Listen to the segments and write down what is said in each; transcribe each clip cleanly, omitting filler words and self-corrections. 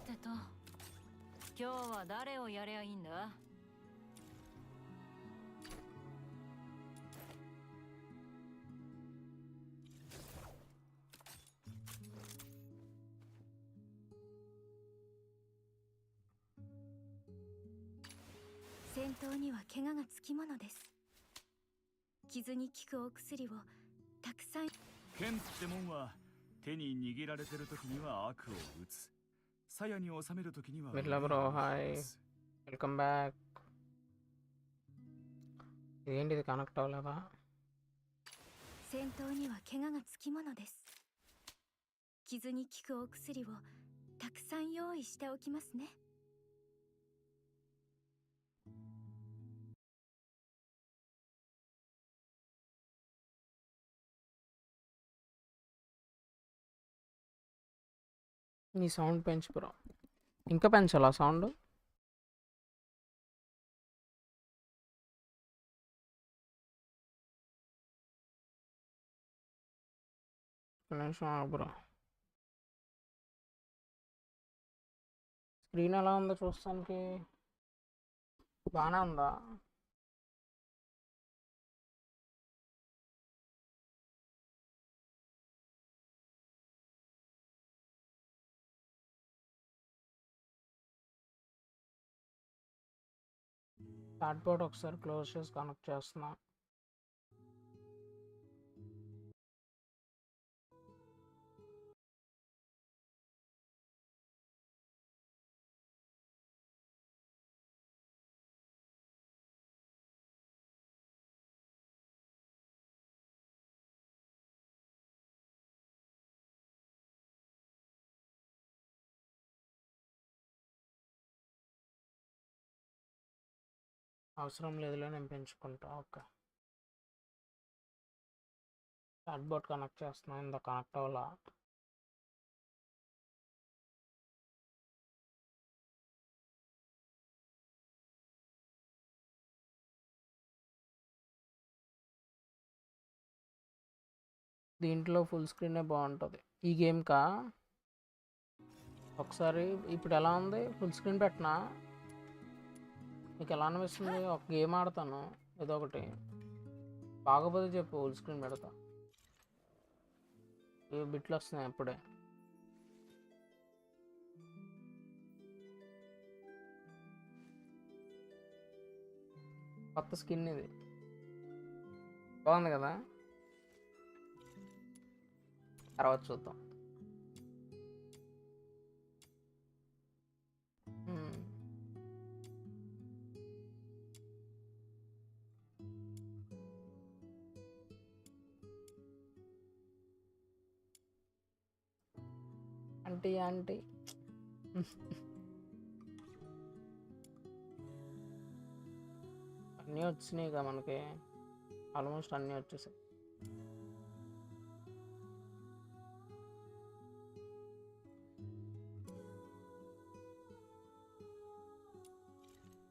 てと今日は誰をやりゃいいんだ。戦闘には怪我がつきものです。傷に効くお薬をたくさん。剣ってもんは手に握られてる時には悪を打つ、鞘に収める時には。Mila bro, hi. Welcome back. ఏంటిది connect అవ్వలేదా? 戦闘には怪我がつきものです。傷に効くお薬をたくさん用意しておきますね。నీ sound పెంచు బ్రో. ఇంకా పెంచాలా సౌండ్? నిమిషం బ్రో. స్క్రీన్ ఎలా ఉందో చూస్తానికి బాగానే ఉందా? చాట్ బోర్డ్ ఒకసారి క్లోజ్ చేసి కనెక్ట్ చేస్తున్నా. అవసరం లేదులే, నేను పెంచుకుంటా. ఓకే, చాట్ బోర్డ్ కనెక్ట్ చేస్తున్నా. ఇంత కనెక్ట్ అవ్వాలా? దీంట్లో ఫుల్ స్క్రీనే బాగుంటుంది ఈ గేమ్కా. ఒకసారి ఇప్పుడు ఎలా ఉంది? ఫుల్ స్క్రీన్ పెట్టినా మీకు ఎలా అనిపిస్తుంది? ఒక గేమ్ ఆడతాను ఏదో ఒకటి, బాగోపోతే చెప్పు, ఫుల్ స్క్రీన్ పెడతా. ఏ బిట్లు వస్తున్నాయి అప్పుడే. కొత్త స్కిన్ ఇది, బాగుంది కదా? తర్వాత చూద్దాం. ఆంటీ ఆంటీ అన్నీ వచ్చినాయి కదా మనకి, ఆల్మోస్ట్ అన్నీ వచ్చేసాయి.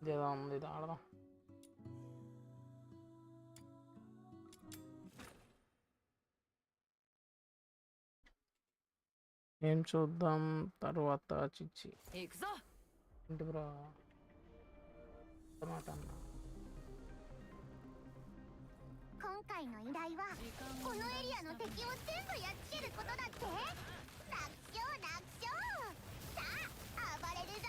ఇదేదో ఉంది, ఇది ఆడదాం. ఏం చూద్దాం తర్వాత? చిచ్చి ఏంటి బ్రో మాట అన్నా? 今回の依頼はこのエリアの敵を全部やっつけることだって。楽勝楽勝。さあ暴れるぞ。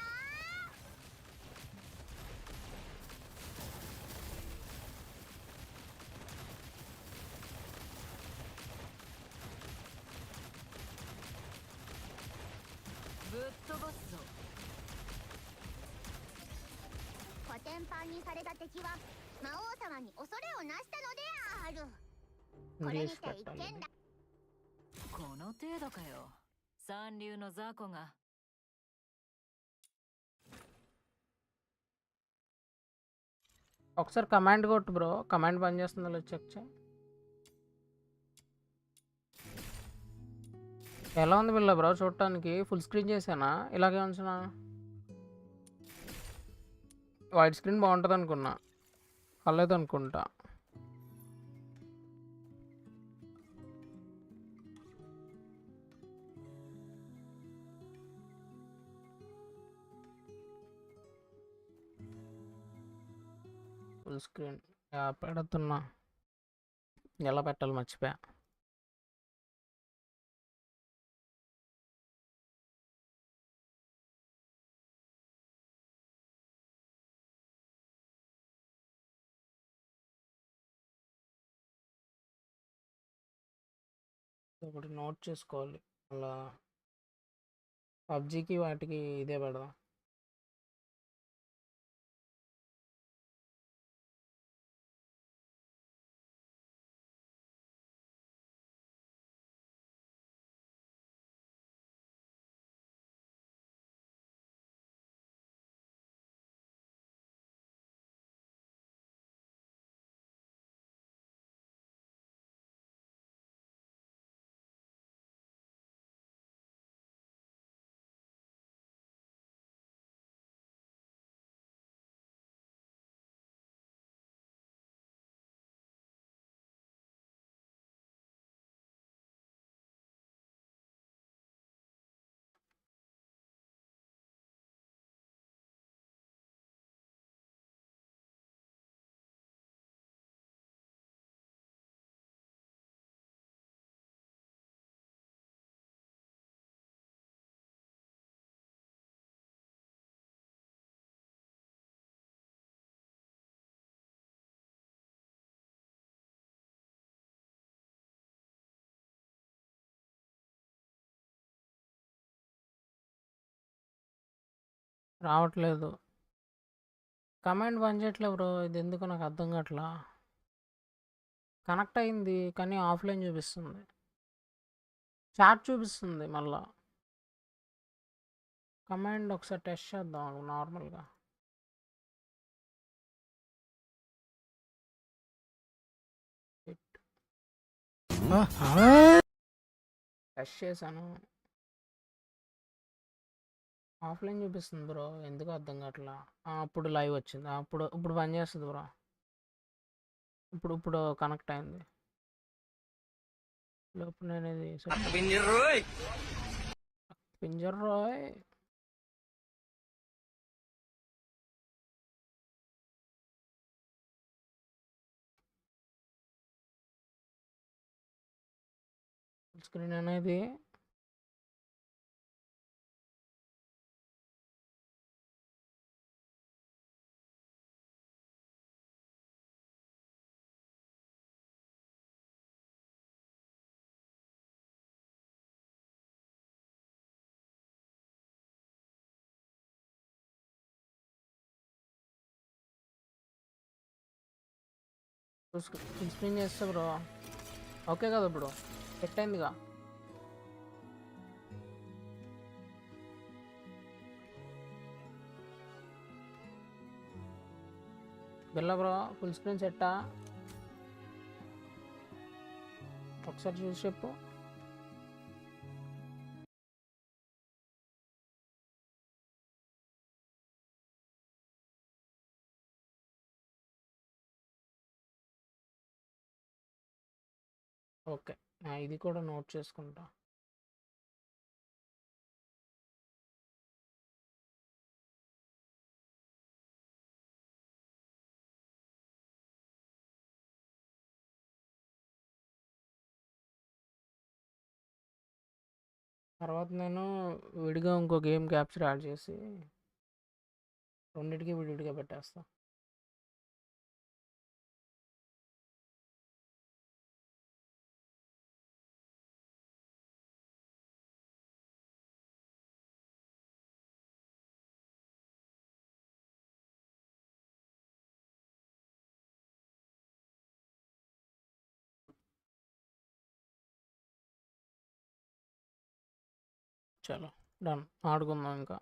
ぶっ飛ばすぞ。コテンパンにされた敵は魔王様に恐れをなしたのである。これにて一件だ。この程度かよ、三流の雑魚が。ఒకసారి కమాండ్ కొట్టు బ్రో, కమాండ్ పని చేస్తుందో లేదో చెక్ చేయి. ఎలా ఉంది బిల్ల బ్రో చూడటానికి? ఫుల్ స్క్రీన్ చేశానా, ఇలాగే ఉంచునా? వైట్ స్క్రీన్ బాగుంటుంది అనుకున్నా, కలేదు అనుకుంటా. ఫుల్ స్క్రీన్ పెడుతున్నా, ఎలా పెట్టాలి మర్చిపోయా. ఒకటి నోట్ చేసుకోవాలి, అలా పబ్జికి వాటికి ఇదే పెడదాం. రావట్లేదు, కమాండ్ పనిచేయట్లేదు బ్రో. ఇది ఎందుకు నాకు అర్థం కావట్లా. కనెక్ట్ అయింది కానీ ఆఫ్లైన్ చూపిస్తుంది, చాట్ చూపిస్తుంది మళ్ళా. కమాండ్ ఒకసారి టెస్ట్ చేద్దాం నార్మల్గా. టెస్ట్ చేశాను, ఆఫ్లైన్ చూపిస్తుంది బ్రో, ఎందుకు అర్థం కావట్లా. అప్పుడు లైవ్ వచ్చింది, ఇప్పుడు పని చేస్తుంది బ్రో. ఇప్పుడు కనెక్ట్ అయింది. లోపు నేను ఇది పింజర్ రాయ్. స్క్రీన్ అనేది ఫుల్ స్క్రీన్ చేస్తా బ్రో. ఓకే కదా బ్రో, సెట్ అయిందిగా. బిల్ల బ్రో, ఫుల్ స్క్రీన్ సెట్టా? ఒకసారి చూసి చెప్పు. ఓకే, ఇది కూడా నోట్ చేసుకుంటా. తర్వాత నేను విడిగా ఇంకో గేమ్ క్యాప్చర్ యాడ్ చేసి రెండింటికి విడివిడిగా పెట్టేస్తా. చలో డన్, ఆడుకుందాం ఇంకా.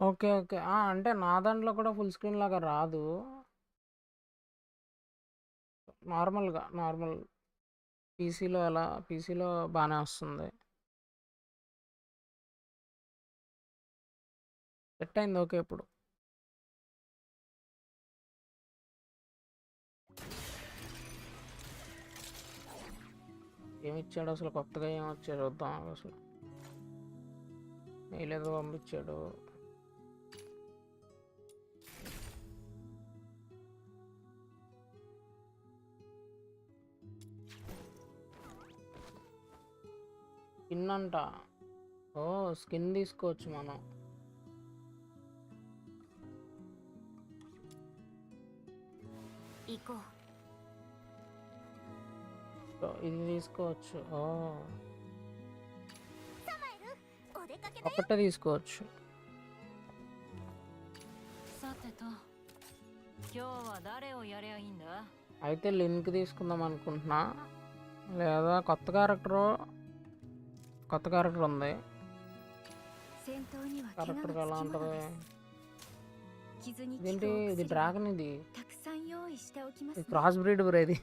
ఓకే ఓకే, అంటే నా దాంట్లో కూడా ఫుల్ స్క్రీన్ లాగా రాదు, నార్మల్ పీసీలో బాగానే వస్తుంది. సెట్ అయింది ఓకే. ఇప్పుడు ఏమిచ్చాడు అసలు? కొత్తగా ఏం వచ్చాడు చూద్దాం అసలు. మెయిల్ ఏదో పంపించాడు. స్కిన్ అంట. ఓ స్కిన్ తీసుకోవచ్చు మనం.行こう సో ఇది తీసుకోవచ్చు. ఓ サマエルお出かけだよ ఒకటే తీసుకోవచ్చు. さてと今日は誰をやりゃいいんだ అయితే లింక్ తీసుకుందాం అనుకుంటున్నా. లేదా కొత్త క్యారెక్టర్ ఉంది. 戦闘には怪我 క్యారెక్టర్ が ఎలా つきもの ఉంటుంది? です傷に効 ఇదేంటి くお ఇది 薬を డ్రాగన్. ఇది たくさん用意しておきますね క్రాస్ బ్రీడ్ బ్రో ఇది.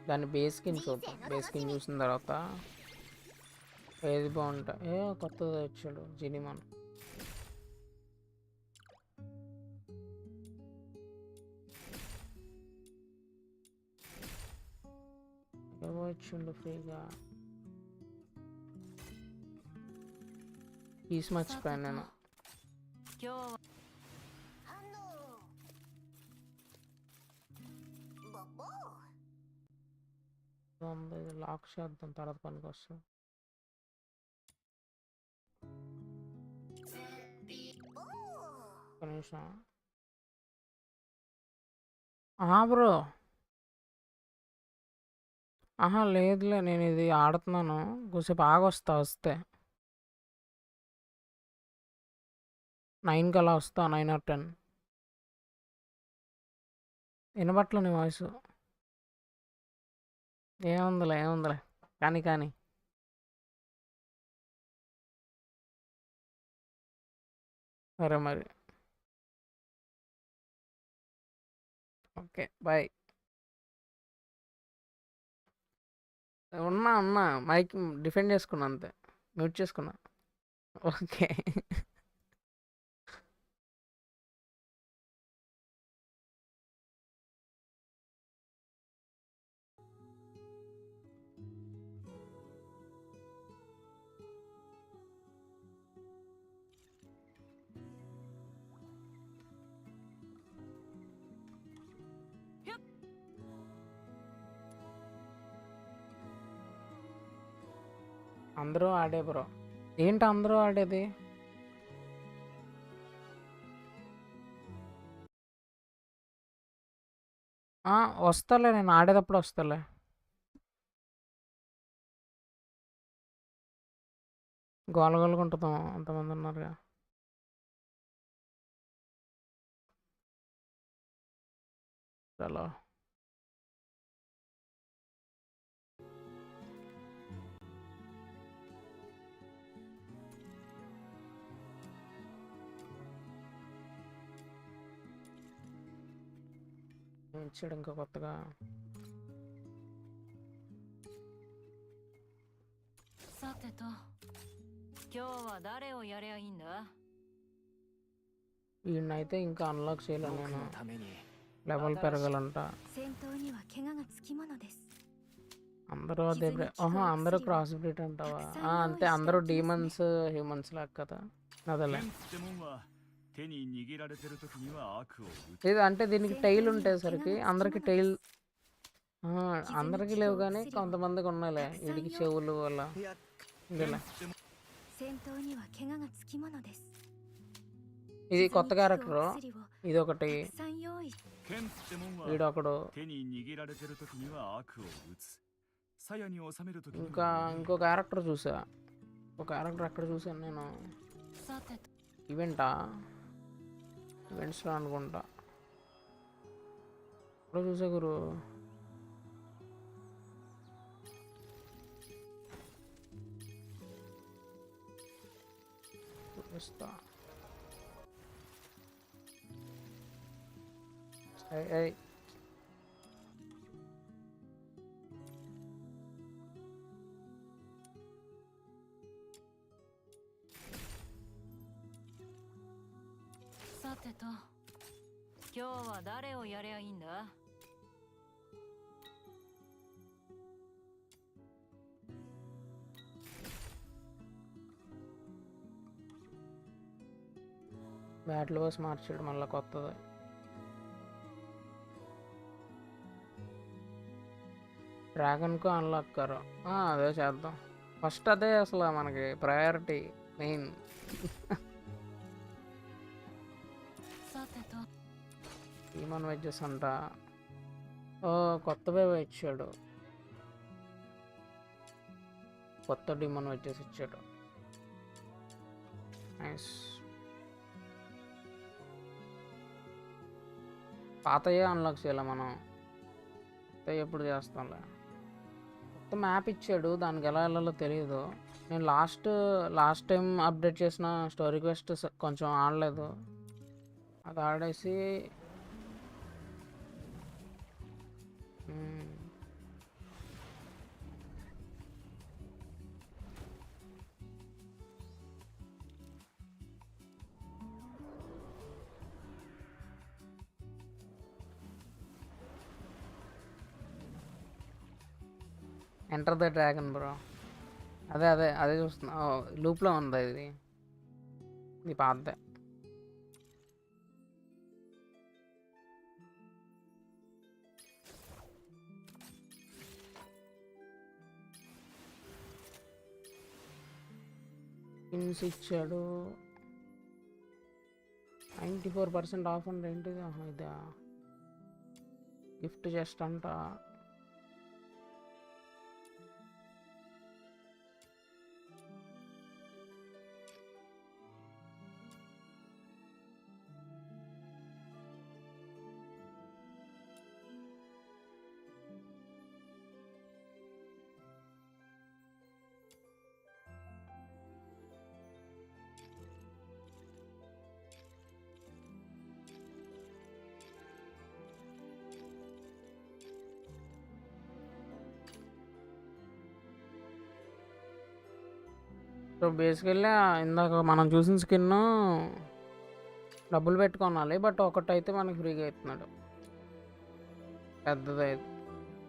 దాని బేస్ స్కిన్ చూద్దాం. బేస్ స్కిన్ చూసిన తర్వాత ఏది బాగుంటా. కొత్తది వచ్చాడు జినిమాన్. ఏవో వచ్చిండు ఫ్రీగా. పీస్ మర్చిపోయాను నేను. 今日はボボ ఇది లాక్ చేద్దాం, తర్వాత పనికి వస్తాం. ఒక నిమిషం. బ్రో లేదులే, నేను ఇది ఆడుతున్నాను. కొద్దిసేపు ఆగొస్తా. వస్తే 9కి అలా వస్తా. 9 or 10 వినబట్ల నీ వాయిస్. ఏముందిలే కానీ సరే మరి. Okay bye. ఉన్నా మైక్ డిఫెండ్ చేసుకున్నా అంతే. మ్యూట్ చేసుకున్నా. ఓకే. అందరూ ఆడే బ్రో. ఏంటి అందరూ ఆడేది? వస్తాలే, నేను ఆడేటప్పుడు వస్తాలే. గోలగోలుగా ఉంటుందా? అంతమంది ఉన్నారుగా. చలో ఇచ్చాడు ఇంకా కొత్తగా. さてと今日は誰をやりゃいいんだ వీడినైతే ఇంకా అన్లాక్ చేయలేను 僕 నేను. のために లెవెల్ పెరగాలంట. 戦闘には怪我がつきものです అందరూ అదే అందరూ క్రాస్ బ్రీడ్ అంటావా? అంతే, అందరూ డీమన్స్ హ్యూమన్స్ లాగా కదా. అదేలే. 剣ってもんは手に握られてる時には悪を打つ ఇది అంటే దీనికి టైల్ ఉండేసరికి అందరికి టైల్ అందరికి లేవు, కానీ కొంతమందికి ఉన్నాయిలే. వీడికి చెవులు అలా いや ఉండేలే. 戦闘には怪我がつきものです ఇది కొత్త క్యారెక్టర్. 傷に効くお薬を ఇది ఒకటి. たくさん用意 剣ってもんは వీడొకడు. 手に握られてる時には悪を打つ鞘に収める時に ఇంకా は ఇంకో క్యారెక్టర్ చూసా. ఒక క్యారెక్టర్ ఎక్కడ చూసాను నేను? さてと ఈవెంట్స్లో అనుకుంటా. ఎక్కడ చూసా గురు? చూపిస్తా. ఏయ్ てと今日は誰をやりゃいいんだ。బ్యాటిల్ బస్ మార్చాడు మళ్ళీ కొత్తది. డ్రాగన్కు అన్లాక్కరు అదే చేద్దాం ఫస్ట్. అదే అసలు మనకి ప్రయారిటీ మెయిన్. さてと ఈమన్ వెజ్జెస్ అంట. ఓ కొత్త బేబీ ఇచ్చాడు, కొత్త డిమన్ వెజ్జెస్ ఇచ్చాడు. నైస్. పాతయే అన్లాక్ చేయాలి మనం, కొత్త ఎప్పుడు చేస్తాంలే. కొత్త మ్యాప్ ఇచ్చాడు, దానికి ఎలా వెళ్ళాలో తెలియదు. నేను లాస్ట్ టైం అప్డేట్ చేసిన స్టోరీ క్వెస్ట్ కొంచెం ఆడలేదు, అది ఆడేసి ఎంటర్ ద డ్రాగన్ బ్రో. అదే చూస్తున్నా. లూప్లో ఉంది ఇది పాతదే. స్కిన్స్ ఇచ్చాడు. 94% ఆఫ్ అండి. ఏంటిది? ఇదా గిఫ్ట్ చెస్ట్ అంట. సో బేసికల్లీ ఇందాక మనం చూసిన స్కిన్ డబ్బులు పెట్టుకోనాలి, బట్ ఒకటైతే మనకి ఫ్రీగా ఇస్తున్నాడు. పెద్దది అయితే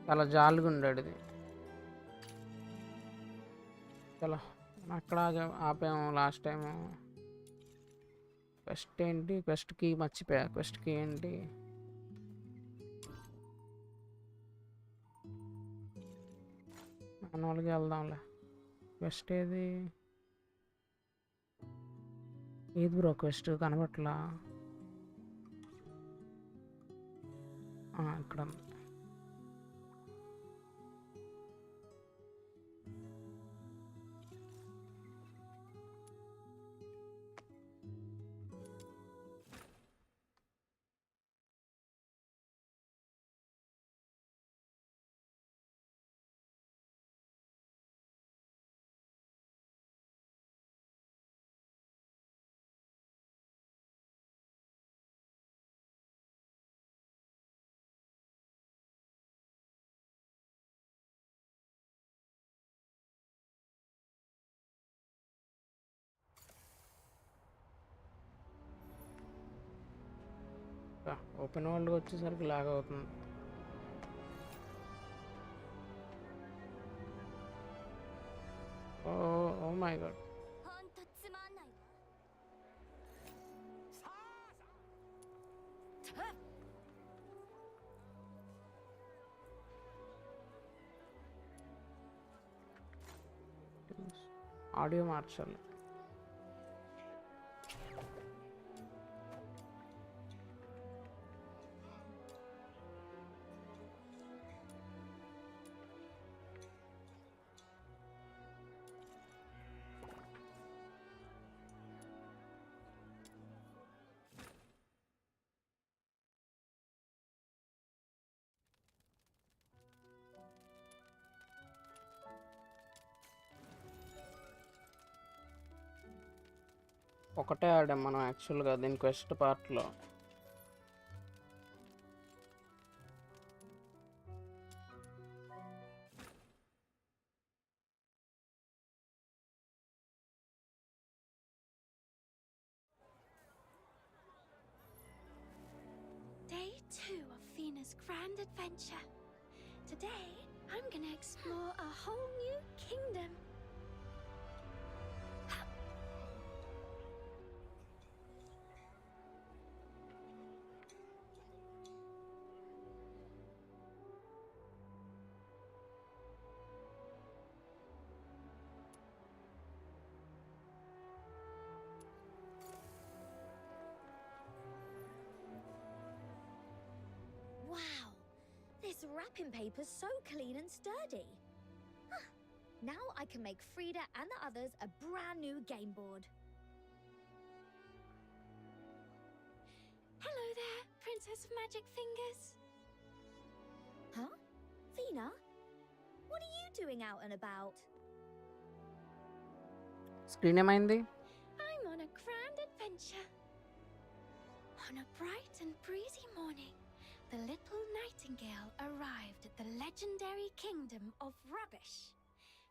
చాలా జాలిగా ఉండాడు ఇది. చలో అక్కడ ఆపాము లాస్ట్ టైము. క్వెస్ట్ ఏంటి? క్వెస్ట్కి మర్చిపోయా. క్వెస్ట్కి ఏంటి? మామూలుగా వెళ్దాంలే. క్వెస్ట్ ఏది బ్రో? క్వెస్ట్ కనబట్లా. ఇక్కడ ఉంది. ఓపెన్ వరల్డ్కి వచ్చేసరికి లాగ్ అవుతుంది. Oh my God. ほんとつまんないわ。 ఆడియో మార్చాలి. ఒకటే ఆడాం మనం యాక్చువల్గా దీని క్వెస్ట్ పార్ట్లో. adventure. Today, I'm gonna explore a whole new kingdom. Wow, this wrapping paper's so clean and sturdy. Huh. Now I can make Frida and the others a brand new game board. Hello there, Princess of Magic Fingers. Huh? Fina? What are you doing out and about? Screen ఏమైంది? I'm on a grand adventure. On a bright and breezy morning, the little nightingale arrived at the legendary kingdom of rubbish.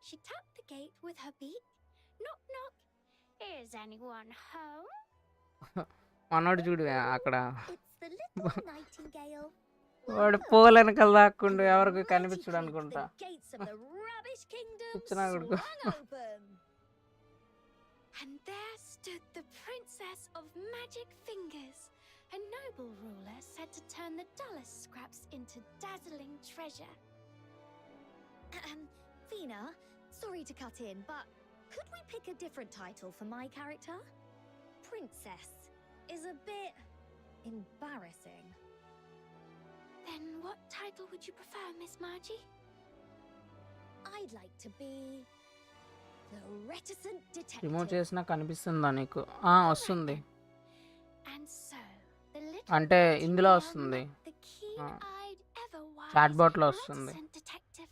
She tapped the gate with her beak. Knock, knock. Is anyone home? మనోడు చూడు అక్కడ It's the little nightingale. వాడు పూల వెనకాల దాక్కుండు ఎవరికి Mighty కనిపించడు click, అనుకుంటా. The gates of the rubbish kingdom Pichana koduku. swung open. And there stood the Princess of Magic Fingers, a noble ruler said to turn the dullest scraps into dazzling treasure. Fina, sorry to cut in, but could we pick a different title for my character? Princess is a bit embarrassing. Then what title would you prefer, Miss Margie? I'd like to be the reticent detective. Remove చేసినా కనిపిస్తుందా నీకు? వస్తుంది. And so, the little అంటే nightingale ఇందులో వస్తుంది. met the keen-eyed, ever-wise chatbot లో వస్తుంది. reticent detective.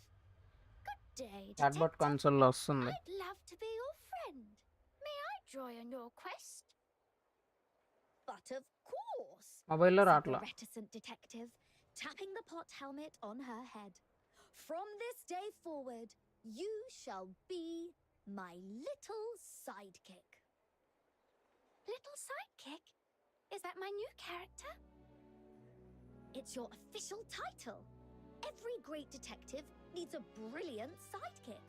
Good day, chatbot detective. Console లో వస్తుంది. I'd love to be your friend. May I join your quest? But of course, మొబైల్లో said the రావట్లా. reticent detective, tapping the pot helmet on her head. From this day forward, you shall be my little sidekick. Little sidekick? Is that my new character? It's your official title. Every great detective needs a brilliant sidekick.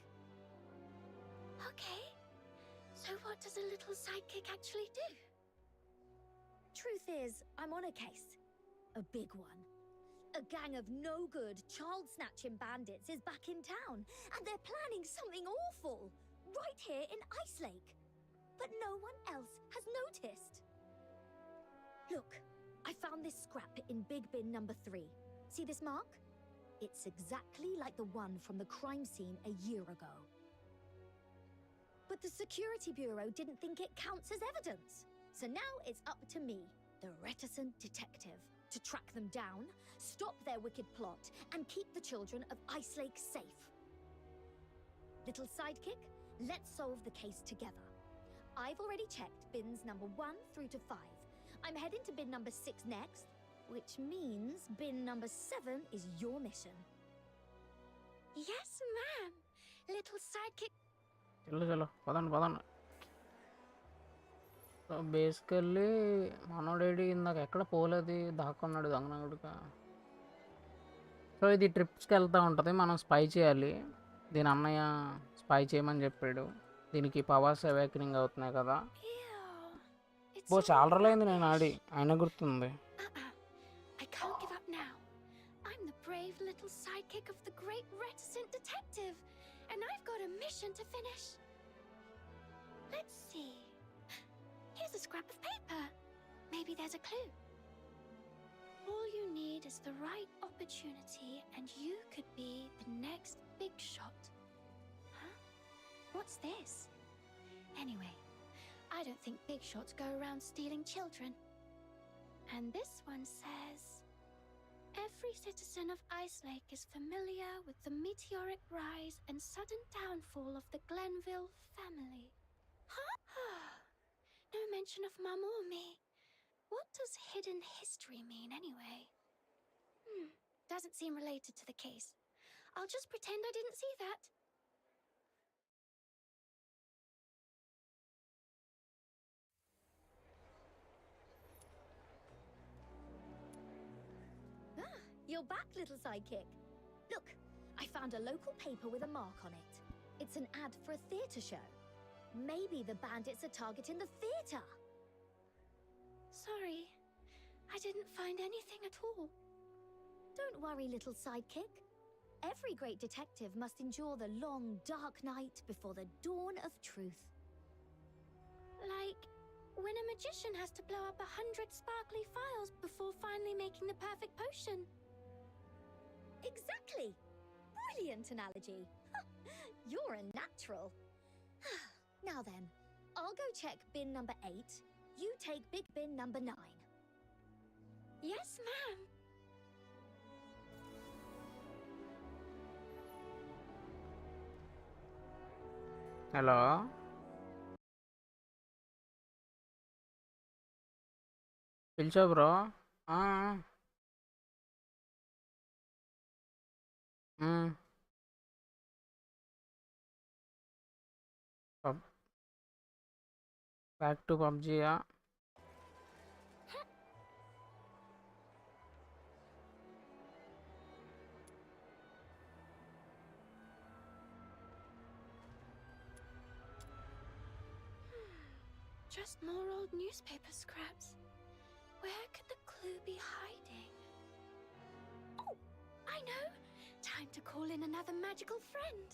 Okay, so what does a little sidekick actually do? Truth is, I'm on a case. A big one. A gang of no-good, child-snatching bandits is back in town, and they're planning something awful, right here in Ice Lake. But no one else has noticed. Look, I found this scrap in Big Bin number 3. See this mark? It's exactly like the one from the crime scene a year ago. But the Security Bureau didn't think it counts as evidence. So now it's up to me, the reticent detective, to track them down, stop their wicked plot, and keep the children of Ice Lake safe. Little sidekick, let's solve the case together. I've already checked bins number 1 through to 5. I'm heading to bin number 6 next, which means bin number 7 is your mission. Yes, ma'am. Little sidekick. చలో పదండి. So basically మనోడేడి ఇందాక ఎక్కడ పోలేదు, దాక్కున్నాడు దొంగనగుడుగా. So ఇది ట్రిప్స్కి వెళ్తూ ఉంటుంది, మనం స్పై చేయాలి. దీని అన్నయ్య స్పై చేయమని చెప్పాడు. దీనికి పవర్స్ అవేకనింగ్ అవుతున్నాయి కదా. చాలా రోజులైంది నేను ఆడి, అయినా గుర్తుంది. I can't give up now. I'm the brave little sidekick of the great reticent detective, and I've got a mission to finish. Let's see. Here's a scrap of paper. Maybe there's a clue. All you need is the right opportunity, and you could be the next big shot. Huh? What's this? Anyway, I don't think big shots go around stealing children. And this one says, every citizen of Ice Lake is familiar with the meteoric rise and sudden downfall of the Glenville family. Huh? No mention of Mum or me. What does hidden history mean anyway? Doesn't seem related to the case. I'll just pretend I didn't see that. Your you're back, little sidekick. Look, I found a local paper with a mark on it. It's an ad for a theatre show. Maybe the bandits are targeting the theatre. Sorry, I didn't find anything at all. Don't worry, little sidekick. Every great detective must endure the long, dark night before the dawn of truth. Like when a magician has to blow up 100 sparkly files before finally making the perfect potion. Exactly! Brilliant analogy. You're a natural. Now then, I'll go check bin number 8. You take big bin number 9. Yes, ma'am. Hello పిలిచా bro back to పబ్జీయా Just more old newspaper scraps. Where could the clue be hiding? Oh, I know! Time to call in another magical friend.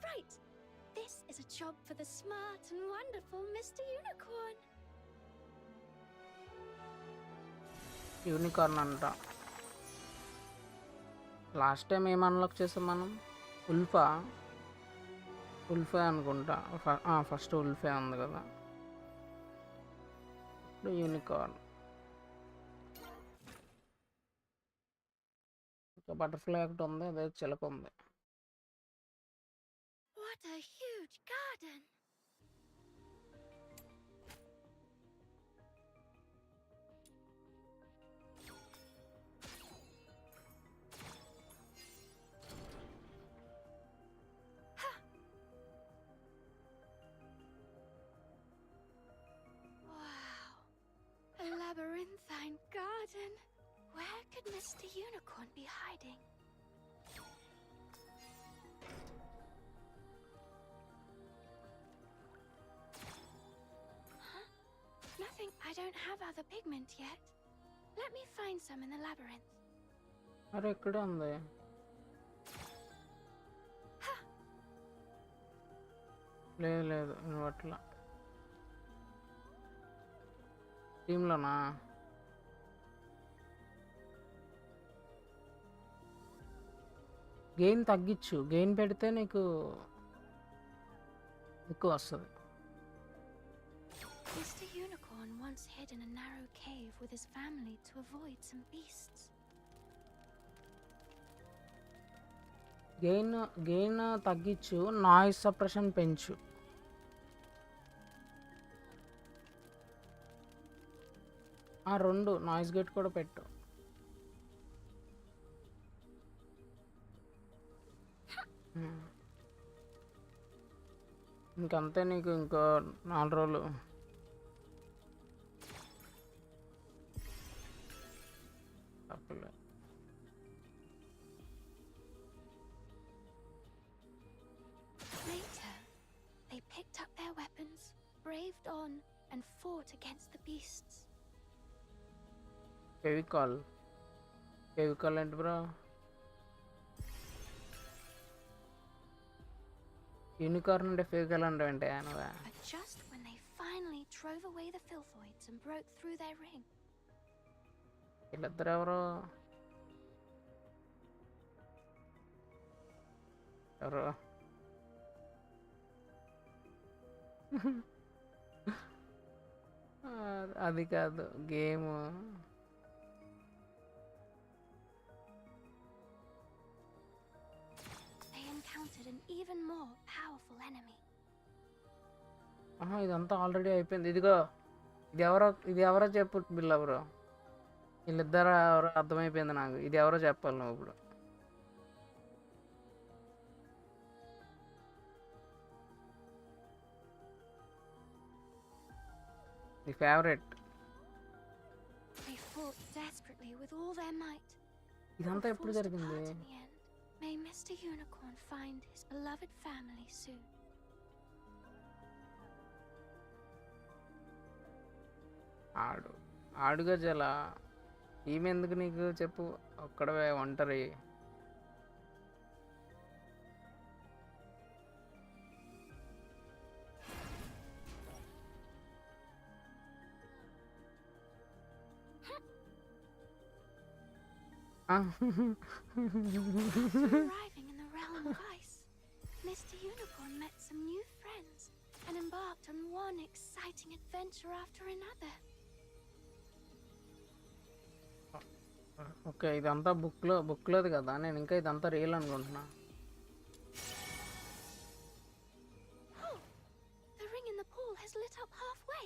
Right! This is a job for the smart and wonderful Mr. Unicorn. Unicorn అంట. Last time ఏం unlock చేసాం మనం? ఉల్ఫా అనుకుంటా. First ఉల్ఫే ఉంది కదా, ఇప్పుడు unicorn. ఇంకా butterfly ఒకటి ఉంది, అదే చిలక ఉంది. What a huge garden! A labyrinthine garden. Where could Mr. Unicorn be hiding? Huh? Nothing. I don't have other pigment yet. Let me find some in the labyrinth. అరే ఇక్కడే ఉంది. లేదు నువ్వు అట్లా టీంలోనా? గెయిన్ తగ్గించు, గెయిన్ పెడితే నీకు ఎక్కువ వస్తుంది. Mr. Unicorn once hid in a narrow cave with his family to avoid some beasts. Gain తగ్గించు, నాయిస్ సప్రెషన్ పెంచు. రెండు నాయిస్ గేట్ కూడా పెట్టు. ఇంకంతే, నీకు ఇంకో 4 రోజులు. తప్పలే. Later, they picked up their weapons, braved on, and fought against the beasts. Fevicol ఏంటి బ్రో? యూనికార్న్ అంటే ఫెవికాల్ అంటే నువ్వే. But just when they finally drove away the filthoids and broke through their ring, వీళ్ళిద్దరు ఎవరు? అది కాదు game. they encountered an even more powerful enemy. ఇదంతా already అయిపోయింది. ఇది ఎవరో చెప్పు బిల్ ఎవరో. వీళ్ళిద్దరు ఎవరో అర్థమైపోయింది నాకు. ఇది ఎవరో చెప్పాలి నువ్వు ఇప్పుడు. నీ favourite. They fought fought desperately with all their might. ఇదంతా Were ఎప్పుడు forced జరిగింది? apart in the end. May Mr. Unicorn find his beloved family soon. ఆడుగా జల ఈమె ఎందుకు నీకు చెప్పు, ఒక్కడవే ఒంటరి. Arriving in the realm of ice, Mr. Unicorn met some new friends and embarked on one exciting adventure after another. Okay, ఇదంతా బుక్లోది కదా, నేను ఇంకా ఇదంతా రియల్ అనుకుంటున్నా. Oh, the ring in the pool has lit up halfway.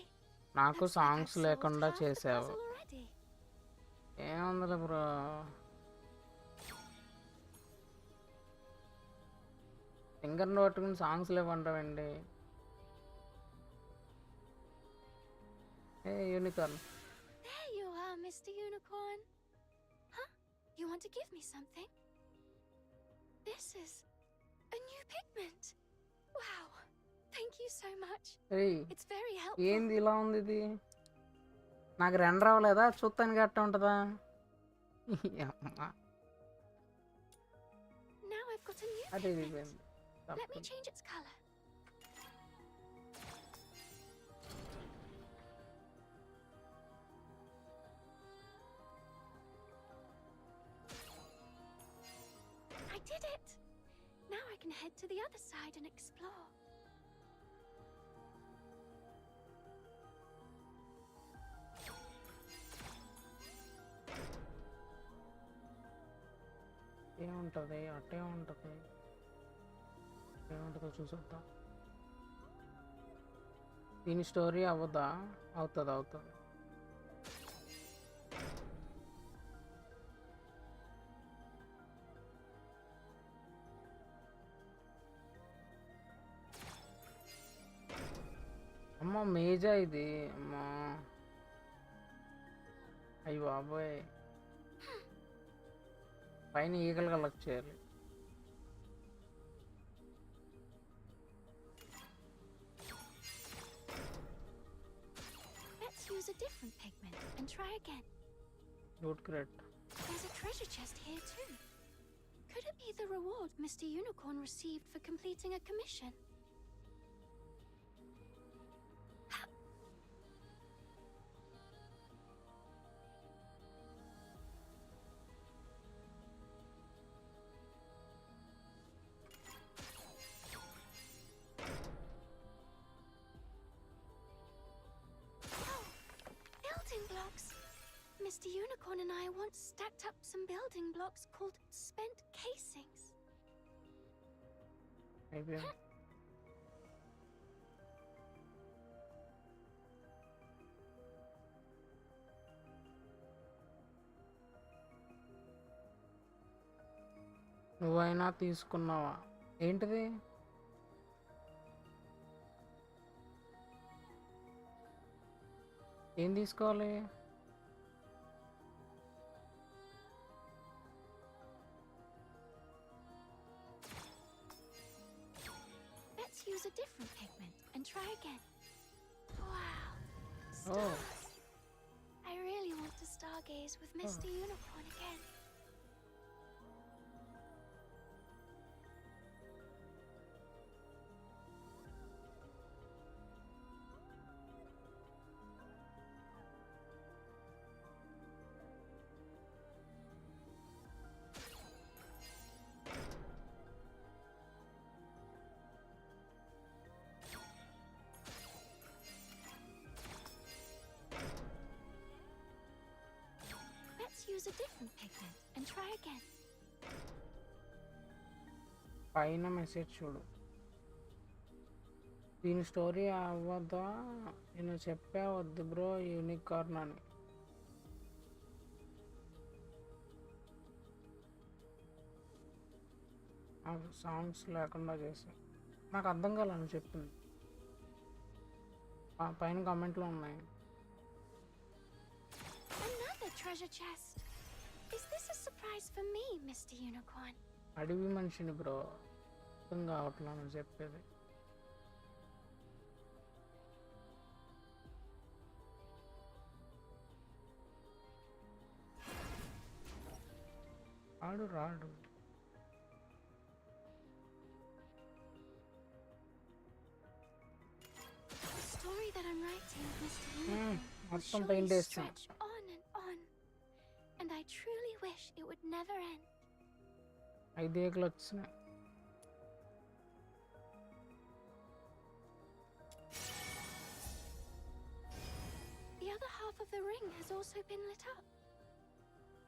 నాకు Looks like songs I've లేకుండా solved half the చేసావు. puzzle already. ఏముందిలే బ్రో. సింగర్ని పట్టుకుని సాంగ్స్ లేవంటావండి. A unicorn. There you are, Mr. Unicorn. Huh? You want to give me something? This is a new pigment. Wow. Thank you so much. ఏయ్ It's very helpful. ఏంది ఇలా ఉంది ఇది? నాకు రెండర్ అవ్వలేదా? చూస్తానికి గట్ట ఉంటుందా? అమ్మా, Now I've got a new అదే pigment. ఇదిపోయింది. Let me change its color. I did it! Now I can head to the other side and explore. ఏముంటుంది? అట్టే ఉంటుంది. ఏముంటుందో చూసొద్దాం. దీని స్టోరీ అవ్వదా? అవుతుంది. అమ్మ మేజా ఇది. అమ్మా అయ్యి బాబోయ్, పైన ఈగలు కలెక్ట్ చేయాలి. Let's use a different pigment and try again. Loot crate. There's a treasure chest here too. Could it be the reward Mr. Unicorn received for completing a commission? Building blocks. Mr. Unicorn and I once stacked up some building blocks called spent casings. అయిపోయింది. నువ్వైనా తీసుకున్నావా? ఏంటిది? ఏం తీసుకోవాలి? Let's use a different pigment and try again. Wow. Oh. Stars. I really want to stargaze with Mr. Unicorn again. Let's use a different pigment and try again. పైన message చూడు. దీని story అవ్వదా? నేను చెప్పా వద్దు బ్రో యూనికార్న్ అని. Songs లేకుండా చేసాను. నాకు అర్థం కాలని చెప్పింది. పైన కామెంట్లో ఉన్నాయి. Another the treasure chest. Is this a surprise for me, Mr. Unicorn? అడవి మనిషిని బ్రో, అర్థం కావట్లా నువ్వు చెప్పేది. ఆడు రాడు. The story that I'm writing, Mr. Unicorn, will మొత్తం surely పెయింట్ వేస్తాం. stretch on and on. And I truly wish it would never end. 5 ఏకలు వచ్చినాయి. The other half of the ring has also been lit up.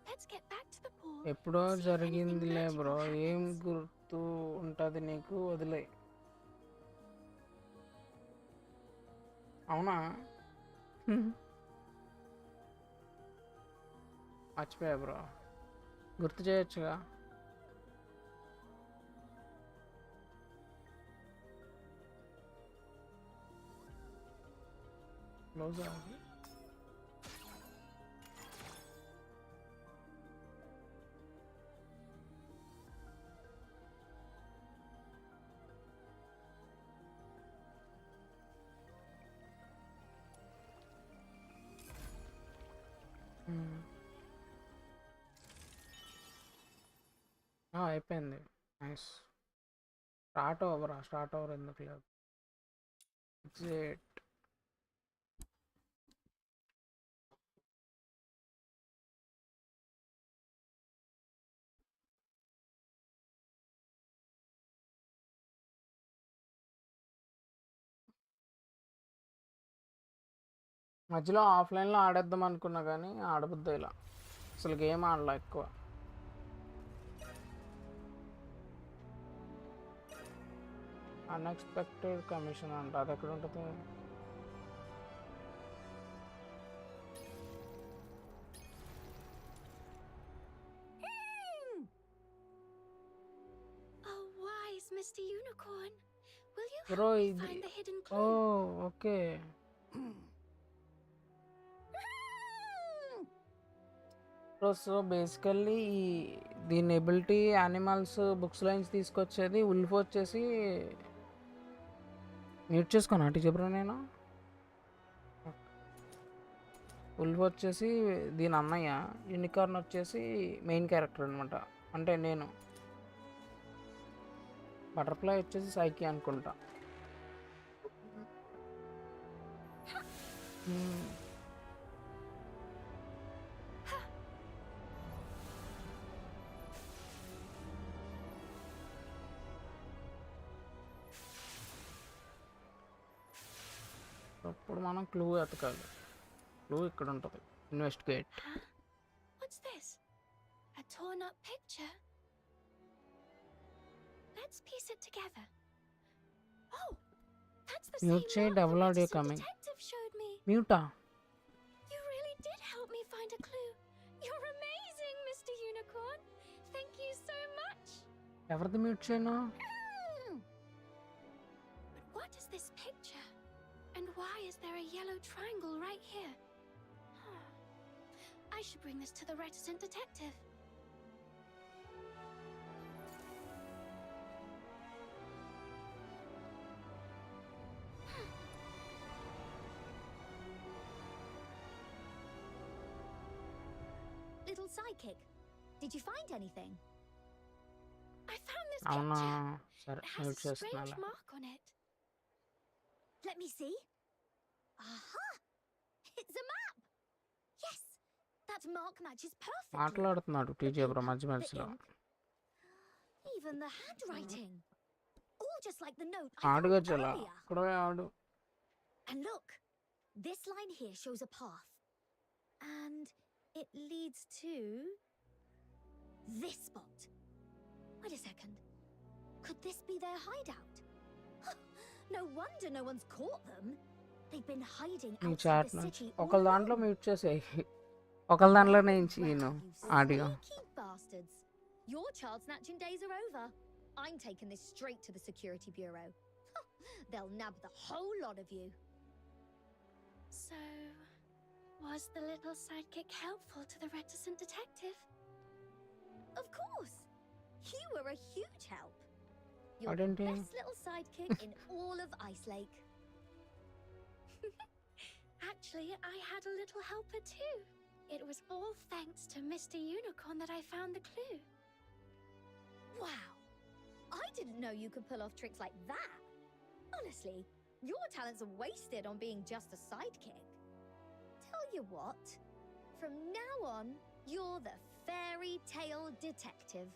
Let's get back to the pool. ఎప్పుడో and see if anything జరిగిందిలే magical bro, ఏం happens. గుర్తు ఉంటుంది నీకు, వదిలే. అవునా? మర్చిపోయా bro, గుర్తు చేయొచ్చుగా. క్లోజ్ అవ్వాలి. అయిపోయింది. నైస్. స్టార్ట్ ఓవర్ ఎందుకు లేదు. ఎగ్జిట్. మధ్యలో ఆఫ్లైన్లో ఆడేద్దాం అనుకున్నా కానీ ఆడబుద్ది ఇలా, అసలు గేమ్ ఆడలా ఎక్కువ. అన్ఎక్స్పెక్టెడ్ కమిషన్ అంట, అది ఎక్కడ ఉంటుంది? Oh, wise Mr. Unicorn. Will you Bro, help me ఇది- find the hidden ఓ clue? ఓకే. సో బేసికల్లీ దీని ఎబిలిటీ యానిమల్స్ బుక్స్లో నుంచి తీసుకొచ్చేది. ఉల్ఫ్ వచ్చేసి మ్యూట్ చేసుకోను అటు చెప్పరా నేను. ఉల్ఫ్ వచ్చేసి దీని అన్నయ్య, యూనికార్న్ వచ్చేసి మెయిన్ క్యారెక్టర్ అనమాట, అంటే నేను. బటర్ఫ్లై వచ్చేసి సైకి అనుకుంటా. అప్పుడు మనం క్లూ ఎతకాలి. క్లూ ఇక్కడ ఉంటుంది, investigate. Huh? What's this? A torn up picture? Let's piece it together. Oh, that's the Mute same చేయి, mark the double audio reticent coming. detective showed me. మ్యూటా? You really did help me find a clue. You're amazing, Mr. Unicorn. Thank you so much. ఎవరిది mute చేయను? But what is this picture? And why is there a yellow triangle right here? I should bring this to the reticent detective. Little sidekick, did you find anything? I found this అవునా, picture. సరే It has mute a strange చేస్తున్నా. mark on it. Let me see. Aha! It's a map! Yes! That mark matches perfectly. మాట్లాడుతున్నాడు TJ bro మధ్య The మధ్యలో. ink. Even the handwriting. All just like the note I ఆడు found గజ్జల earlier. ఇక్కడ ఆడు. And look, this line here shows a path. And it leads to this spot. Wait a second. Could this be their hideout? No wonder no one's caught them. They've been hiding నీ outside chat the నుంచి city. ఒకళ్ళ all దాంట్లో along. Mute చేసేయి, ఒకళ్ళ దాంట్లోనే ఇచ్చి Well, నేను you audio. sneaky bastards. Your child snatching days are over. I'm taking this straight to the Security Bureau. They'll nab the whole lot of you. So, Was the little sidekick helpful to the reticent detective? Of course! You were a huge help. You're Why the didn't you? best little sidekick in all of Ice Lake. Actually, I had a little helper too. It was all thanks to Mr. Unicorn that I found the clue. Wow! I didn't know you could pull off tricks like that. Honestly, your talents are wasted on being just a sidekick. Tell you what, from now on, you're the Fairy Tale Detective.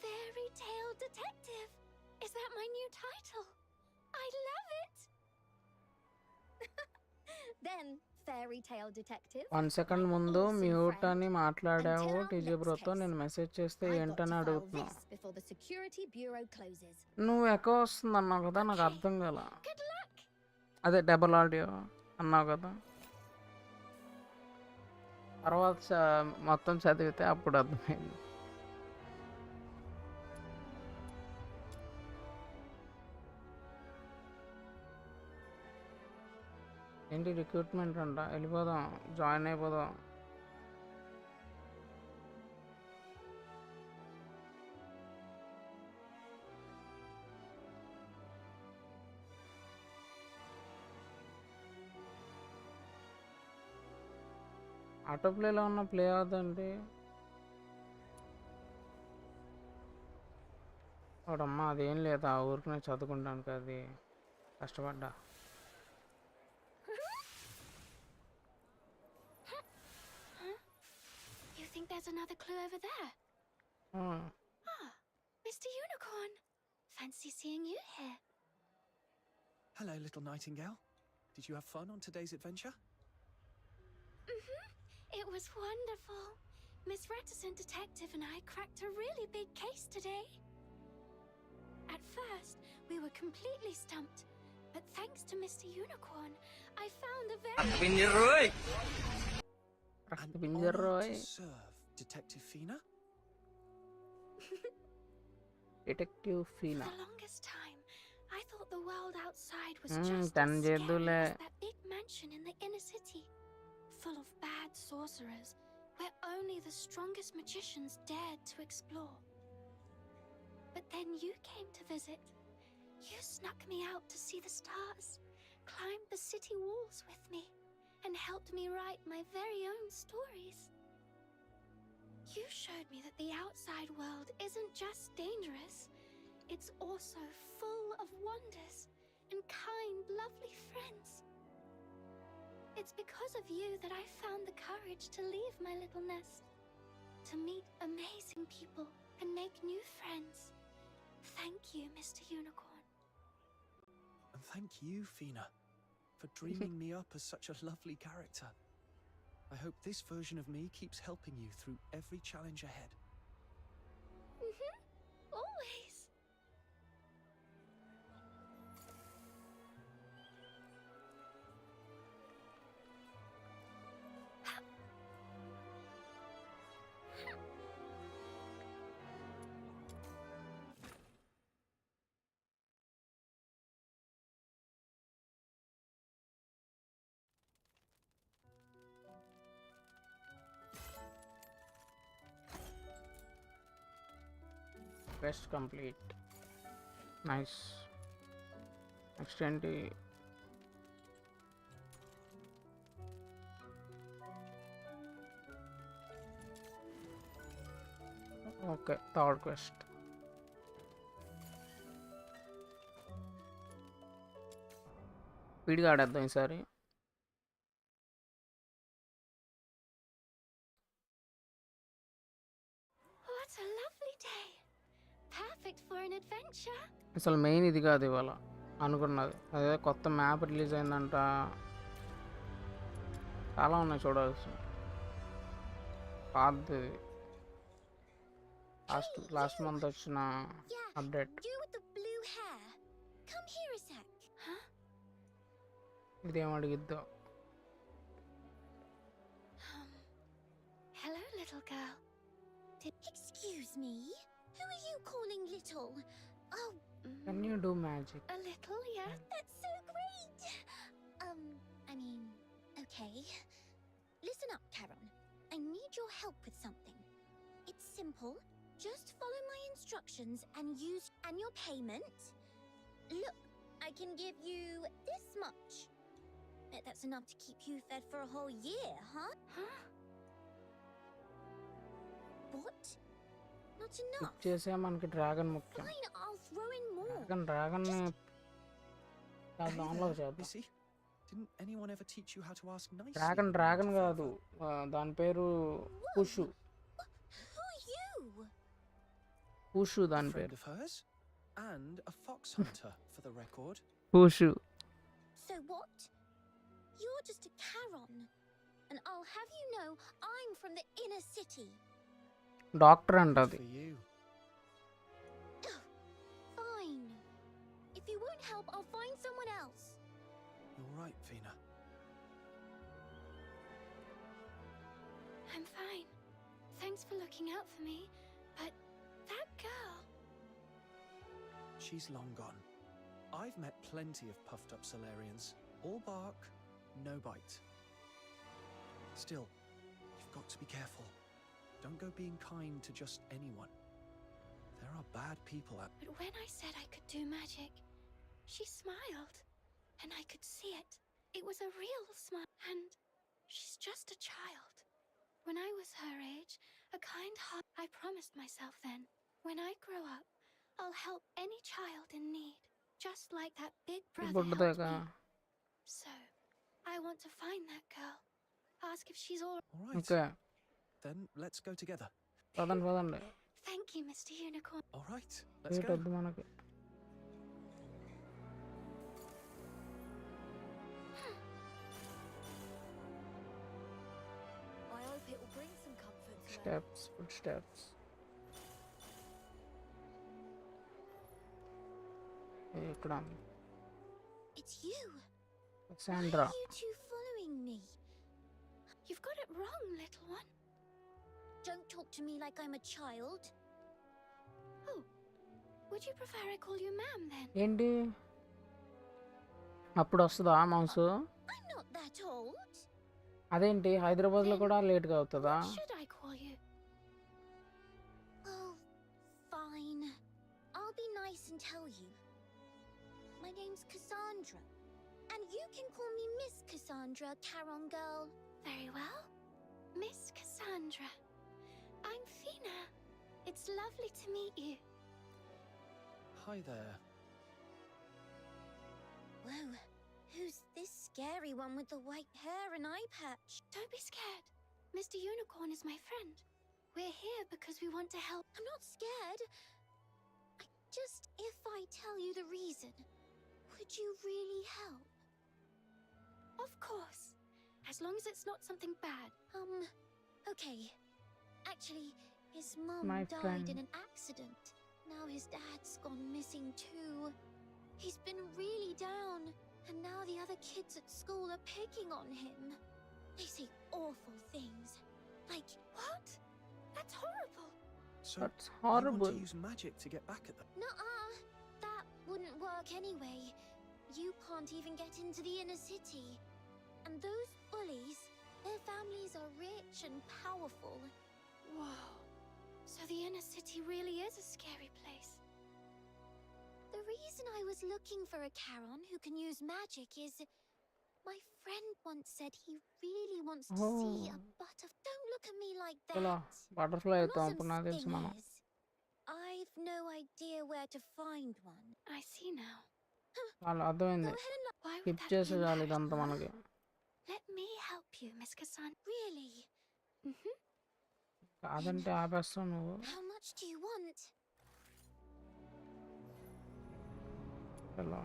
Fairy Tale Detective? Is that my new title? I love it! Then, Fairy Tale Detective. 1 second my ముందు awesome mute friend, అని మాట్లాడావు until our TG next బ్రోతో case. నేను message చేస్తే I've got ఏంటని to file అడుగుతున్నావు. this before the Security Bureau closes. నువ్వు ఎక్కువ వస్తుంది అన్నావు కదా, నాకు అర్థం కాల. Good luck! అదే డబుల్ ఆడియో అన్నావు కదా, తర్వాత మొత్తం చదివితే అప్పుడు అర్థమైంది. ఏంటి రిక్రూట్మెంట్ అంట, వెళ్ళిపోదాం, జాయిన్ అయిపోదాం. ఆటో ప్లేలో ఉన్న ప్లే అవుతుందండి. వాడమ్మా అదేం లేదా, ఊరికి నేను చదువుకుంటాను, అది కష్టపడ్డా. You think there's another clue over there? Ah, Mr. Unicorn. Fancy seeing you here. Hello, little nightingale. Did you have fun on today's adventure? It was wonderful. Miss Reticent Detective and I cracked a really big case today. At first, we were completely stumped. But thanks to Mr. Unicorn, I found a very... An Binjar honor Roy. to serve, Detective Fina. Detective For ఫీనా. the longest time, I thought the world outside was Hmm, just tan as scary jedule. as that big mansion in the inner city, full of bad sorcerers, where only the strongest magicians dared to explore. But then you came to visit. You snuck me out to see the stars, climbed the city walls with me, and helped me write my very own stories. You showed me that the outside world isn't just dangerous, it's also full of wonders and kind, lovely friends. It's because of you that I found the courage to leave my little nest, to meet amazing people and make new friends. Thank you, Mr. Unicorn. And thank you, Fina, for dreaming me up as such a lovely character. I hope this version of me keeps helping you through every challenge ahead. Always. Quest complete. Nice. Next ఏంటి? Okay, third quest. స్పీడ్గా ఆడేద్దాం ఈసారి. What a lovely day. Perfect for an adventure. అసలు main ఇది కాదు ఇవాళ అనుకున్నది. అదే కొత్త మ్యాప్ రిలీజ్ అయిందంట, చాలా ఉన్నాయి చూడాల్సి. పాతది లాస్ట్ మంత్ వచ్చిన update. You with the blue hair. Come here a sec. Huh? ఇదేం అడిగిద్దో. Hello, little girl. Excuse me. Who are you calling little? Oh, can you do magic? A little, yeah. that's so great. I mean, Okay. Listen up, Charon. I need your help with something. It's simple. Just follow my instructions and your payment. Look, I can give you this much. Bet that's enough to keep you fed for a whole year, huh? Huh? What? Not enough. చేసే మనకి dragon ముఖ్యం. Fine, I'll throw in more. Dragon ని Hey download there, చేద్దాం. Missy. Didn't anyone ever teach you how to ask nicely? Dragon కాదు, దాని పేరు పుషు. Who are you? పుషు A దాని friend పేరు. of hers? And a fox hunter, for the record. పుషు. So what? You're just a Charon. And I'll have you know I'm from the inner city. Doctor అంటది. For you. Fine. If you won't help, I'll find someone else. You're right, Fina. I'm fine. Thanks for looking out for me. But that girl... She's long gone. I've met plenty of puffed up Solarians. All bark, no bite. Still, you've got to be careful. Don't go being kind to just anyone. There are bad people out. But when I said I could do magic, she smiled. And I could see it. It was a real smile. And she's just a child. When I was her age, a kind heart... I promised myself then, when I grow up, I'll help any child in need. Just like that big brother helped me. So, I want to find that girl. Ask if she's all... All right. Okay, Then let's go together. పదండి. Thank you, Mr. Unicorn. All right. Let's wait go. వద్దు మనకి. I hope it will bring some comfort to her. Steps, foot steps. ఇక్కడ It's you. Sandra. Why are you two following me? You've got it wrong, little one. Don't talk to me like I'm a child. Oh, would you prefer I call you ma'am then? ఏంటి అప్పుడు వస్తుందా mouse? I'm not that old. అదేంటి హైదరాబాద్లో కూడా లేట్గా అవుతుందా? What should I call you? Oh, fine. I'll be nice and tell you. My name's Cassandra. And you can call me Miss Cassandra, Charon girl. Very well. Miss Cassandra. I'm Fina. It's lovely to meet you. Hi there. Whoa, who's this scary one with the white hair and eye patch? Don't be scared. Mr. Unicorn is my friend. We're here because we want to help. I'm not scared. If I tell you the reason, would you really help? Of course. As long as it's not something bad. Okay. Actually, his mom My died friend. in an accident. Now his dad's gone missing too. He's been really down, and now the other kids at school are picking on him. They say awful things. Like, What? That's horrible. So That's you want horrible. to use magic to get back at them? nuh-uh, that wouldn't work anyway. You can't even get into the inner city. And those bullies, their families are rich and powerful. Whoa. So the inner city really is a scary place. The reason I was looking for a Charon who can use magic is... My friend once said he really wants to see a butterfly. Don't look at me like ఇలా that. Butterfly I'm అవుతాం not అప్పుడు some నాకు తెలుసు మనం. stingers. I've no idea where to find one. I see now. వాళ్ళు Go అర్థమైంది. ahead and look. Why would skip that be చేసే చాలు ఇదంతా embarrassing? మనకి. Let me help you, Miss Cassandra. Really? కాదంటే ఆపేస్తావు నువ్వు. How much do you want? ఇలా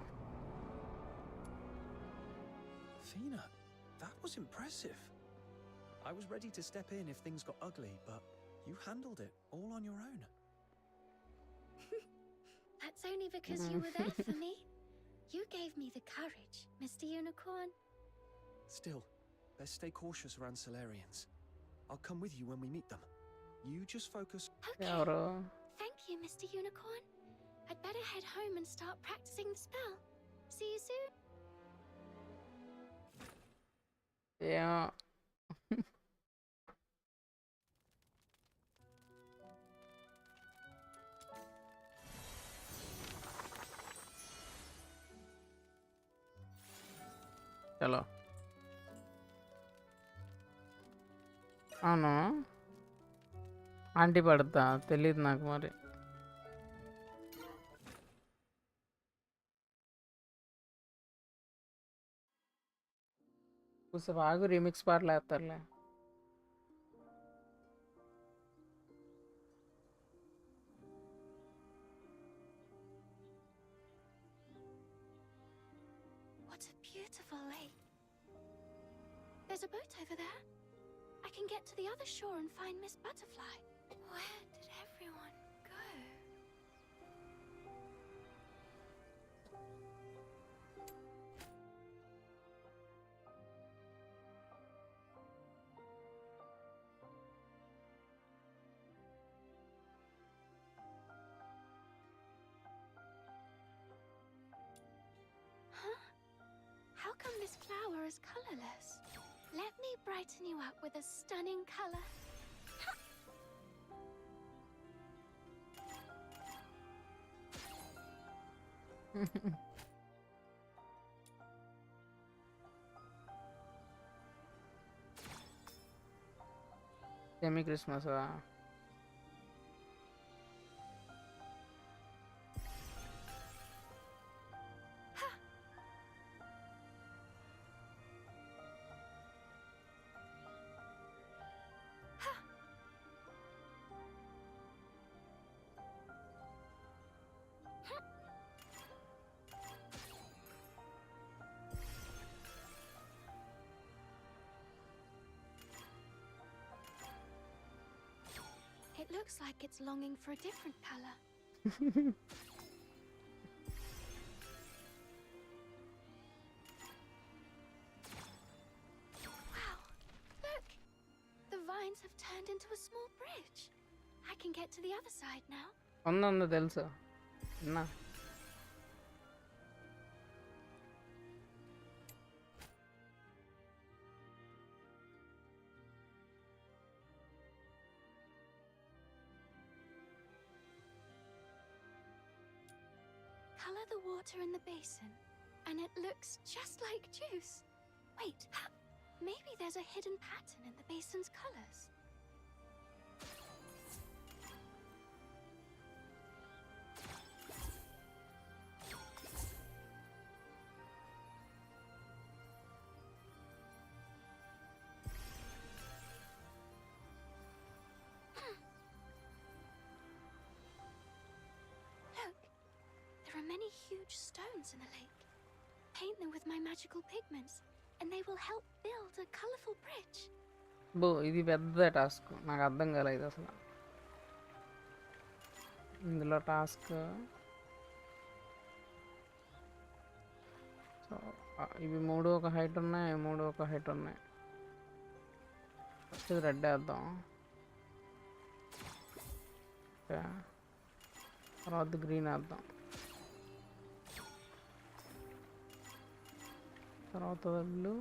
Fina, that was impressive. I was ready to step in if things got ugly, but you handled it all on your own. That's only because you were there for me. You gave me the courage, Mr. Unicorn. Still, let's stay cautious around Solarians. I'll come with you when we meet them. You just focus. Okay. ఎవరు? Thank you, Mr. Unicorn. I'd better head home and start practicing the spell. See you soon. ఏమో. చలో. అవును, aunty పడతా తెలియదు నాకు మరి. కొంచెం ఆగు, రీమిక్స్ పాటలు వేస్తారులే. What a beautiful lake. There's a boat over there. I can get to the other shore and find Miss Butterfly. Where did everyone go? Huh? How come this flower is colorless? Let me brighten you up with a stunning color. Semi Christmas. It looks like it's longing for a different color. Wow, look! The vines have turned into a small bridge. I can get to the other side now. ఉందో తెలుసు అన్నా. Color the water in the basin, and it looks just like juice. Wait, maybe there's a hidden pattern in the basin's colors. There are many huge stones in the lake. Paint them with my magical pigments, and they will help build a colorful bridge. బో ఇది పెద్ద task, నాకు అర్థం కాలేదు అసలు ఇందులో task. So ఇవి మూడు ఒక హైట్ ఉన్నాయి, మూడు ఒక హైట్ ఉన్నాయి. ఫస్ట్ ఇది రెడ్ వేద్దాం. ఓకే, తర్వాత గ్రీన్ వేద్దాం. తర్వాత బ్లూ,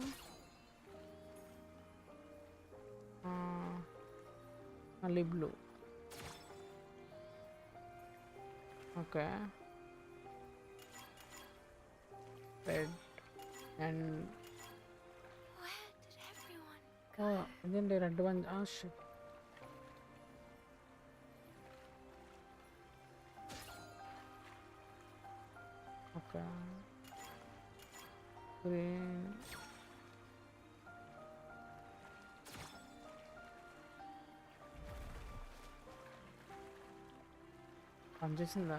మళ్ళీ blue. Okay, red and Where did everyone go? ఇదేంటి red one. Shit. Okay, green. పనిచేసిందా?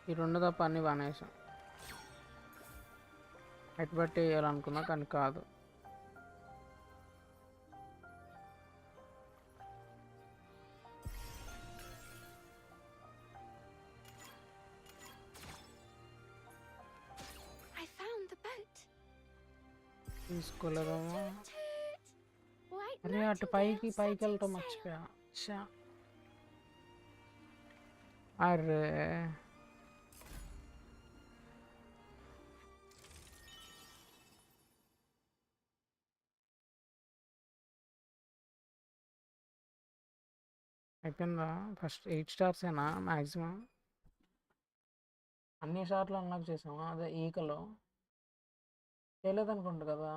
ఈ రెండు తప్ప అన్నీ బాగానే వేసాం. హైట్ బట్టి వేయాలనుకున్నా కానీ కాదు. తీసుకోలేదేమో. Wait, అరే అటు పైకి వెళ్ళటం మర్చిపోయా. ఛా. అరే అయిపోయిందా? ఫస్ట్ 8 స్టార్సేనా మ్యాక్సిమం? అన్ని షార్ట్లు అన్లాక్ చేసాము. అదే ఈకలో చేయలేదనుకుంటా కదా.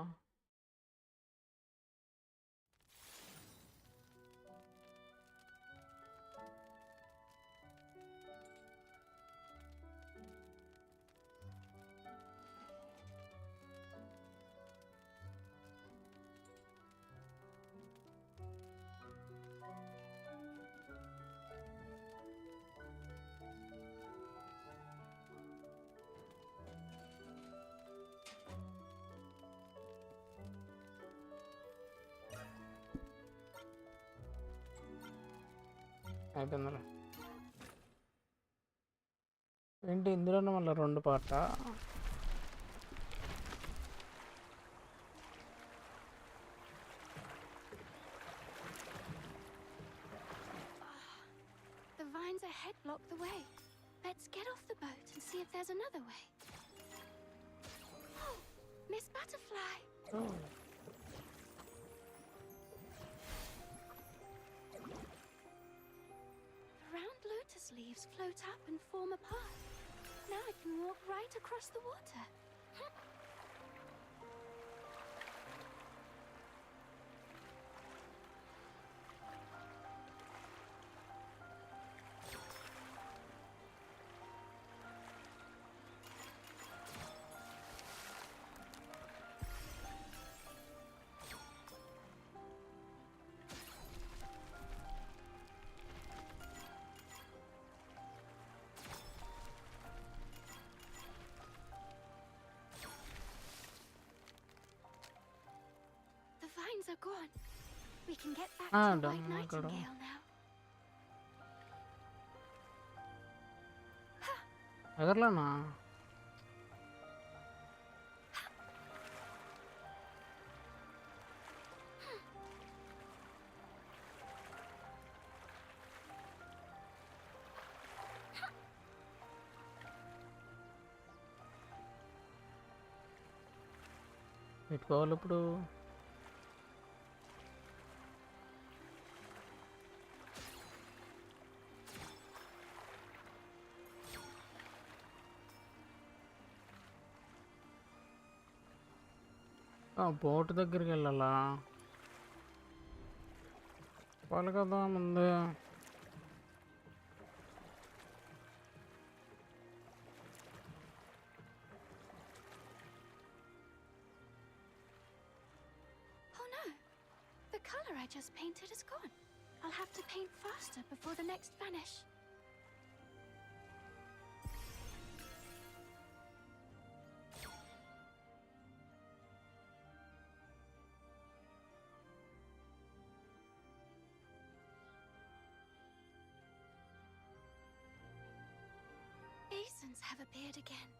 అయిపోయిందిలే. ఏంటి ఇందులోనే మళ్ళీ 2 పార్టా? The vines ahead block the way. Let's get off the boat and see if there's another way. Oh, Miss Butterfly. Round lotus leaves float up and form a path. Now I can walk right across the water. The vines are gone. We can get back to the White Nightingale now. ఎగరలేనా? పెట్టుకోవాలి ఇప్పుడు. Boat దగ్గరికి వెళ్ళాలా? చెప్పాలి కదా ముందే. Oh no! The color I just painted is gone. I'll have to paint faster before the next vanish. Basins have appeared again.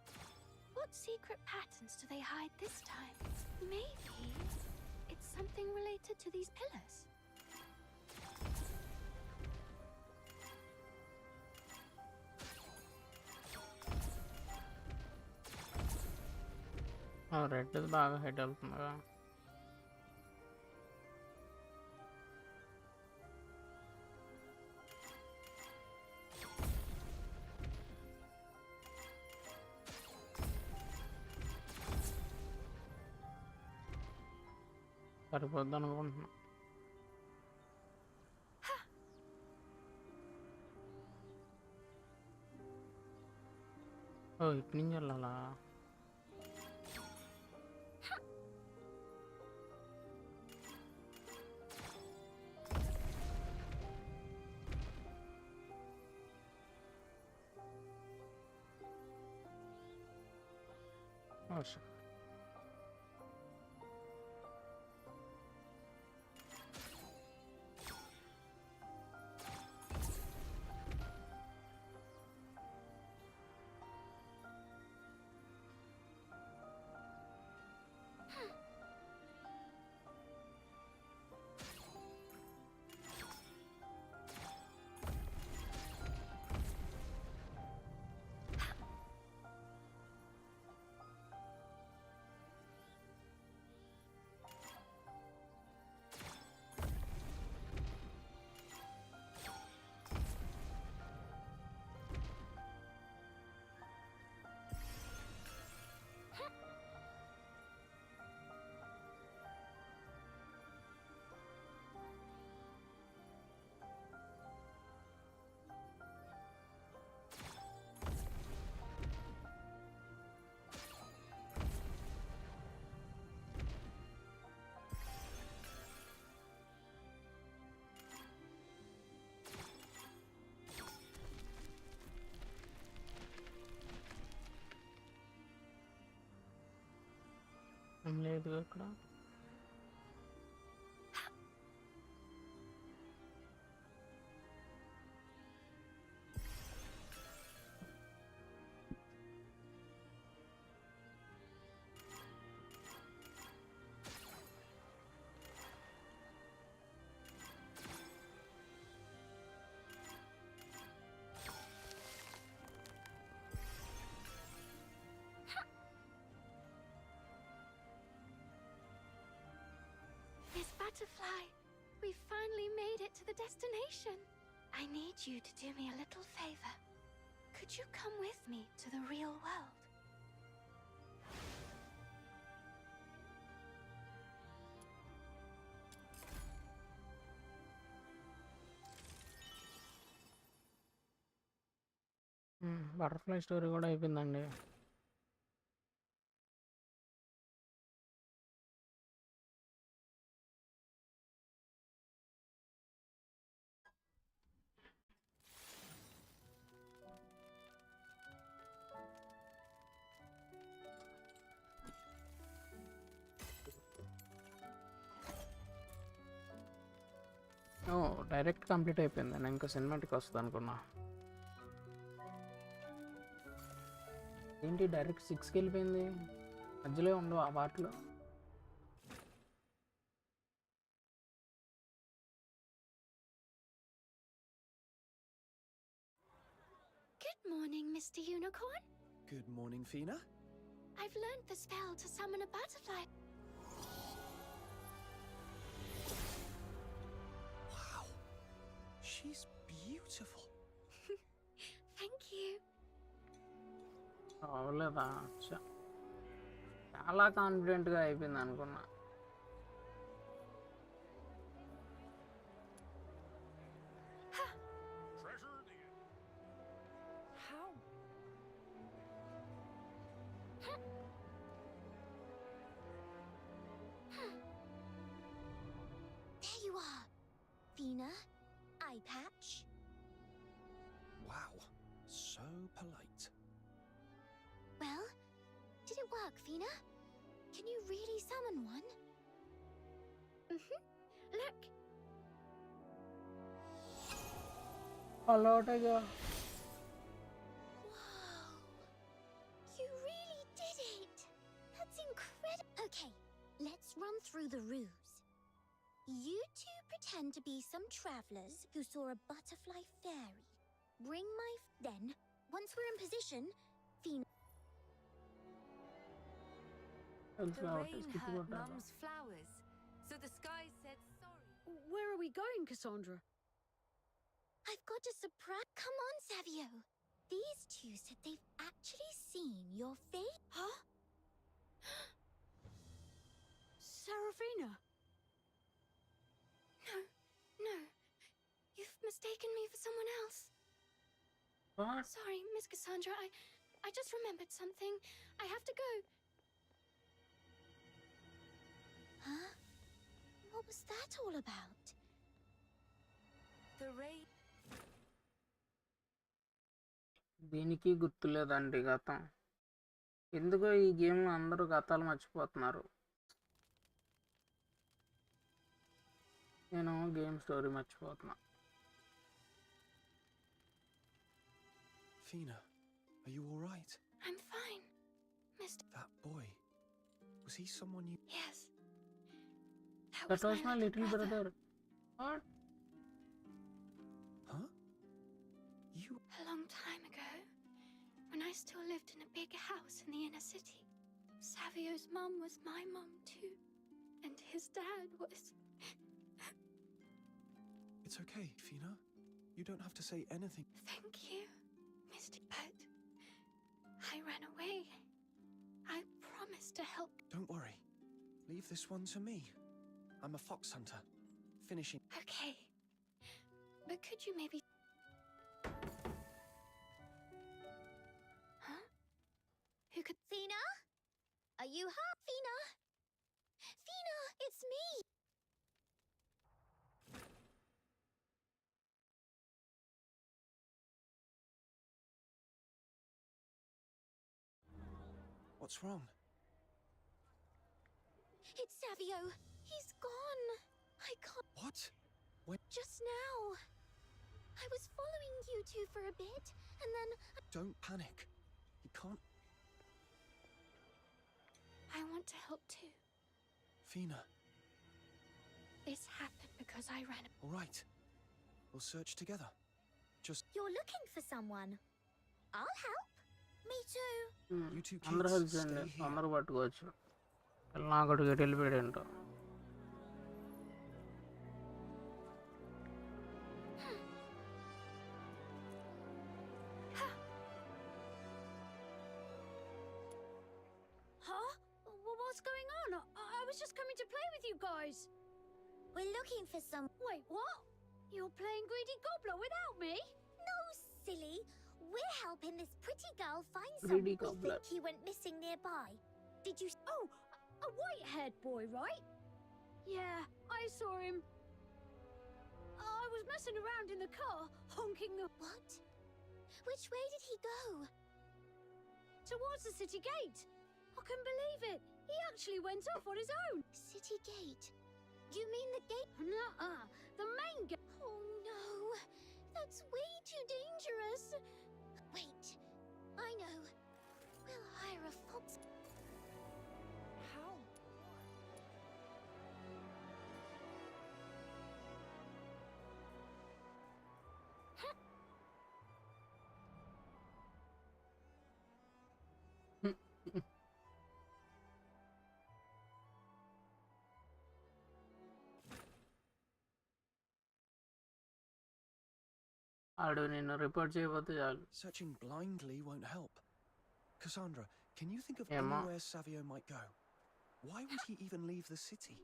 What secret patterns do they hide this time? Maybe it's something related to these pillars. Red బాగా head వెళ్తుందిగా. సరిపోద్ది అనుకుంటున్నా. ఓ ఇటు నుంచి వెళ్ళాలా? ఏం లేదు ఇక్కడ. Miss Butterfly, we finally made it to the destination. I need you to do me a little favor. Could you come with me to the real world? Butterfly story కూడా అయిపోయిందండి. ఓ డైరెక్ట్ కంప్లీట్ అయిపోయింది. నేను ఇంకా cinematic వస్తుంది అనుకున్నా. ఏంటి direct 6కి వెళ్ళిపోయింది? మధ్యలో ఉండవు ఆ పాటలో. Good morning, Mr. Unicorn. Good morning, Fina. I've learned the spell to summon a butterfly. Wow. She's beautiful. Thank you. అవ్వలేదా? చాలా కాన్ఫిడెంట్గా అయిపోయింది అనుకున్నా. How? There you are, Fina. Eye patch. Wow. So polite. Well, did it work, Fina? Can you really summon one? Look, అలవాటుగా Whoa! You really did it! That's incredible. Okay, let's run through the ruse. You two pretend to be some travelers who saw a butterfly fairy. Bring my. Then, once we're in position, Fina. The rain hurt Mum's flowers, so the sky said sorry. Where are we going, Cassandra? I've got a surprise. Come on, Savio. These two said they've actually seen your face. Huh? Serafina? no. You've mistaken me for someone else. What? Sorry, Miss Cassandra. I just remembered something. I have to go. Huh? What was that all about? The rain. దీనికి గుర్తులేదండి గతం. ఎందుకో ఈ గేమ్లో అందరూ గతాలు మర్చిపోతున్నారు. నేను game story మర్చిపోతున్నా. Fina, are you all right? I'm fine, Mr. That boy. Was he someone you... Yes. That was my little brother. What? Huh? You... A long time ago, when I still lived in a big house in the inner city, Savio's mum was my mum too, and his dad was... It's okay, Fina. You don't have to say anything. Thank you, Mr. But I ran away. I promised to help. Don't worry. Leave this one to me. I'm a fox hunter. Finishing... Okay. But could you maybe... Huh? Who could... Fina? Are you her? Fina? Fina, it's me! What's wrong? It's Savio. He's gone. I can't. What? When? Just now. I was following you two for a bit, and then Don't panic. You can't. I want to help too. Fina. This happened because I ran. All right. We'll search together. Just You're looking for someone. I'll help. me too. you two అందరూ kids help stay చేయండి, here. అందరూ పట్టుకోవచ్చు. నాకు అక్కడికి ఎటు వెళ్ళిపోయాడు ఏంటో. Huh? What's going on? I was just coming to play with you guys. We're looking for some. Wait, what? You're playing greedy gobbler without me? No, silly. We're helping this pretty girl find Greedy someone we gobbler. think he went missing nearby. Did you? Oh, a white-haired boy, right? Yeah, I saw him. I was messing around in the car, honking What? Which way did he go? towards the city gate. I couldn't believe it. He actually went off on his own. City gate? You mean the gate? Nuh-uh. The main gate. Oh no, that's way too dangerous. Wait, I know. We'll hire a fox. How? ఆడు నిన్ను report చేయకపోతే చాలు. Searching blindly won't help. Cassandra, can you think of Emma. anywhere Savio might go? Why would he even leave the city?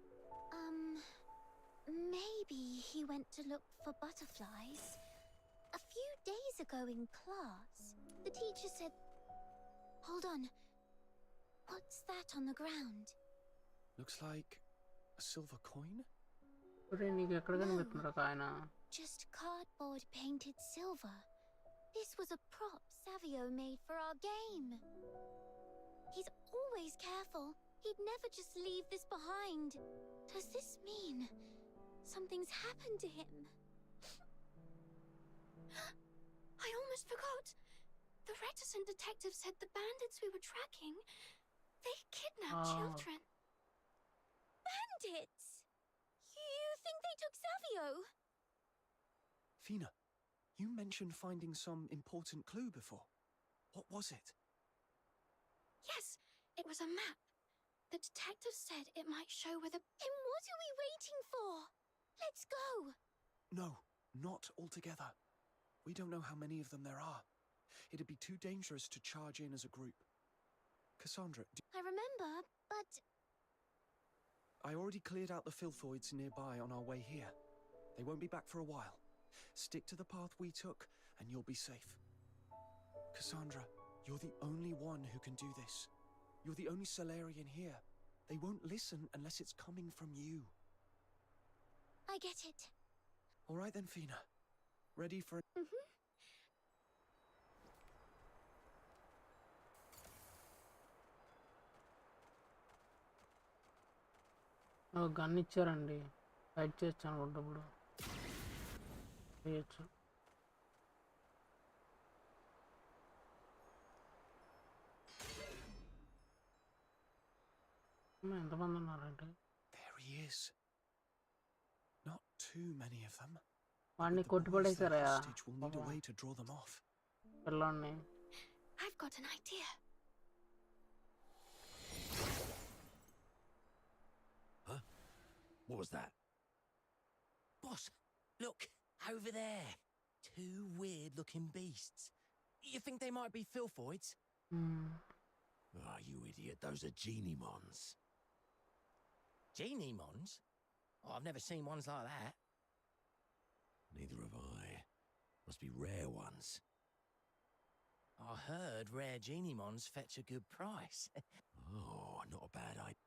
Maybe he went to look for butterflies. A few days ago in class, the teacher said. Hold on. What's that on the ground? Looks like a silver coin? ఒరేయ్, నీకు ఎక్కడ కనిపిస్తున్నాడు ఒక ఆయన? Just cardboard painted silver. This was a prop Savio made for our game. He's always careful. He'd never just leave this behind. Does this mean something's happened to him? I almost forgot. The reticent detective said the bandits we were tracking, they kidnapped children. Bandits! You think they took Savio? Fina, you mentioned finding some important clue before. What was it? Yes, it was a map. The detective said it might show where the... Then what are we waiting for? Let's go. No, not altogether. We don't know how many of them there are. It'd be too dangerous to charge in as a group. Cassandra, I remember, but I already cleared out the filthoids nearby on our way here. They won't be back for a while. Stick to the path we took, and you'll be safe. Cassandra, you're the only one who can do this. You're the only Solarian here. They won't listen unless it's coming from you. I get it. All right then, Fina. Ready for... gun ఇచ్చారండి, fight చేయొచ్చు అనుకుంటా. ఇప్పుడు చేయొచ్చు. ఎంతమంది ఉన్నారంటే? There he is. Not too many of them. వాడిని With the కొట్టి boys they're పడేసారయ్యా hostage, we'll need a way to draw them off. పిల్లోడిని. I've got an idea. Huh? What was that? Boss, look, over there. Two weird-looking beasts. You think they might be filthoids? Oh, you idiot. Those are genie-mons. Genie-mons? Oh, I've never seen ones like that. Neither have I. Must be rare ones. I heard rare genie-mons fetch a good price. Oh, not a bad idea.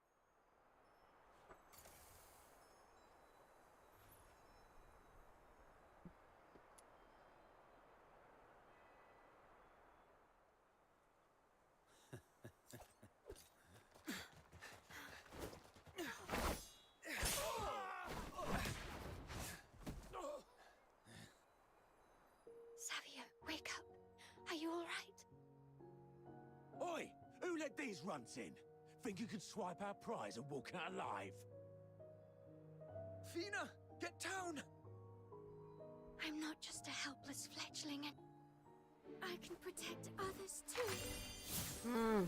these runts in? Think you could swipe our prize and walk out alive? Fina, get down! I'm not just a helpless fledgling, and I can protect others too. Hmm.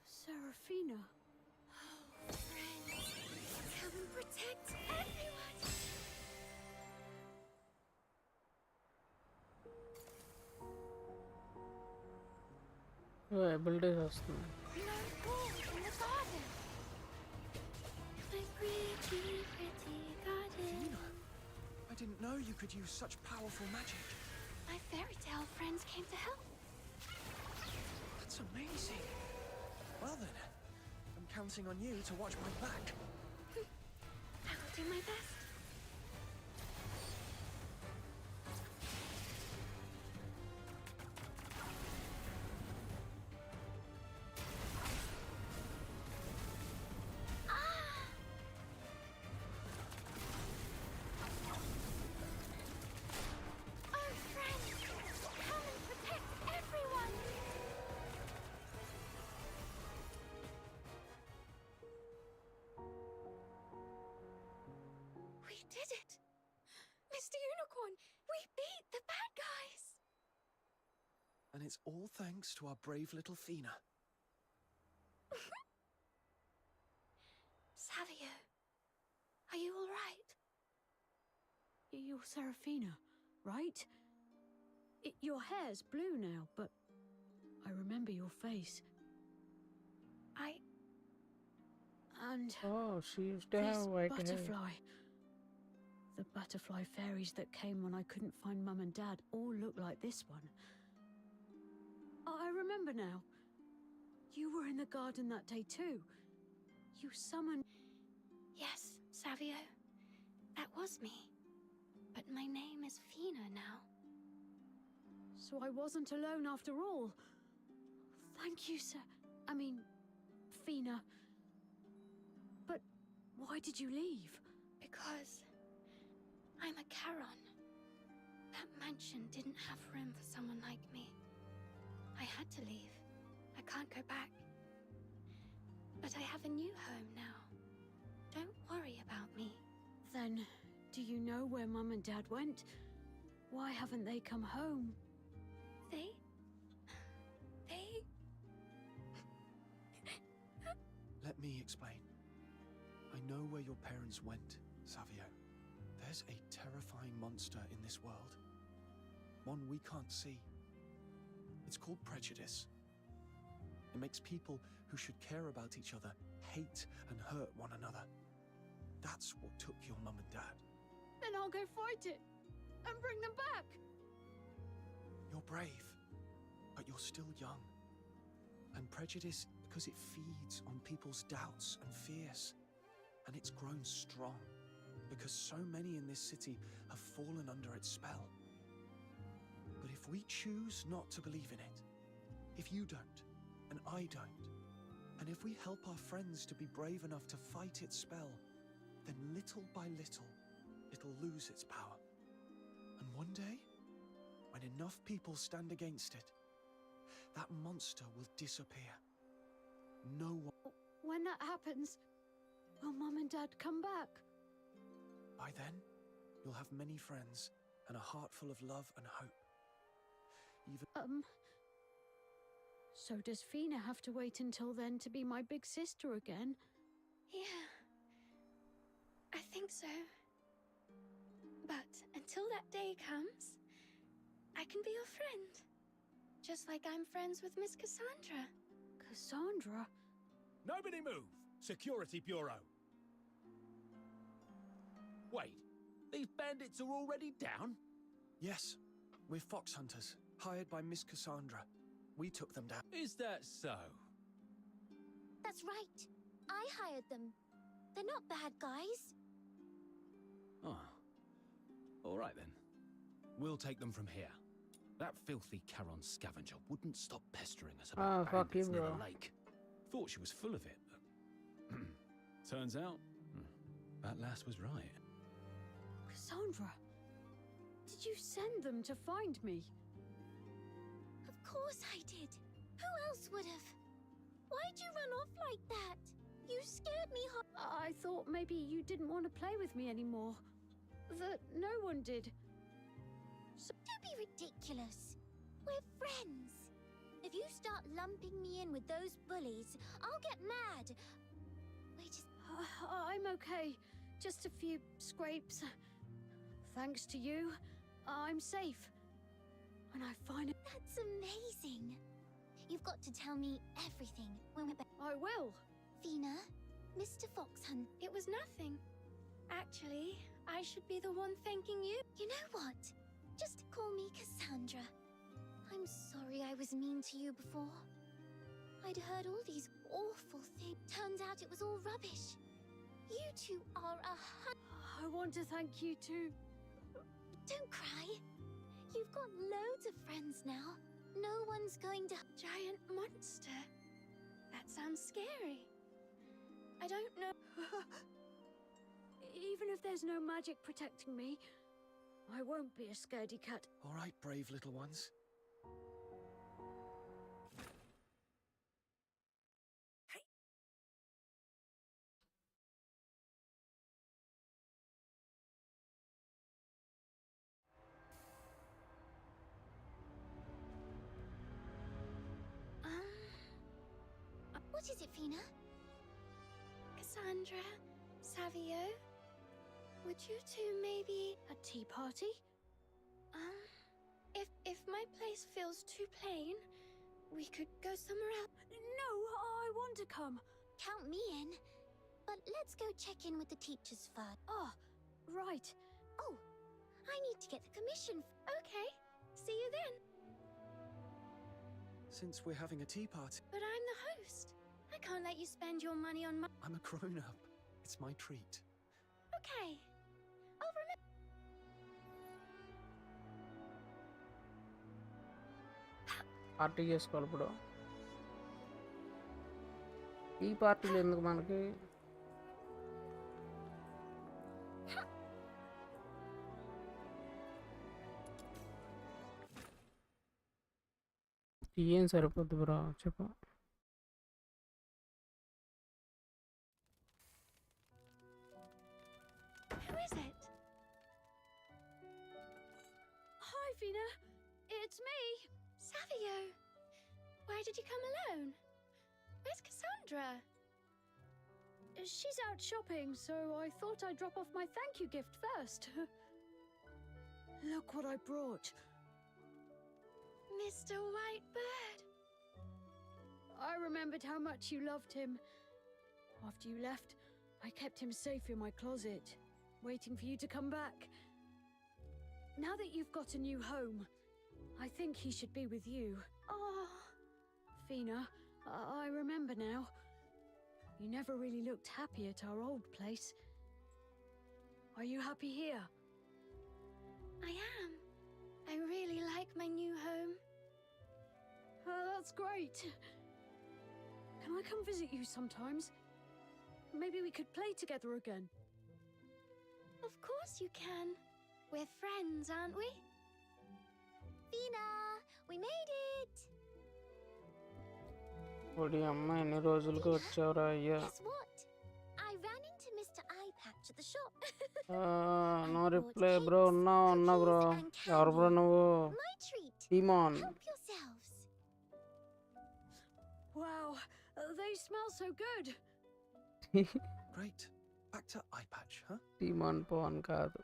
Seraphina. Friends, come and protect everyone. Abilities వస్తుంది. No ball in the garden. My pretty, pretty garden. Fina, I didn't know you could use such powerful magic. My fairy tale friends came to help. That's amazing. Well then, I'm counting on you to watch my back. I will do my best. Oh, friends, come and protect everyone. We did it! Mr. Unicorn, we beat the bad guys! And it's all thanks to our brave little Fina. Savio, are you all right? You're Seraphina, right? Your hair's blue now, but I remember your face. And Oh, she used to this have white hair. butterfly. The butterfly fairies that came when I couldn't find Mum and Dad all look like this one. I remember now. You were in the garden that day too. You summoned... Yes, Savio, that was me. But my name is Fina now. So I wasn't alone after all. Thank you, sir. I mean, Fina. But why did you leave? Because I'm a Charon. That mansion didn't have room for someone like me. I had to leave. I can't go back. But I have a new home now. Don't worry about me. Then, do you know where Mum and Dad went? Why haven't they come home? They... Let me explain. I know where your parents went, Savio. There's a terrifying monster in this world. One we can't see. It's called prejudice. It makes people who should care about each other hate and hurt one another. That's what took your mum and dad. Then I'll go fight it and bring them back. You're brave, but you're still young. And prejudice, because it feeds on people's doubts and fears. And it's grown strong, because so many in this city have fallen under its spell. But if we choose not to believe in it, if you don't, and I don't, and if we help our friends to be brave enough to fight its spell, then little by little, it'll lose its power. And one day, when enough people stand against it, that monster will disappear. No one... When that happens, will Mum and Dad come back? By then, you'll have many friends and a heart full of love and hope. Even... So does Fina have to wait until then to be my big sister again? Yeah, I think so. But until that day comes, I can be your friend. Just like I'm friends with Miss Cassandra. Cassandra? Nobody move! Security Bureau. Wait, these bandits are already down? Yes, we're fox hunters, hired by Miss Cassandra. We took them down. Is that so? That's right. I hired them. They're not bad guys. Oh. All right then. We'll take them from here. That filthy Charon scavenger wouldn't stop pestering us about fuck you, bandits near bro. the lake. Thought she was full of it, but Turns out, that lass was right. Cassandra, did you send them to find me? Of course I did. Who else would have? Why'd you run off like that? You scared me. I thought maybe you didn't want to play with me anymore. That no one did. Don't be ridiculous. We're friends. If you start lumping me in with those bullies, I'll get mad. Wait a... I'm okay. Just a few scrapes. Thanks to you, I'm safe. When I find it... That's amazing. You've got to tell me everything when we're back. I will. Fina, Mr. Foxhunt. It was nothing. Actually, I should be the one thanking you. You know what? Just call me Cassandra. I'm sorry I was mean to you before. I'd heard all these awful things. Turns out it was all rubbish. You two are I want to thank you too. Don't cry. You've got loads of friends now. No one's going to... Giant monster. That sounds scary. I don't know. Even if there's no magic protecting me, I won't be a scaredy cat. All right, brave little ones. What is it, Fina? Cassandra, Savio, would you two maybe... A tea party? If my place feels too plain, we could go somewhere else. No, I want to come. Count me in. But let's go check in with the teachers first. Ah, right. Oh, I need to get the commission. Okay, see you then. Since we're having a tea party... But I'm the host. I can't let you spend your money on my... I'm a grown-up. It's my treat. Okay, I'll remember. Party చేసుకోవాలి ఇప్పుడు. ఈ పార్టీలు ఎందుకు మనకి? ఏం సరిపోద్ది bro చెప్పు. Who is it? Hi, Fina. It's me. Savio. Why did you come alone? Where's Cassandra? She's out shopping, so I thought I'd drop off my thank you gift first. Look what I brought. Mr. Whitebird. I remembered how much you loved him. After you left, I kept him safe in my closet, waiting for you to come back. Now that you've got a new home, I think he should be with you. Oh, Fina, I remember now. You never really looked happy at our old place. Are you happy here? I am. I really like my new home. Oh, that's great. Can I come visit you sometimes? Maybe we could play together again. Of course you can. We're friends, aren't we? Fina, we made it. ఒడి అమ్మ ఎన్ని రోజులకి వచ్చావురా అయ్యా. Guess what? I ran into Mr. Eyepatch at the shop. No reply bro. ఉన్నా bro. ఎవరు bro నువ్వు? My treat. Demon. Help yourselves. Wow, they smell so good. Great. Back to Eyepatch, huh? Demon Pavan కాదు.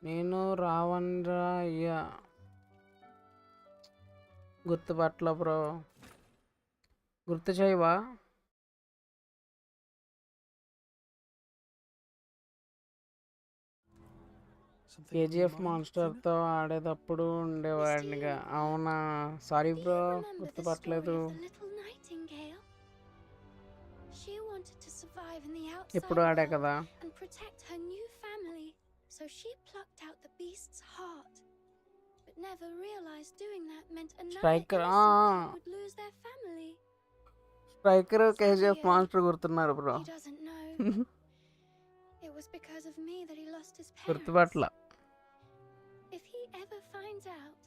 నేను రావణ్రా అయ్యా. గుర్తుపట్ల bro. గుర్తు చేయవా? కేజీఎఫ్ మాన్స్టర్తో ఆడేటప్పుడు ఉండేవాడినిగా. అవునా, సారీ బ్రో, గుర్తుపట్టలేదు. ఎప్పుడు ఆడే కదా. So she plucked out the beast's heart, but never realized doing that meant another Striker innocent would lose their family. Striker KGF Savio, master గుర్తున్నారు బ్రో. he doesn't know. It was because of me that he lost his parents. గుర్తుపట్ల. If he ever finds out,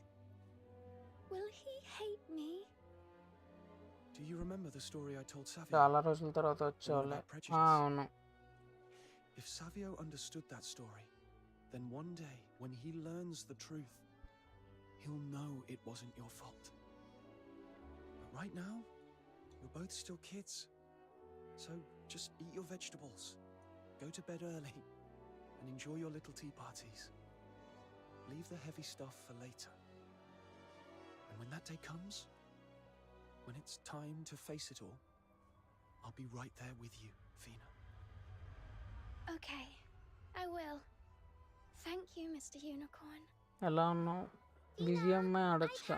will he hate me? Do you remember the story I told Savio? చాలా రోజుల తర్వాత వచ్చేవాళ్ళే. అవును. If Savio understood that story, then one day when he learns the truth, he'll know it wasn't your fault. But right now, you're both still kids. So just eat your vegetables, go to bed early, and enjoy your little tea parties. Leave the heavy stuff for later. And when that day comes, when it's time to face it all, I'll be right there with you, Fina. Okay, I will. Thank you, Mr. Unicorn. ఎలా ఉన్నావు? BGMI ఆడొచ్చుగా.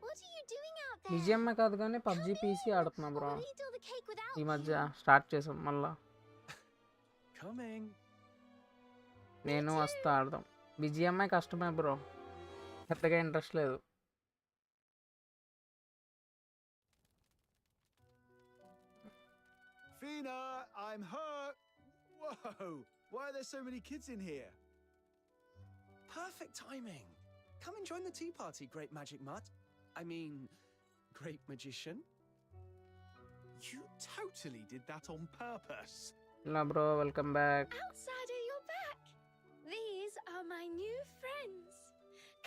What are you doing out there? BGMI కాదు కానీ PUBG PC ఆడుతున్నా bro. Will eat all the cake without ఈ me? మధ్య start చేసాం మళ్ళా. Coming. నేను వస్తా ఆడదాం. బిజిఎంఐ కష్టమే బ్రో, పెద్దగా ఇంట్రెస్ట్ లేదు. Fina, I'm hurt. Whoa, why are there so many kids in here? Perfect timing. Come and join the tea party, Great Magic Mutt. I mean, Great Magician. You totally did that on purpose. ఇలా bro, welcome back. Outsider, you're back. These are my new friends.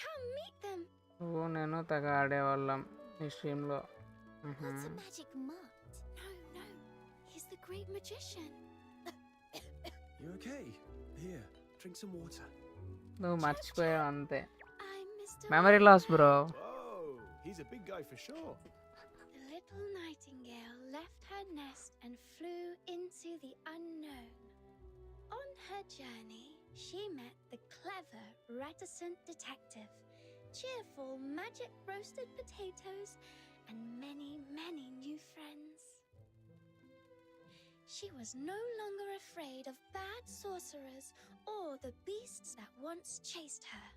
Come meet them. నువ్వు నేను తెగ ఆడేవాళ్ళం ఈ స్ట్రీమ్లో. What's a magic mutt? No, he's the great magician. You okay? Here, drink some water. నువ్వు మర్చిపోయావు అంతే. I'm Mr. Memory loss bro. Whoa, he's a big guy for sure. The little nightingale left her nest and flew into the unknown. On her journey, she met the clever, reticent detective, cheerful magic roasted potatoes, and many, many new friends. She was no longer afraid of bad sorcerers or the beasts that once chased her.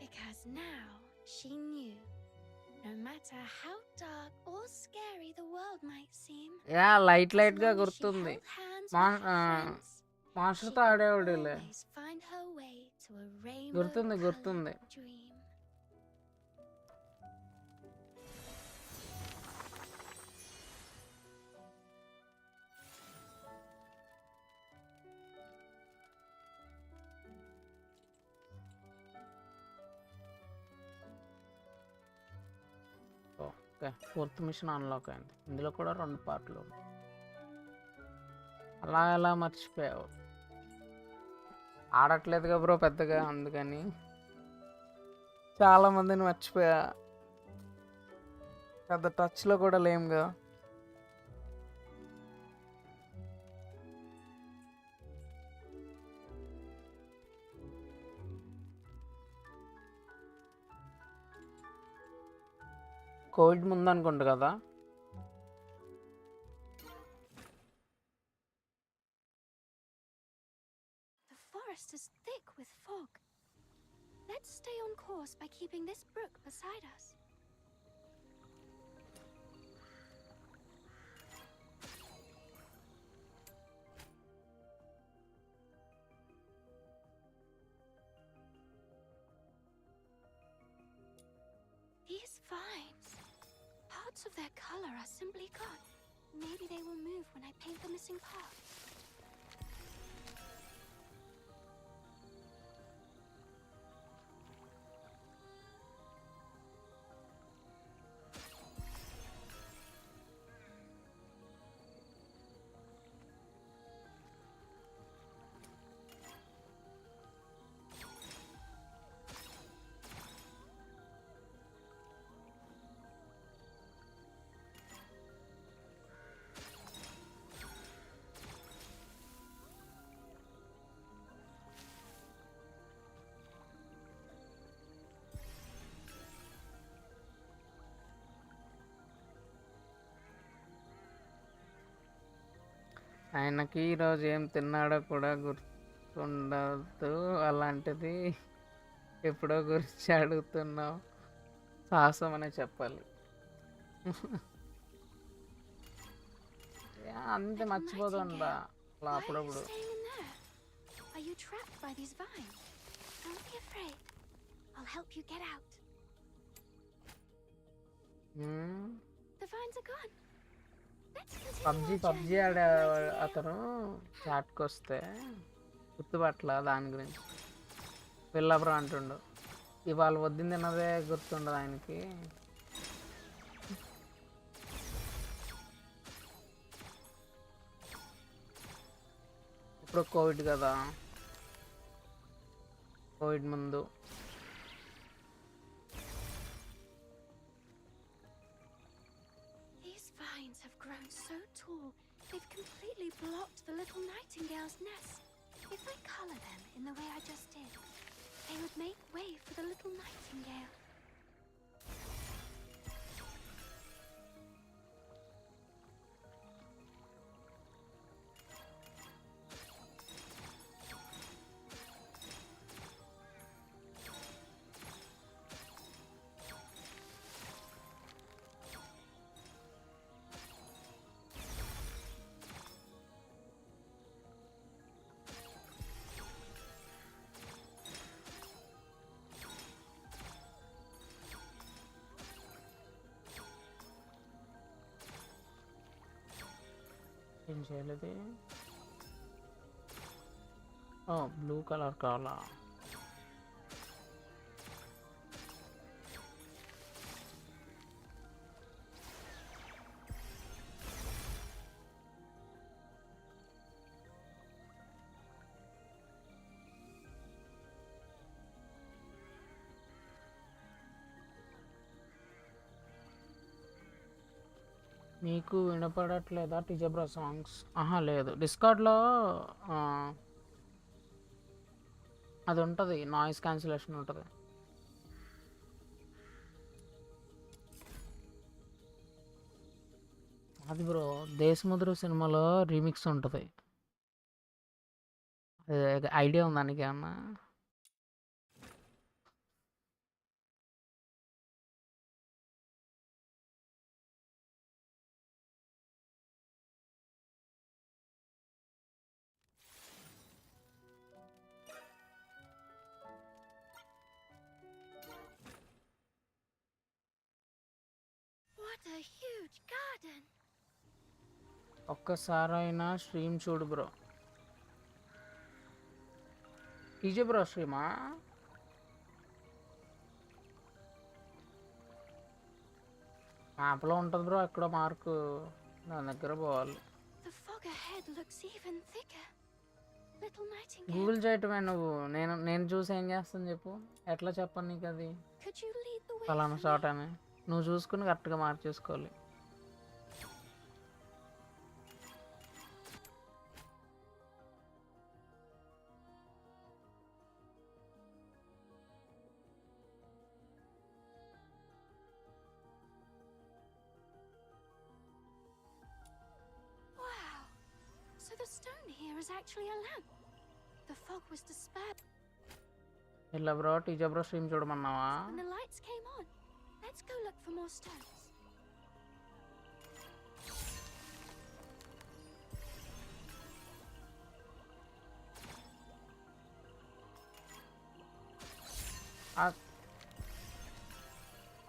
Because now she knew, no matter how dark or scary the world might seem, yeah light as గా long as she గుర్తుంది. held hands with her friends, she మాస్టర్తో could ఆడేవాడులే. always find her way to a గుర్తుంది, rainbow-colored గుర్తుంది. dream. Okay, 4th machine unlock అయింది. ఇందులో కూడా 2 పార్ట్లు. అలా ఎలా మర్చిపోయావు? ఆడట్లేదుగా బ్రో పెద్దగా, అందుకని చాలా మందిని మర్చిపోయా. పెద్ద టచ్లో కూడా లేముగా. కోవిడ్ ముందు అనుకుంటా కదా. The forest is thick with fog. Let's stay on course by keeping this brook beside us. These vines, parts of their color are simply gone. Maybe they will move when I paint the missing part. ఆయనకి ఈరోజు ఏం తిన్నాడో కూడా గుర్తుండదు. అలాంటిది ఎప్పుడో గురించి అడుగుతున్నావు. సాహసం అనే చెప్పాలి. అంతే Little మర్చిపోతుంటా Nightingale, అలా why are you అప్పుడప్పుడు. staying in there? Are you trapped by these vines? Don't be afraid. I'll help you get out. The vines are gone. Let's continue our PUBG journey, ఆడే Little Nightingale. అతను చాట్కి వస్తే గుర్తుపట్ల దాని గురించి పిల్లబ్రో అంటుండు. ఇవాళ వద్దింది తిన్నదే గుర్తుండదు ఆయనకి. ఇప్పుడు కోవిడ్ కదా, కోవిడ్ ముందు These vines have grown so tall, they've completely blocked the little nightingale's nest. If I color them in the way I just did, they would make way for the little nightingale. ఏం చేయలేదు. Blue colour కావాలా? మీకు వినపడట్లేదా టిజబ్రా songs? లేదు, డిస్కార్డ్లో అది ఉంటుంది, noise cancellation ఉంటుంది. అది bro Desamuduru సినిమాలో రీమిక్స్ ఉంటుంది. ఐడియా ఉందా నీకు ఏమన్నా? What a huge garden! ఒక్కసారైనా స్ట్రీమ్ చూడు బ్రో. టీజే బ్రో స్ట్రీమా? మ్యాప్లో ఉంటుంది బ్రో, ఎక్కడో మార్కు దాని దగ్గర పోవాలి. The fog ahead looks even thicker. Little nightingale, Google చేయటమే నువ్వు. నేను చూసి ఏం చేస్తాను చెప్పు? ఎట్లా చెప్పను నీకు అది could you lead the way ఫలానా for షాట్ me? అని? నువ్వు చూసుకుని కరెక్ట్గా మార్చేసుకోవాలి. Wow! So the stone here is actually a lamp. The fog was dispelled ఇలా బ్రో టీజే బ్రో స్ట్రీమ్ చూడమన్నావా? when the lights came on. Let's go look for more stones.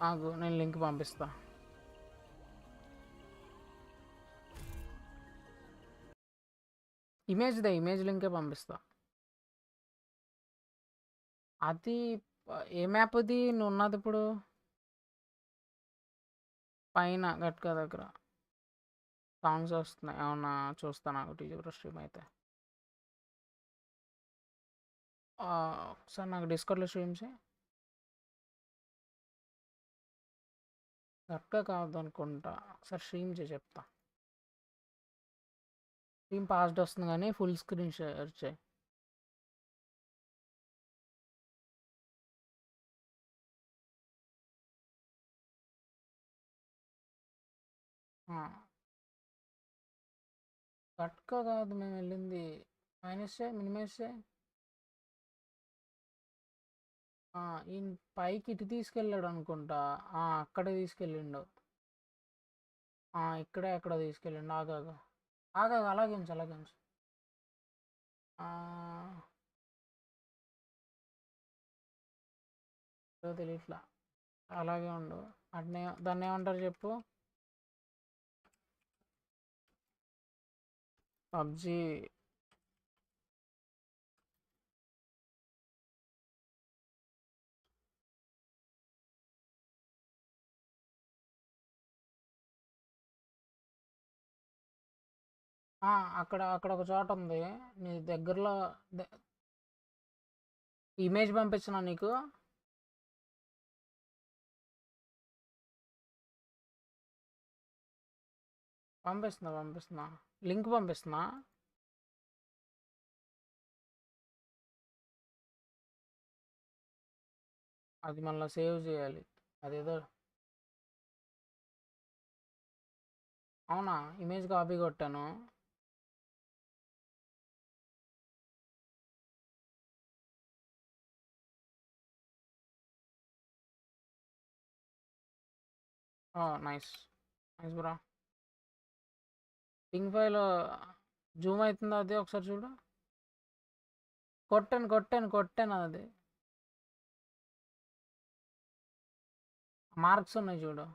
ఆగు, నేను link పంపిస్తా. Image లింకే పంపిస్తా. అది ఏ మ్యాప్ అది నువ్వు ఉన్నది ఇప్పుడు? పైన గట్క దగ్గర సాంగ్స్ వస్తున్నాయి, ఏమన్నా చూస్తా నాకు టీజీ బ్రో స్ట్రీమ్ అయితే. ఒకసారి నాకు డిస్కౌంట్లో స్ట్రీమ్స్ కరెక్ట్గా కావద్దు అనుకుంటా. ఒకసారి స్ట్రీమ్ చెప్తా. స్ట్రీమ్ పాస్డ్ వస్తుంది కానీ ఫుల్ స్క్రీన్ షేర్ చేయి. కరెక్ట్గా కాదు మేము వెళ్ళింది. మైనస్ చేయి, మినిమైజ్ చేయి. ఈయన పైకి ఇటు తీసుకెళ్ళాడు అనుకుంటా. అక్కడే తీసుకెళ్ళిండు. ఇక్కడే ఎక్కడ తీసుకెళ్ళిండు. ఆగాగా ఆగా అలాగే ఉంచు అలాగే ఉంచు. తెలియట్లా అలాగే ఉండు. అట్నే దాన్ని ఏమంటారు చెప్పు? పబ్జి. అక్కడ అక్కడ ఒక చోట ఉంది నీ దగ్గరలో. ఇమేజ్ పంపించిన నీకు. పంపిస్తున్నా లింక్ పంపిస్తున్నా. అది మళ్ళీ సేవ్ చేయాలి. అదేదో అవునా, ఇమేజ్ కాపీ కొట్టాను. నైస్ నైస్ బ్రా. పింక్ ఫైల్ జూమ్ అవుతుందా? అది ఒకసారి చూడు. కొట్టాను అది. మార్క్స్ ఉన్నాయి చూడు.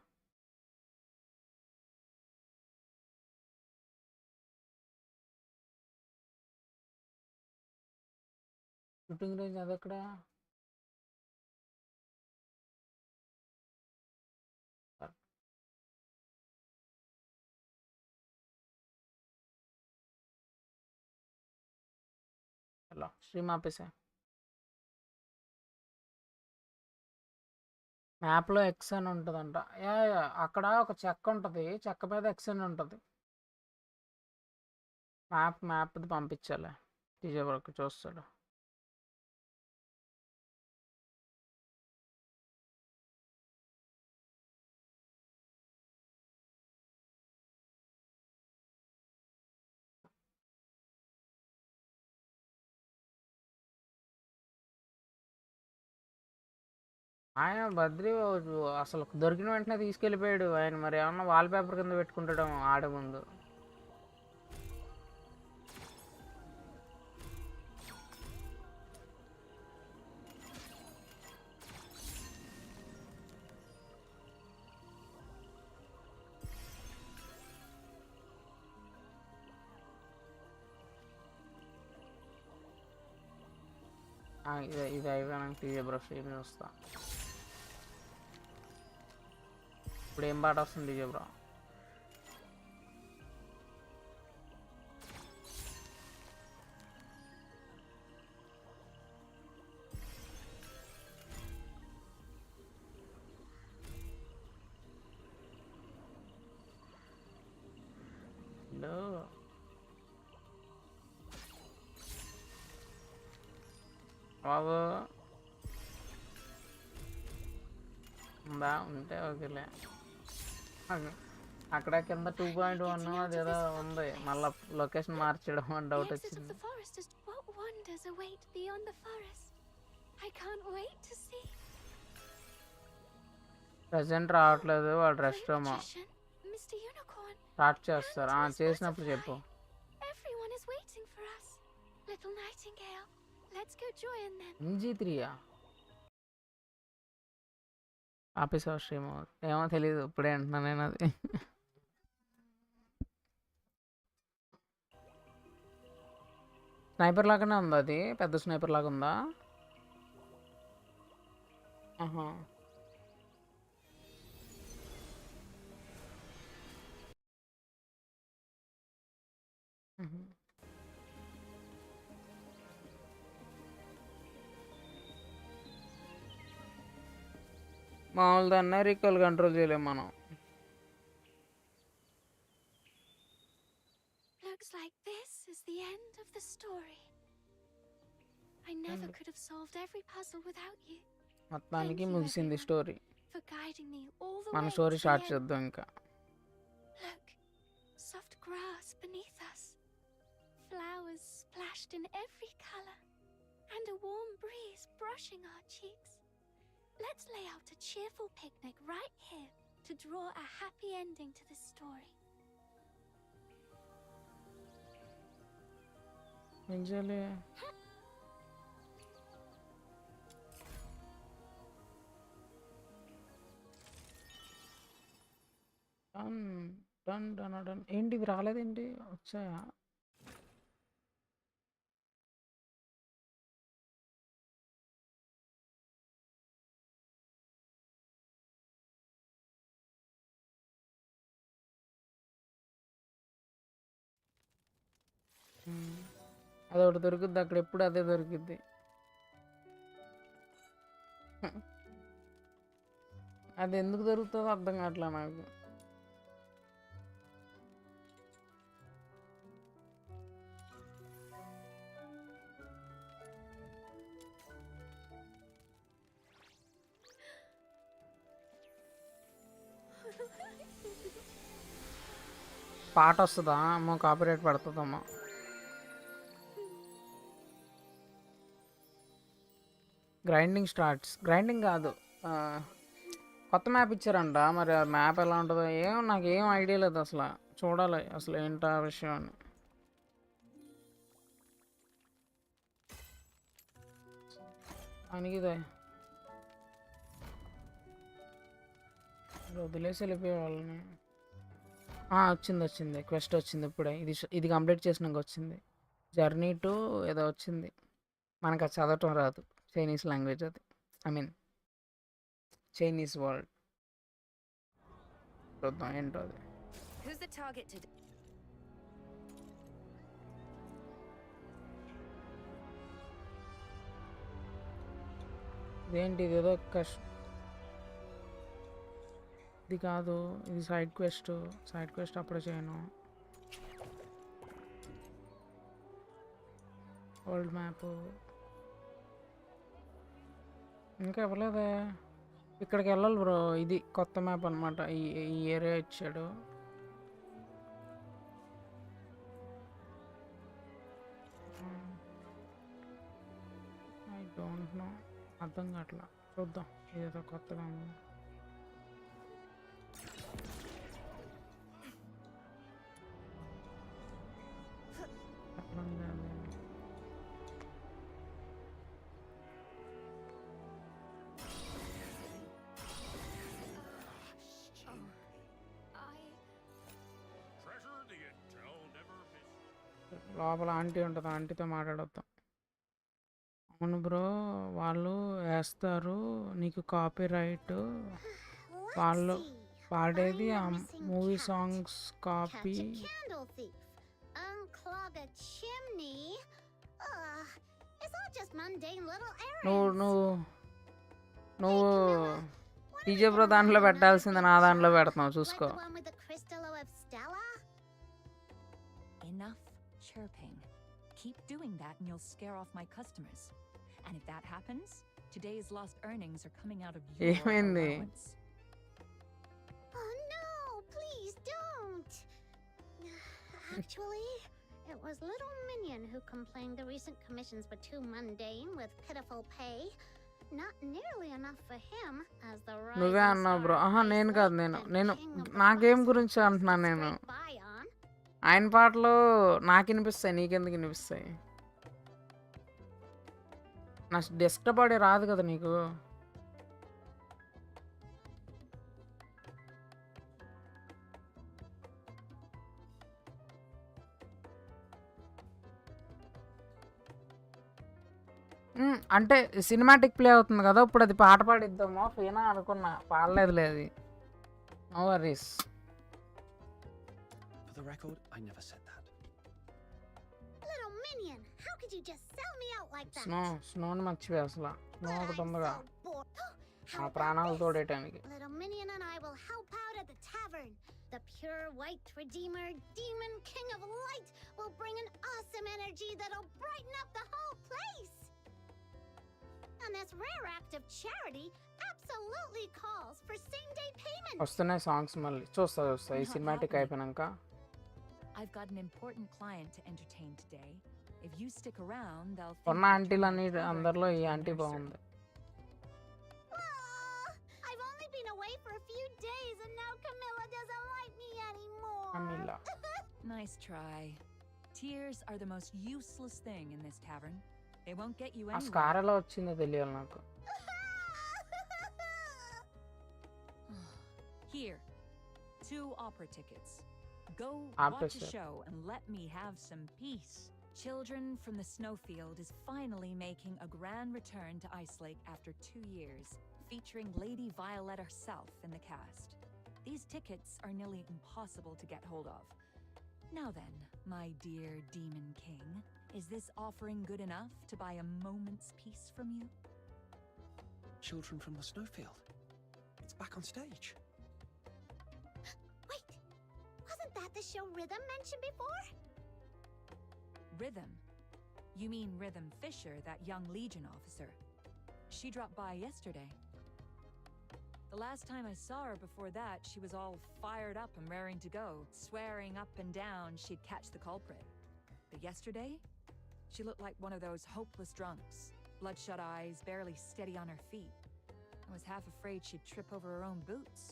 షూటింగ్ రేంజ్ అది ఎక్కడ? హలో, స్ట్రీమ్ ఆపేసా. మ్యాప్లో ఎక్స్ అని ఉంటుందంట. అక్కడ ఒక చెక్క ఉంటుంది, చెక్క మీద ఎక్స్ అని ఉంటుంది. మ్యాప్ది పంపించాలి. టీజే వరకు చూస్తాడు. ఆయన బద్రి అసలు దొరికిన వెంటనే తీసుకెళ్ళిపోయాడు. ఆయన మరి ఏమన్నా వాల్ పేపర్ కింద పెట్టుకుంటాడు ఆడే ముందు. ఇది అయిపోయినాక టీజే బ్రో స్ట్రీమ్ చూస్తా. ఇప్పుడు ఏం పాట వస్తుంది టీజే బ్రో? బాబు ఉంటే ఓకేలే. అక్కడ కింద 2.1 అదేదో ఉంది, మళ్ళీ లొకేషన్ మార్చడం అని డౌట్ వచ్చింది. ప్రజెంట్ రావట్లేదు, వాళ్ళు రెస్ట్ రూమ్ స్టార్ట్ చేస్తారు. చేసినప్పుడు చెప్పు. MG3 ఆపేసా stream. ఏమో తెలీదు, ఇప్పుడే అంటున్నా నేను. అది స్నైపర్ లాగానే ఉందా? అది పెద్ద స్నైపర్ లాగా ఉందా? ఆహా, మామూలు దాన్ని రీకాల్ కంట్రోల్ చేయలేము మనం. Looks like this is the end of the story. I never could have solved every puzzle without you. మొత్తానికి ముగిసింది story. For guiding me all the మన way story to the start end. చేద్దాం ఇంకా. Look, soft grass beneath us, flowers splashed in every color, and a warm breeze brushing our cheeks. Let's lay out a cheerful picnic right here to draw a happy ending to this story. ఏం చేయాలి? Done done done done. ఏంటి ఇవి రాలేదేంటి? వచ్చాయా? అదొకటి దొరుకుద్ది అక్కడ, ఎప్పుడు అదే దొరికిద్ది. అది ఎందుకు దొరుకుతుందో అర్థం కావట్లే నాకు. పాట వస్తుందా? అమ్మో కాపీరైట్ పడుతుందమ్మా. Grinding starts. గ్రైండింగ్ కాదు, కొత్త మ్యాప్ ఇచ్చారంట. మరి ఆ మ్యాప్ ఎలా ఉంటుందో నాకేం ఐడియా లేదు అసలు. చూడాలి అసలు ఏంటా విషయం అని. అనిగిదే వదిలేసి వెళ్ళిపోయే వాళ్ళని. వచ్చింది క్వెస్ట్ వచ్చింది ఇప్పుడే. ఇది కంప్లీట్ చేసినాక వచ్చింది. జర్నీ టు ఏదో వచ్చింది. మనకు అది చదవటం రాదు, చైనీస్ లాంగ్వేజ్ అది. I mean Chinese word. చూద్దాం ఏంటో అది. ఇదేంటి? ఇది ఏదో ఇది కాదు, ఇది సైడ్ క్వెస్ట్ అప్పుడే చేయను. ఓల్డ్ మ్యాప్ ఇంకా ఇవ్వలేదే. ఇక్కడికి వెళ్ళాలి బ్రో. ఇది కొత్త మ్యాప్ అనమాట. ఈ ఏరియా ఇచ్చాడు. ఐ డోంట్ నో, అర్థం కావట్లా. చూద్దాం, ఇదేదో కొత్తగా ఉంది. లోపల ఆంటీ ఉంటుంది, ఆంటీతో మాట్లాడొద్దాం. అవును బ్రో, వాళ్ళు వేస్తారు నీకు కాపీ రైట్. వాళ్ళు పాడేది ఆ మూవీ సాంగ్స్ కాపీ. నువ్వు డీజే బ్రో దాంట్లో పెట్టాల్సింది నా దాంట్లో పెడతావు, చూసుకో. Chirping. Keep doing that and you'll scare off my customers. And if that happens, today's lost earnings are coming out of your allowance. Oh no, please don't. Actually, it was little Minion who complained the recent commissions were too mundane with pitiful pay. Not nearly enough for him as the rising నువ్వే అన్నావు bro. నేను కాదు, నేను నా game గురించి అంటున్నాను. నేను ఆయన పాటలు నాకు వినిపిస్తాయి, నీకెందుకు వినిపిస్తాయి? నా డెస్క్టాప్ ఆడే రాదు కదా నీకు. అంటే సినిమాటిక్ ప్లే అవుతుంది కదా ఇప్పుడు, అది పాట పాడిద్దామో ఫీనా అనుకున్నా, పాడలేదులే అది. No worries. For the record, I never said that. Little Minion, how could you just sell me out like that? స్నోని మర్చిపోయా అసలు. స్నో ఒకటి ఉందిగా ఆ ప్రాణాలు తోడేయటానికి. Little Minion and I will help out at the tavern. The pure white redeemer, demon king of light, will bring an awesome energy that'll brighten up the whole place. And this rare act of charity absolutely calls for same-day payment. వస్తున్నాయి songs మళ్ళీ. చూస్తా ఈ cinematic అయిపోయినాక. I've got an important client to entertain today. If you stick around, they'll think ఉన్న ఆంటీలన్నీ అందరిలో ఈ aunty బాగుంది. I've only been away for a few days and now Camilla doesn't like me anymore. Camilla. Nice try. Tears are the most useless thing in this tavern. They won't get you ఆ anywhere. Scar ఎలా వచ్చిందో తెలియాలి నాకు. Here, 2 opera tickets. Go Opera watch a set. show and let me have some peace. Children from the Snowfield is finally making a grand return to Ice Lake after 2 years, featuring Lady Violet herself in the cast. These tickets are nearly impossible to get hold of. Now then, my dear Demon King, is this offering good enough to buy a moment's peace from you? Children from the Snowfield. It's back on stage. Wait, wasn't that the show Rhythm mentioned before? Rhythm? You mean Rhythm Fisher, that young Legion officer? She dropped by yesterday. The last time I saw her before that, she was all fired up and raring to go, swearing up and down she'd catch the culprit. But yesterday, she looked like one of those hopeless drunks, bloodshot eyes, barely steady on her feet. I was half afraid she'd trip over her own boots.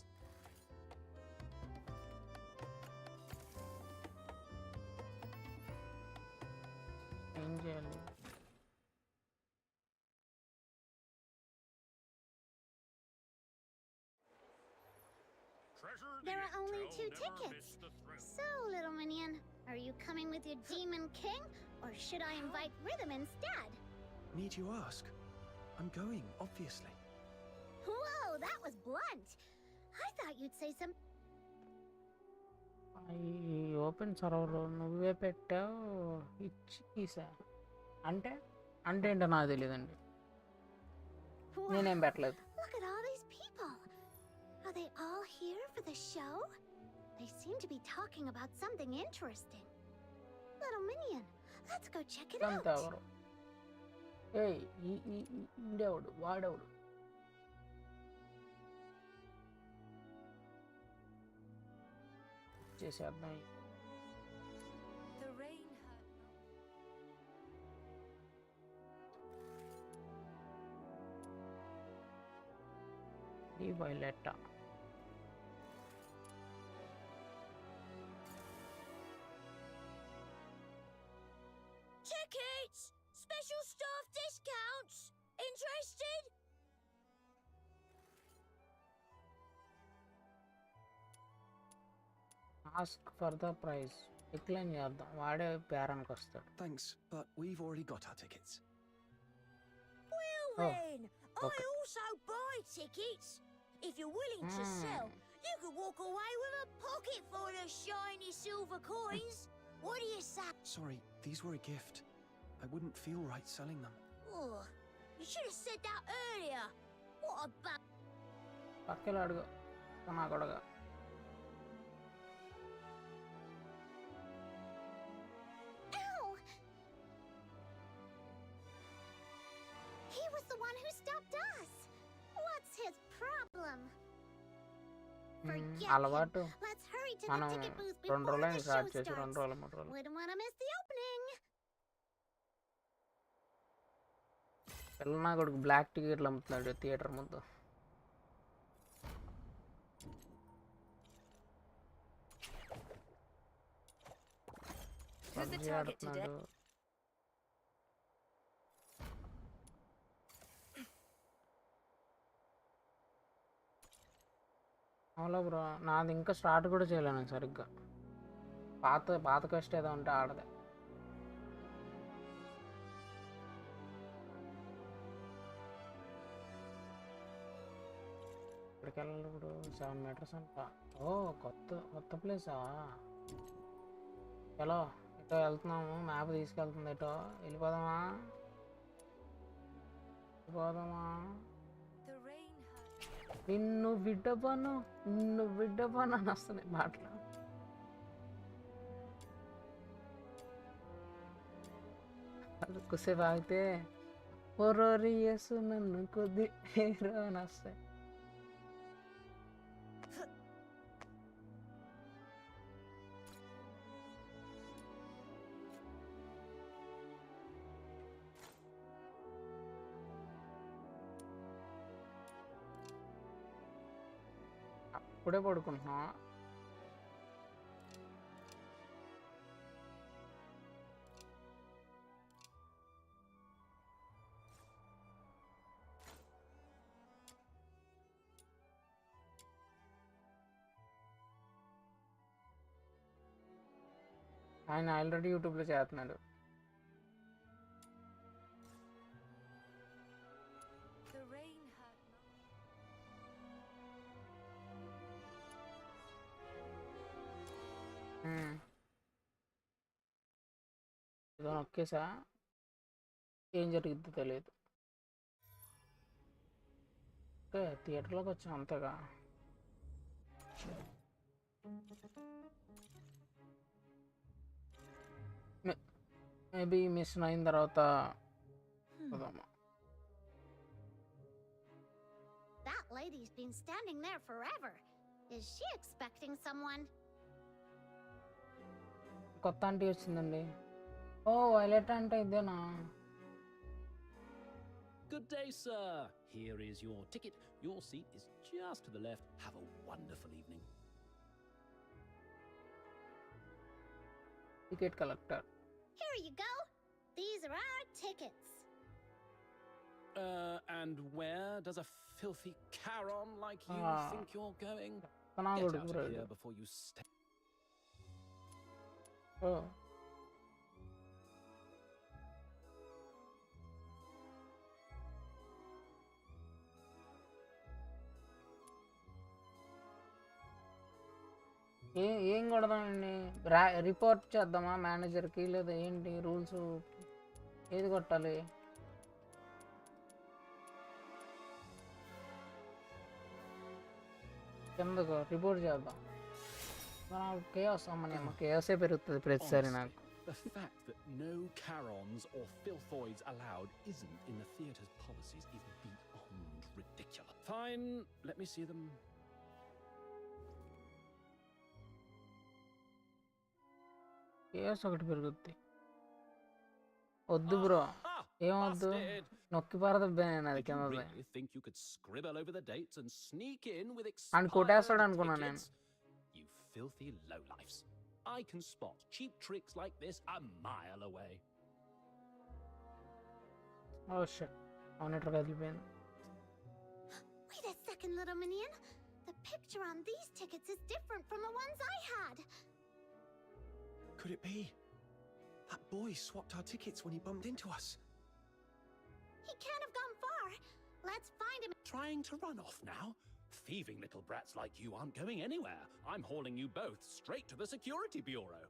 ఏం చేయాలి? There are only 2 tickets. So, little minion, are you coming with your Demon King, or should I invite Rhythm instead? Need you ask? I'm going, obviously. Whoa, that was blunt. I thought you'd say some. ఈ open server నువ్వే పెట్టావు ఇచ్చా అంటే అంటే ఏంటో నాకు తెలియదండి. నేనేం పెట్టలేదు. Look at all these people. Are they all here for the show? They seem to be talking about something interesting. Little minion, let's go check it అంతే out. ఎవరు? ఏయ్ ఇండేవాడు వాడేవాడు. చేసేద్దాం. The rain hurt ఈ violet Tickets! Special staff discounts! Interested? Ask for the price decline చేద్దాం. వాడే పేరానికి వస్తాడు. Thanks, but we've already got our tickets. Well Oh, then, okay. I also buy tickets. If you're willing to sell, you could walk away with a pocket full of shiny silver coins. What do you say? Sorry, these were a gift. I wouldn't feel right selling them. Oh, you should have said that earlier. What about? పక్కలో అడుగు నా కొడగ. Ow! He was the one who stopped us. What's his problem? Forget him. అలవాటు. Let's hurry to the మనం ticket booth 2 before రోజులు the show start చేసి 2 starts. రోజులు 3 రోజులు. Wouldn't want to miss the opening. పిల్ల నా కొడుకు బ్లాక్ టికెట్లు అమ్ముతున్నాడు థియేటర్ ముందు. Who's the PUBG target today? ఆడుతున్నాడు. అవునా బ్రో, నాది ఇంకా స్టార్ట్ కూడా చేయలేను సరిగ్గా. పాత కష్టం ఏదో ఉంటే ఆడదే. ఇక్కడికి వెళ్ళాలి ఇప్పుడు 7 meters అంట. ఓ కొత్త ప్లేసా? హలో, ఎటో వెళ్తున్నాము, మ్యాప్ తీసుకెళ్తుంది. ఎటో వెళ్ళిపోదామా? The rain hurt. నిన్ను విడ్డపను అని వస్తున్నాయి మాటలు. అది కుసేపు ఆగితే ఒరోరియస్ నన్ను కొద్ది అని వస్తాయి. అప్పుడే పడుకుంటున్నా. ఆయన ఆల్రెడీ యూట్యూబ్లో చేస్తున్నాడు. The rain hurt ఇదో నొక్కేసా, ఏం జరిగిద్దో తెలియదు. ఓకే, థియేటర్లోకి వచ్చాం అంతేగా. మేబీ మిస్ అయిన తర్వాత చూద్దామా. That lady's been standing there forever. Is she expecting someone? కొత్త ఆంటీ వచ్చిందండి. ఓ వైలెట్ అంటే ఇదేనా? Good day, sir. Here is your ticket. Your seat is just to the left. Have a wonderful evening. Ticket collector. Here you go. These are our tickets. And where does a filthy Charon like you think you're going? Get out of here before you stay. Oh. ఏం కొడదామండి? Report చేద్దామా మేనేజర్కి, లేదా ఏంటి rules? ఏది కొట్టాలి? కిందకు report చేద్దాం. Chaos అమ్మనేమో కేయాసే పెరుగుతుంది ప్రతిసారి నాకు. The fact that no Charons or filthoids allowed isn't in the theatre's policies is beyond ridiculous. Fine, let me see them. Chaos ఒకటి పెరుగుద్ది. వద్దు బ్రో, ఏమొద్దు, నొక్కి పారదబ్బే నేను అది కింద. అని కొట్టేస్తాడు అనుకున్నా నేను. You filthy lowlifes. I can spot cheap tricks like this a mile away. Oh shit. Monitor కదిలిపోయింది. Wait a second, little minion. The picture on these tickets is different from the ones I had. Could it be? That boy swapped our tickets when he bumped into us. He can't have gone far. Let's find him. Trying to run off now? Thieving little brats like you aren't going anywhere. I'm hauling you both straight to the Security Bureau.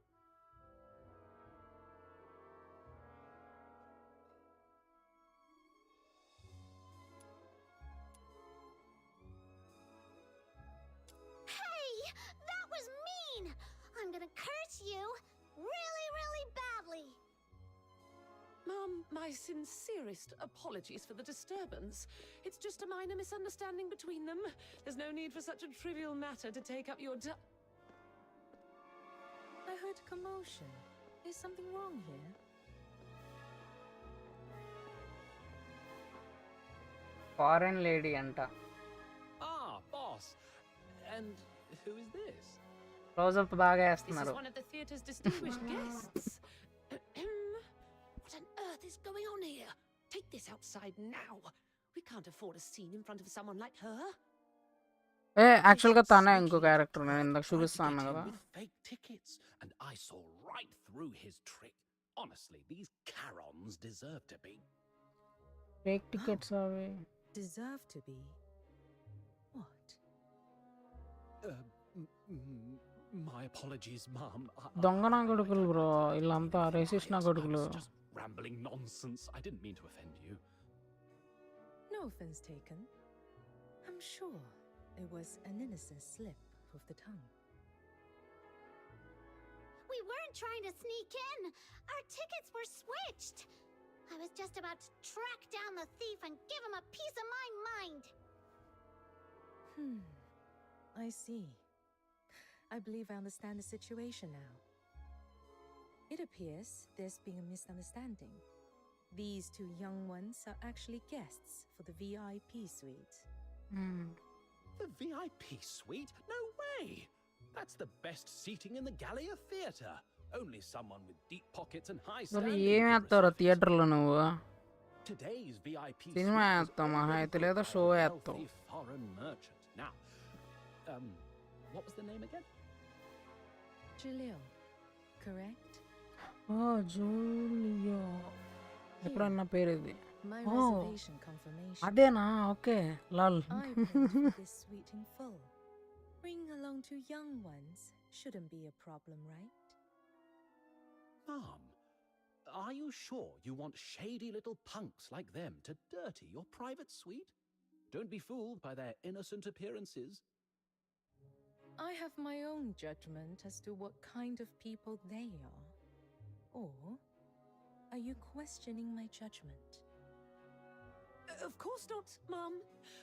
Hey! That was mean! I'm gonna curse you really, really badly. Mum, my sincerest apologies for the disturbance. It's just a minor misunderstanding between them. There's no need for such a trivial matter to take up your I heard commotion. Is something wrong here? Foreign lady anta. Ah, boss. And who is this? Close up baga This చేస్తున్నారు. is one of the theatre's distinguished guests. What on earth is going on here? Take this outside now. We can't afford a scene in front of someone like her. Actual గా తనే ఇంకో character, నేను ఇందాక చూపిస్తాను కదా. Fake tickets, and I saw right through his trick. Honestly, these Charons deserve to be. Fake tickets అవి. Deserve to be? What? My apologies, Mom. దొంగ నా కొడుకులు బ్రో, వీళ్ళంతా రేసిస్ట్ నా కొడుకులు. Just rambling nonsense. I didn't mean to offend you. No offense taken. I'm sure it was an innocent slip of the tongue. We weren't trying to sneak in. Our tickets were switched. I was just about to track down the thief and give him a piece of my mind. I see. I believe I understand the situation now. It appears there's been a misunderstanding. These two young ones are actually guests for the VIP suite. The VIP suite? No way! That's the best seating in the Gallia Theatre. Only someone with deep pockets and high standing. ఏమి వేస్తావు థియేటర్లో నువ్వు? Today's VIP cinema వేస్తావు మహా అయితే, లేదా show వేస్తావు. Foreign merchant. Now, what was the name again? Jalil, correct? Julio ఎప్పుడన్నా పేరు ఇది. My Oh. reservation confirmation. అదేనా? Okay, Lal. I paid for this suite in full. Bringing along 2 young ones shouldn't be a problem, right? Mom, are you sure you want shady little punks like them to dirty your private suite? Don't be fooled by their innocent appearances. I have my own judgment as to what kind of people they are. Or are you questioning my judgment? Of course not, Mum.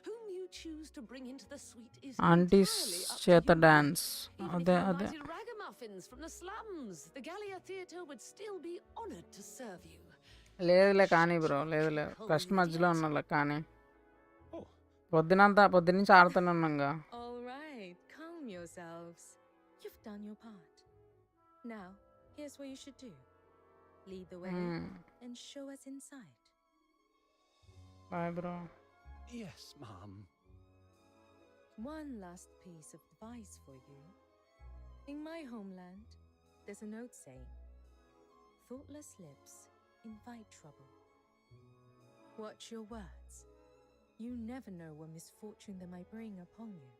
Whom you choose to bring into the suite is aunties entirely up to చేత you. Dance. Even if అదే you అదే. invited ragamuffins from the slums, the Gallia Theatre would still be honored to serve you. లేదులే కానీ bro, లేదులే, కష్ట మధ్యలో ఉన్నాలే కానీ పొద్దునుంచి ఆడుతూనే ఉన్నాగా. All right, calm yourselves. You've done your part. Now, here's what you should do. Lead the way and show us inside. Bye bro. Yes, Mom. One last piece of advice for you. In my homeland, there's an old saying, thoughtless lips invite trouble. Watch your words. You never know what misfortune they might bring upon you.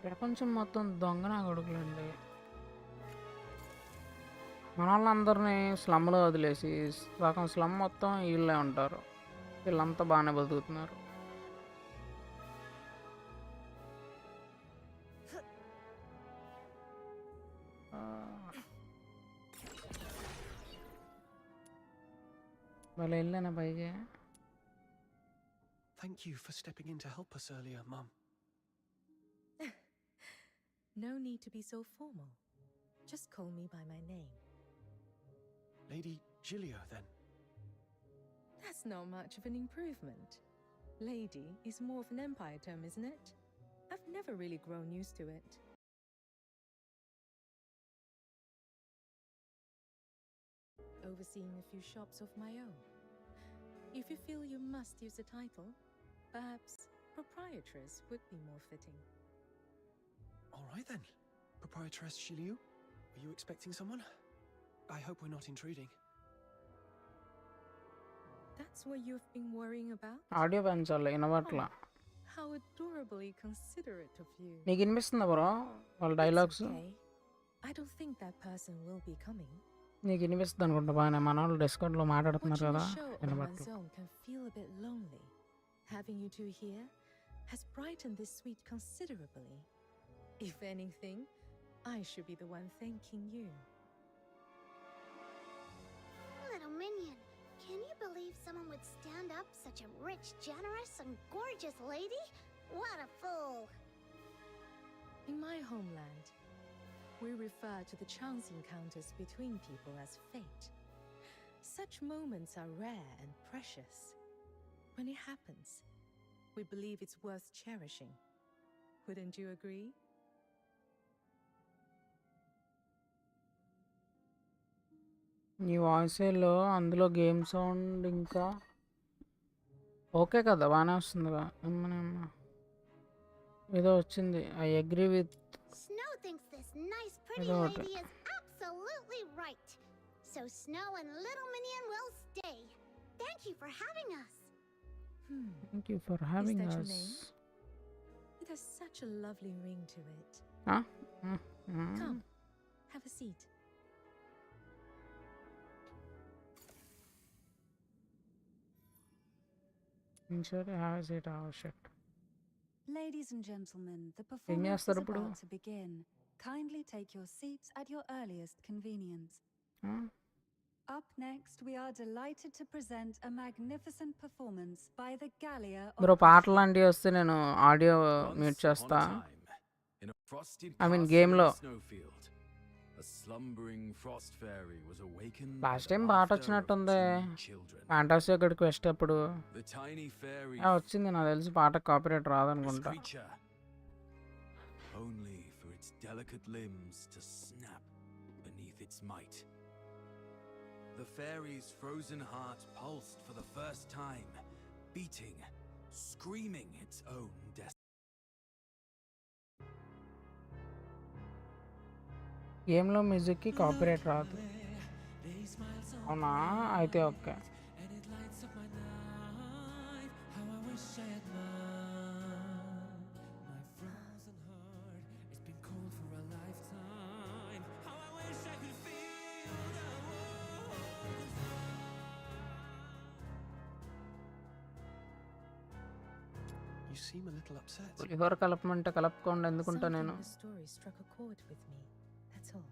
ప్రపంచం మొత్తం దొంగ నా కొడుకులండి. మన వాళ్ళందరినీ స్లమ్లో వదిలేసి సగం slum మొత్తం వీళ్ళే ఉంటారు. వీళ్ళంతా బాగానే బతుకుతున్నారు. వాళ్ళు వెళ్ళానా పైకి? Thank you for stepping in to help us earlier, Mum. No need to be so formal. Just call me by my name. Lady Gilio, then. That's not much of an improvement. Lady is more of an empire term, isn't it? I've never really grown used to it. Overseeing a few shops of my own. If you feel you must use a title, perhaps proprietress would be more fitting. All right, then. Proprietress Gilio, are you expecting someone? I hope we're not intruding. That's what you've been worrying about? Audio పెంచాలి, వినబట్లా. How adorably considerate of you. నీకు వినిపిస్తుందా bro వాళ్ళ dialogues? Okay. I don't think that person will be coming. నీకు వినిపిస్తుంది అనుకుంటా బాగానే. మన వాళ్ళు డిస్కౌంట్లో మాట్లాడుతున్నారు కదా, Watching a show on వినబట్టు. one's own can feel a bit lonely. Having you two here has brightened this suite considerably. If anything, I should be the one thanking you. Little minion, can you believe someone would stand up such a rich, generous, and gorgeous lady? What a fool! In my homeland, we refer to the chance encounters between people as fate. Such moments are rare and precious. When it happens, we believe it's worth cherishing. Wouldn't you agree? నీ వాయిస్లో అందులో game sound ఇంకా okay కదా, బాగానే వస్తుందిగా. ఏదో వచ్చింది. I agree with Snow thinks this nice, pretty lady is absolutely right. So Snow and Little Minion will stay. Thank you for having us. Thank you for having Is that your us. name? It has such a lovely ring to it. Huh? Come, have a seat. Sure, have a seat. Oh shit. Ladies and gentlemen, the ఏం performance is చేస్తారు ఇప్పుడు? about to begin. Kindly take your seats at your earliest convenience. Up next, we are delighted to present a magnificent performance by the Gallia of bro పాటలు లాంటివి వస్తే నేను audio mute చేస్తా. I mean గేమ్లో. Last time పాట వచ్చినట్టుంది fantasy ఒకటి quest అప్పుడు వచ్చింది. నాకు తెలిసి పాట copyright రాదనుకుంటా. Only for its delicate limbs to snap beneath its might. The fairy's frozen heart pulsed for the first time, beating, screaming its own destiny. గేమ్లో మ్యూజిక్కి కాపీరైట్ రాదు. అవునా, అయితే okay. You seem a little upset. పులిహోర కలపమంటే కలపకుండా ఎందుకుంటా నేను. The story struck a chord with me. That's all.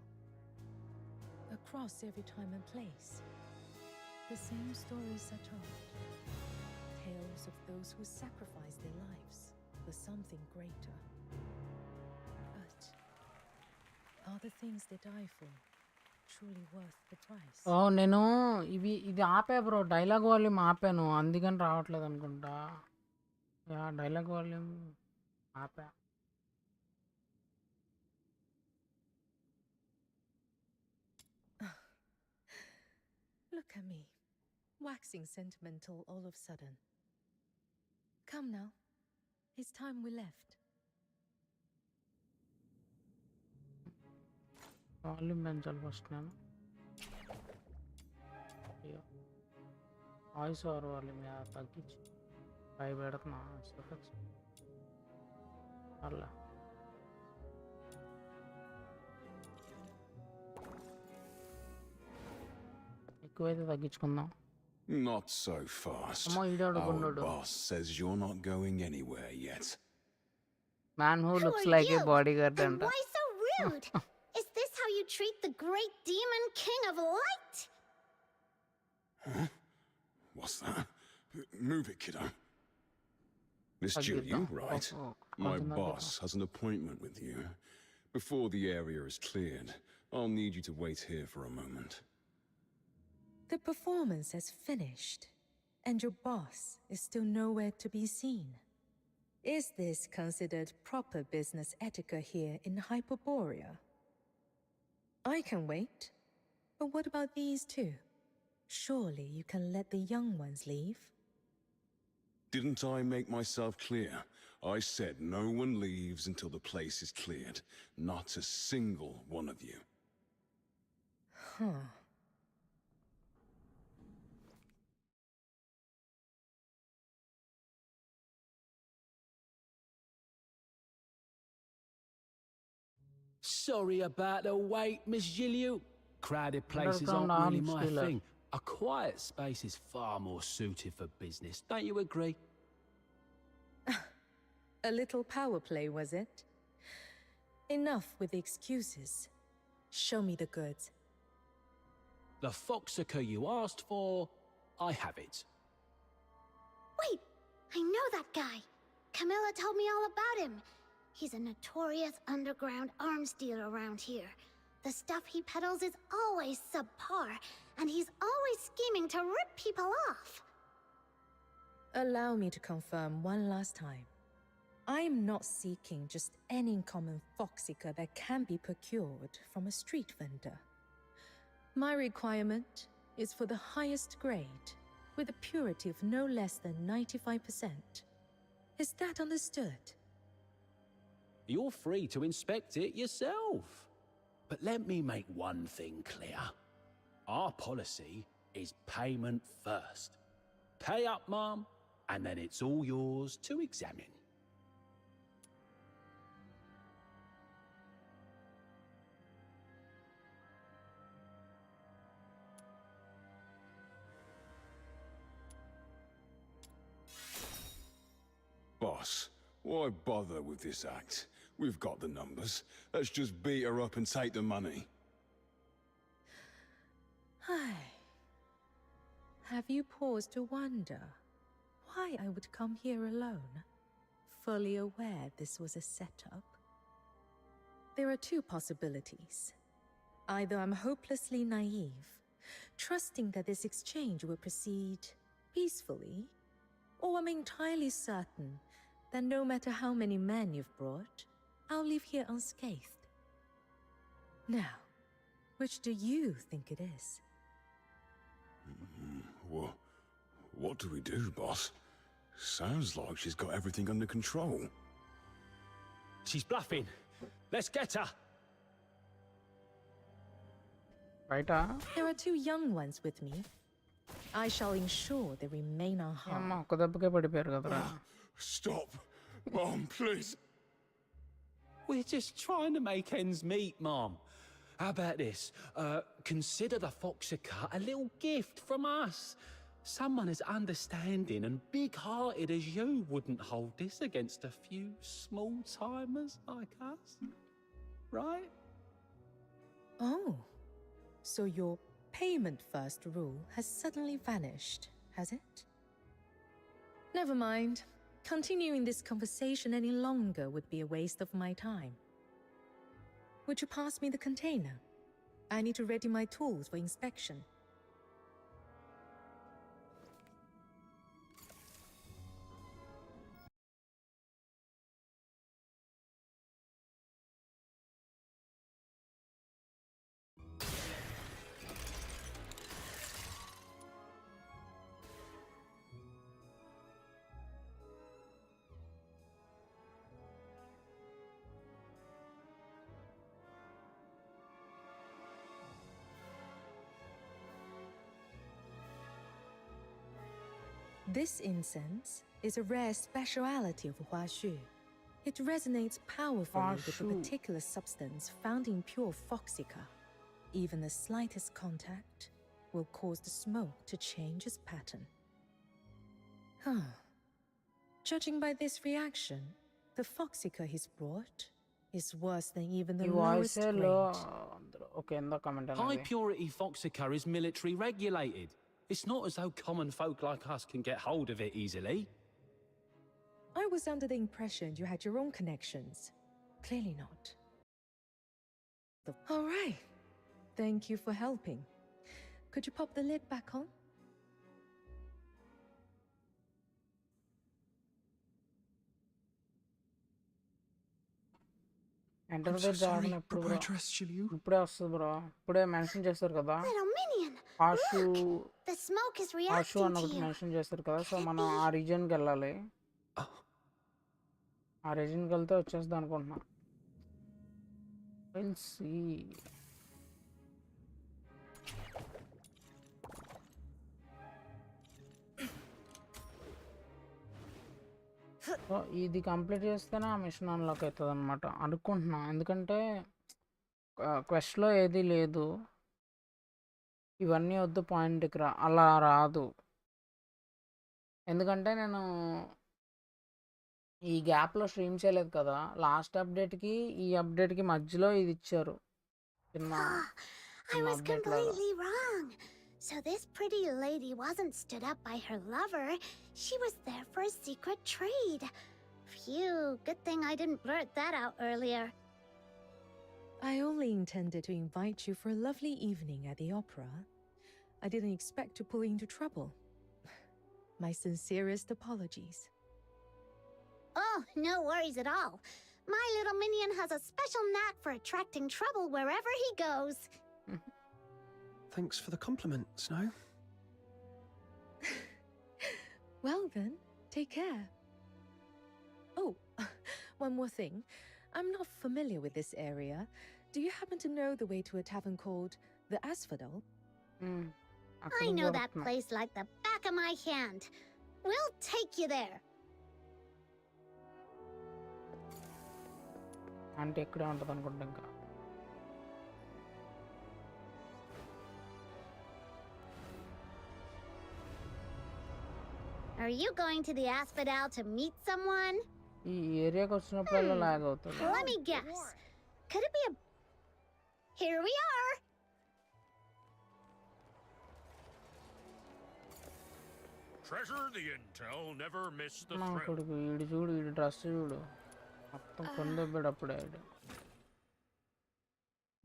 Across every time and place, the same stories are told. Tales of those who sacrificed their lives for something greater. But are the things they die for truly worth the price? నేను ఇది ఆపా bro, dialogue volume ఆపాను, అందుకని రావట్లేదు అనుకుంటా. Dialogue volume ఆపా. Look at me, waxing sentimental all of a sudden. Come now, it's time we left. Volume పెంచాలి first నేను. వాయిస్ ఓవర్ వాల్యూమ్ తగ్గించి 5 పెడుతున్నా. అలా ఎక్కువైతే తగ్గించుకుందాం. Not so fast. Our boss says you're not going anywhere yet. Man who looks like a bodyguard. And why so rude? Is this how you treat the great demon king of light? Huh? What's that? Move it, kiddo. Miss Julia, right? My boss has an appointment with you. Before the area is cleared, I'll need you to wait here for a moment. The performance has finished, and your boss is still nowhere to be seen. Is this considered proper business etiquette here in Hyperborea? I can wait, but what about these two? Surely you can let the young ones leave? Didn't I make myself clear? I said no one leaves until the place is cleared. Not a single one of you. Huh. Sorry about the wait, Miss Gilliu. Crowded places aren't really my thing. A quiet space is far more suited for business. Don't you agree? A little power play, was it? Enough with the excuses. Show me the goods. The foxica you asked for, I have it. Wait, I know that guy. Camilla told me all about him. He's a notorious underground arms dealer around here. The stuff he peddles is always subpar, and he's always scheming to rip people off. Allow me to confirm one last time. I am not seeking just any common foxica that can be procured from a street vendor. My requirement is for the highest grade, with a purity of no less than 95%. Is that understood? You're free to inspect it yourself. But let me make one thing clear. Our policy is payment first. Pay up, Mom, and then it's all yours to examine. Boss, why bother with this act? We've got the numbers. Let's just beat her up and take the money. Have you paused to wonder why I would come here alone, fully aware this was a setup? There are two possibilities. Either I'm hopelessly naive, trusting that this exchange will proceed peacefully, or I'm entirely certain that no matter how many men you've brought, I'll leave here unscathed. Now, which do you think it is? What do we do, boss? Sounds like she's got everything under control. She's bluffing. Let's get her. బయట There are 2 young ones with me. I shall ensure they remain unharmed. అమ్మ ఒక్క దెబ్బకే పడిపోయారు కదరా. Stop. Mom, please. We're just trying to make ends meet, Mom. How about this? Consider the Foxica a little gift from us. Someone as understanding and big-hearted as you wouldn't hold this against a few small-timers like us, right? Oh, so your payment first rule has suddenly vanished, has it? Never mind. Continuing this conversation any longer would be a waste of my time. Would you pass me the container? I need to ready my tools for inspection. This incense is a rare speciality of Huaxu. It resonates powerfully with a particular substance found in pure Foxica. Even the slightest contact will cause the smoke to change its pattern. Judging by this reaction, the Foxica he's brought is worse than even the lowest grade. High purity Foxica is military regulated. It's not as though common folk like us can get hold of it easily. I was under the impression you had your own connections. Clearly not. All right. Thank you for helping. Could you pop the lid back on? Enter the dragon ఎప్పుడు bro? ఇప్పుడే వస్తుంది bro. ఇప్పుడే mention చేస్తారు కదా ఆషు ఆషు అని ఒకటి mention చేస్తారు కదా. సో మనం ఆ రీజియన్కి వెళ్ళాలి. ఆ రీజియన్కి వెళ్తే వచ్చేస్తుంది అనుకుంటున్నా. Will see. సో ఇది కంప్లీట్ చేస్తేనే ఆ మిషన్ అన్లాక్ అవుతుంది అనమాట అనుకుంటున్నా. ఎందుకంటే క్వెస్ట్లో ఏది లేదు, ఇవన్నీ వద్దు పాయింట్కి రా అలా రాదు. ఎందుకంటే నేను ఈ గ్యాప్లో స్ట్రీమ్ చేయలేదు కదా. లాస్ట్ అప్డేట్కి ఈ అప్డేట్కి మధ్యలో ఇది ఇచ్చారు చిన్న అప్డేట్ లాగా. So this pretty lady wasn't stood up by her lover. She was there for a secret trade. Phew, good thing I didn't blurt that out earlier. I only intended to invite you for a lovely evening at the opera. I didn't expect to pull you into trouble. My sincerest apologies. Oh, no worries at all. My little minion has a special knack for attracting trouble wherever he goes. Thanks for the compliment, Snow. Well then, take care. Oh, one more thing. I'm not familiar with this area. Do you happen to know the way to a tavern called the Asphodel? I know that place like the back of my hand. We'll take you there. అంటే ఇక్కడే ఉంటుంది అనుకుంటా. ఇంకా Are you going to the Asphodel to meet someone? ఈ ఏరియాకి వచ్చినప్పుడల్లా log అవుతుంది. Let me guess. Could it be a... Here we are. Treasure the intel, never miss the నా thrill. కొడుకు వీడు చూడు, వీడు డ్రెస్ చూడు, మొత్తం కొందెబ్బాడు అప్పుడే. వాడు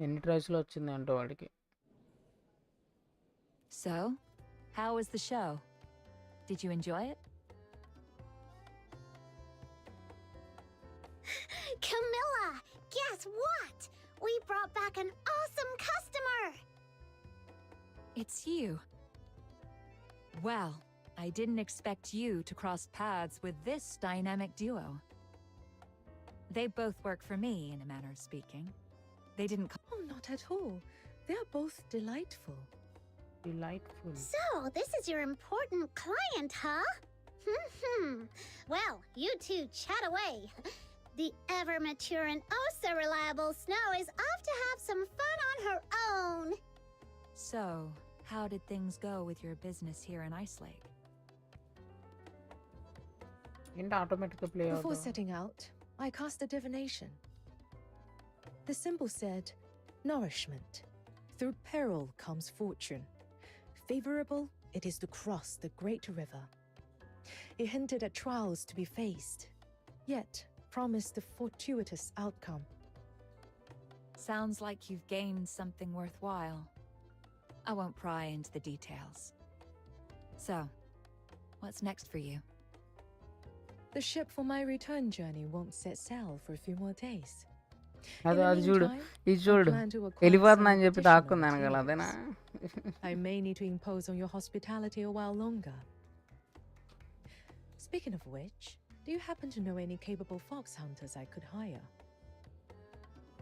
ఎన్ని ట్రైస్లో వచ్చింది అంటే వాడికి. So, how was the show? Did you enjoy it? Camilla, guess what? We brought back an awesome customer. It's you. Well, I didn't expect you to cross paths with this dynamic duo. They both work for me, in a manner of speaking. They didn't Oh, not at all. They are both delightful. Delightful. So, this is your important client, huh? Well, you two chat away. The ever-mature and oh-so-reliable Snow is off to have some fun on her own. So, how did things go with your business here in Ice Lake? Before setting out, I cast a divination. The symbol said, nourishment. Through peril comes fortune. Favorable, it is to cross the great river. It hinted at trials to be faced, yet promised a fortuitous outcome. Sounds like you've gained something worthwhile. I won't pry into the details. So, what's next for you? The ship for my return journey won't set sail for a few more days. అది చూడు ఇది చూడు వెళ్ళిపోతుందని చెప్పి దాక్కుందాను కదా అదేనా I may need to impose on your hospitality a while longer. Speaking of which, do you happen to know any capable fox hunters I could hire?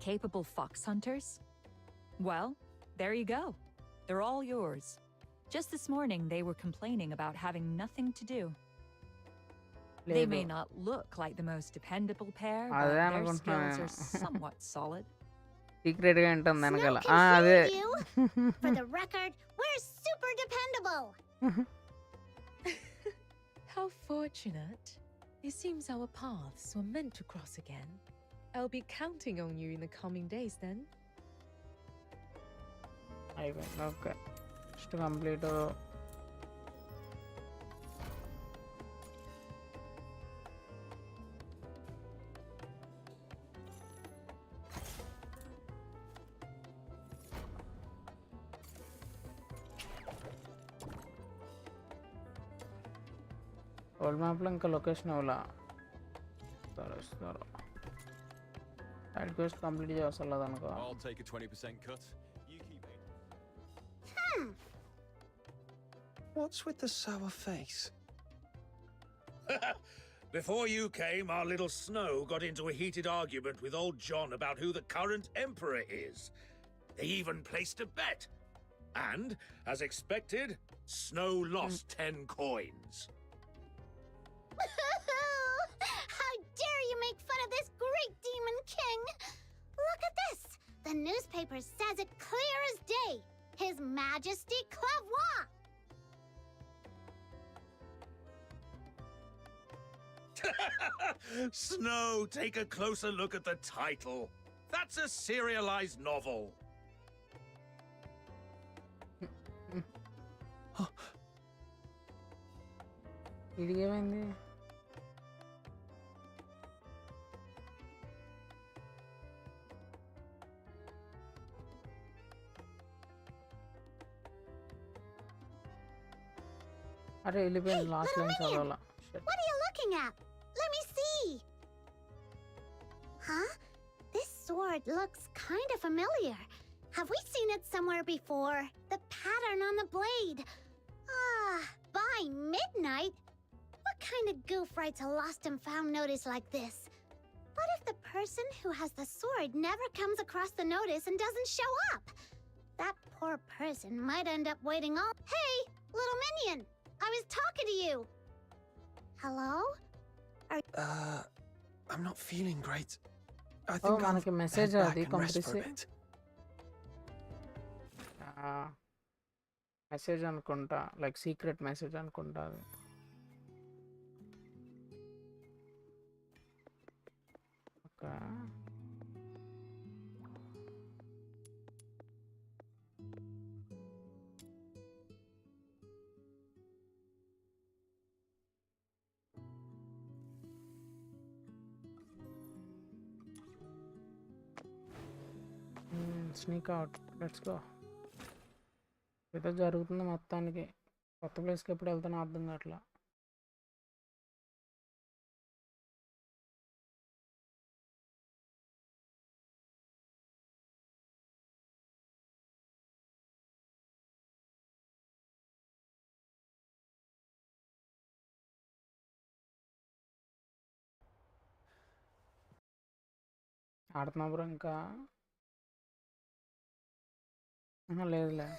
Capable fox hunters? Well, there you go. They're all yours. Just this morning, they were complaining about having nothing to do. They may not look like the most dependable pair, but their skills are somewhat solid. Secret ga ఉంటుంది వెనకాల You. For the record, we're super dependable. How fortunate. It seems our paths were meant to cross again. I'll be counting on you in the coming days then. అయిపోయింది okay next complete world మ్యాప్లో ఇంకా location ఇవ్వాలా సరే సరే side quest complete చేయాలి అనుకో I'll take a 20% cut. You keep it. What's with the sour face? Before you came, our little Snow got into a heated argument with old John about who the current emperor is. They even placed a bet. And, as expected, Snow lost 10 coins. How dare you make fun of this great demon king? Look at this. The newspaper says it clear as day. His Majesty Clavois. Snow, take a closer look at the title. That's a serialized novel. ఇది ఏమైంది అరే వెళ్ళిపోయింది last line చదవాలా What are you looking at? Let me see. Huh? This sword looks kind of familiar. Have we seen it somewhere before? The pattern on the blade. By midnight? What kind of goof writes a lost and found notice like this? What if the person who has the sword never comes across the notice and doesn't show up? That poor person might end up waiting all— Hey, little minion! I was talking to you! Hello? I'm not feeling great. I ఓ think మనకి I'll message head back అది and rest for a compulsory bit. Message అనుకుంటా like secret message అనుకుంటా అది okay sneak out let's go ఏదో జరుగుతుంది మొత్తానికి కొత్త ప్లేస్కి ఎప్పుడు వెళ్తానో అర్థం కావట్లా ఆడుతున్నా బ్రో ఇంకా లేదులే.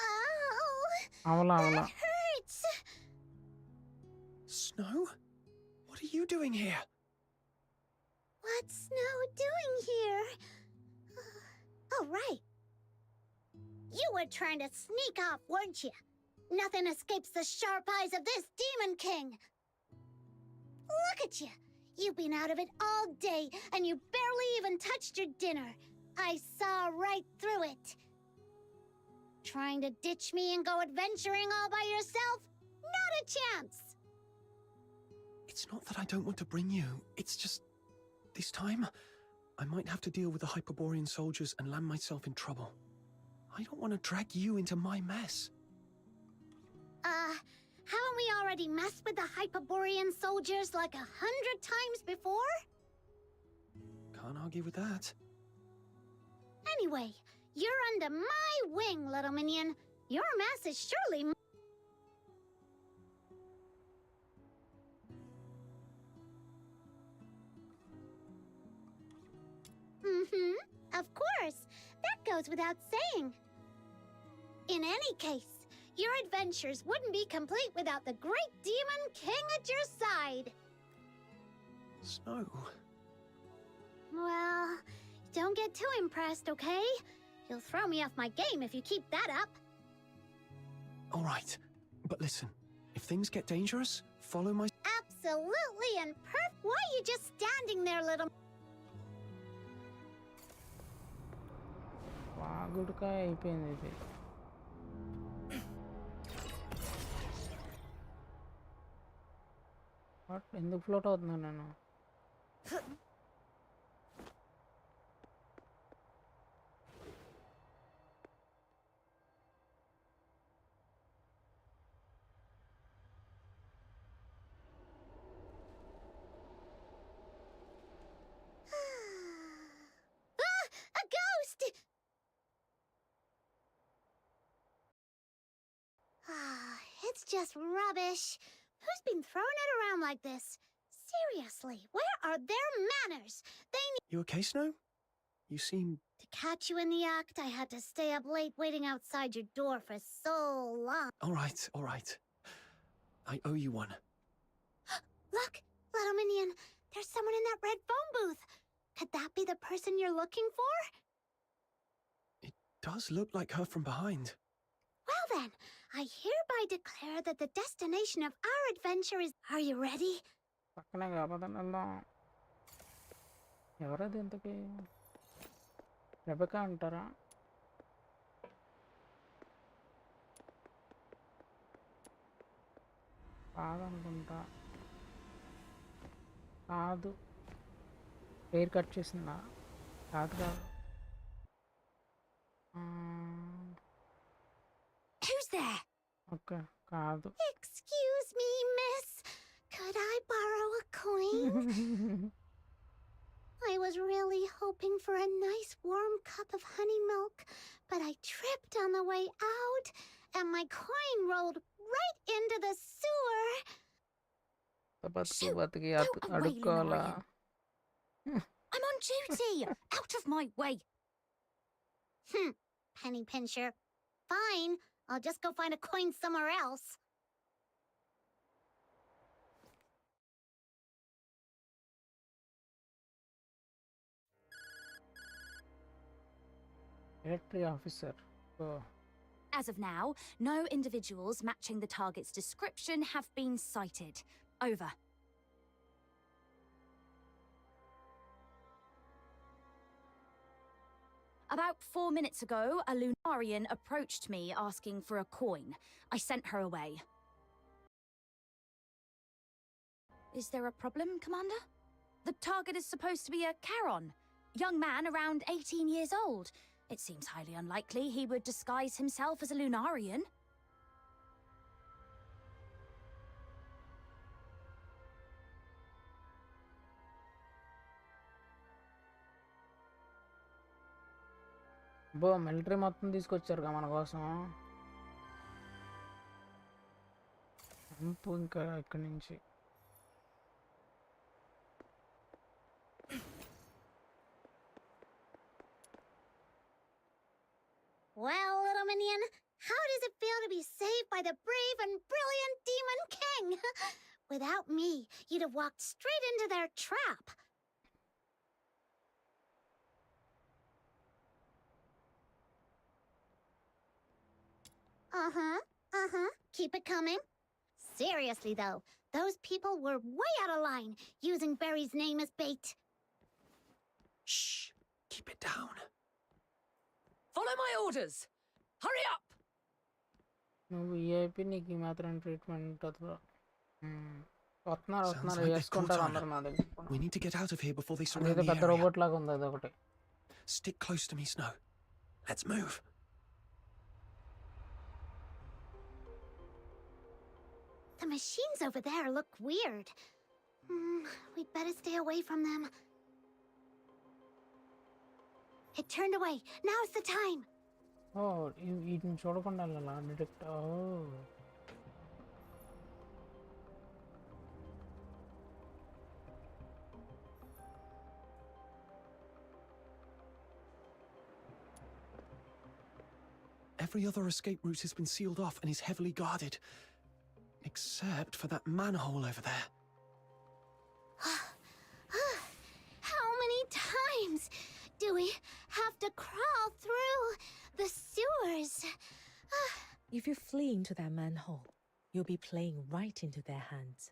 Ow! అవలా. That hurts! Snow? What are you doing here? What's Snow doing here? Oh, right. You were trying to sneak off, weren't you? Nothing escapes the sharp eyes of this Demon King. Look at you. You've been out of it all day, and you barely even touched your dinner. I saw right through it. Trying to ditch me and go adventuring all by yourself? Not a chance. It's not that I don't want to bring you. It's just... this time, I might have to deal with the Hyperborean soldiers and land myself in trouble. I don't want to drag you into my mess. Haven't we already messed with the Hyperborean soldiers like 100 times before? Can't argue with that. Anyway, you're under my wing, little minion. Your mess is surely... Of course. That goes without saying. In any case, your adventures wouldn't be complete without the great Demon King at your side. Snow? Well, don't get too impressed, okay? You'll throw me off my game if you keep that up. All right. But listen, if things get dangerous, follow my... Absolutely and Why are you just standing there, little... వాగుడుకాయ అయిపోయింది ఇది. ఎందుకు float అవుతున్నాను నేను? A ghost! It's just rubbish. Who's been throwing it around like this? Seriously, where are their manners? They need... You okay, Snow? You seem... To catch you in the act, I had to stay up late waiting outside your door for so long. All right. I owe you one. Look, little minion, there's someone in that red phone booth. Could that be the person you're looking for? It does look like her from behind. Well then, I hereby declare that the destination of our adventure is... Are you ready? పక్కనే కాకపోతే వెళ్దాం. ఎవరది ఇంతకీ? Rebecca అంటారా? కాదనుకుంటా. కాదు. Hair cut చేసిందా? కాదు. Who's there? Okay కాదు. Excuse me, miss. Could I borrow a coin? I was really hoping for a nice warm cup of honey milk, but I tripped on the way out, and my coin rolled right into the sewer. అడుక్కోవాలా? I'm on duty! Out of my way! Penny pincher. Fine, I'll just go find a coin somewhere else. Military officer. Oh. As of now, no individuals matching the target's description have been sighted. Over. About 4 minutes ago, a Lunarian approached me asking for a coin. I sent her away. Is there a problem, Commander? The target is supposed to be a Charon, young man around 18 years old. It seems highly unlikely he would disguise himself as a Lunarian. బో military మొత్తం తీసుకొచ్చారుగా మన కోసం. ఇంకా ఇక్కడి నుంచి minion. How does it feel to be saved by the brave and brilliant Demon King? Without me, you'd have walked straight into their trap. Keep it coming. Seriously, though, those people were way out of line, using Barry's name as bait. Shh! Keep it down. Follow my orders! Hurry up! నువ్వు VIP నీకు ఈ మాత్రం treatment వస్తుందా? వస్తున్నారు Sounds వస్తున్నారు like they've వేసుకుంటారు caught అందరు on. నా దగ్గర. We need to get out of here before they surround అదేదో the పెద్ద area. రోబోట్ లాగా ఉంది అది ఒకటి. Stick close to me, Snow. Let's move. The machines over there look weird. We'd better stay away from them. It turned away. Now's the time. ఓ వీటిని చూడకుండా వెళ్ళాలా detect? Oh Every other escape route has been sealed off and is heavily guarded. Except for that manhole over there. How many times do we have to crawl through the sewers? If you flee into that manhole, you'll be playing right into their hands.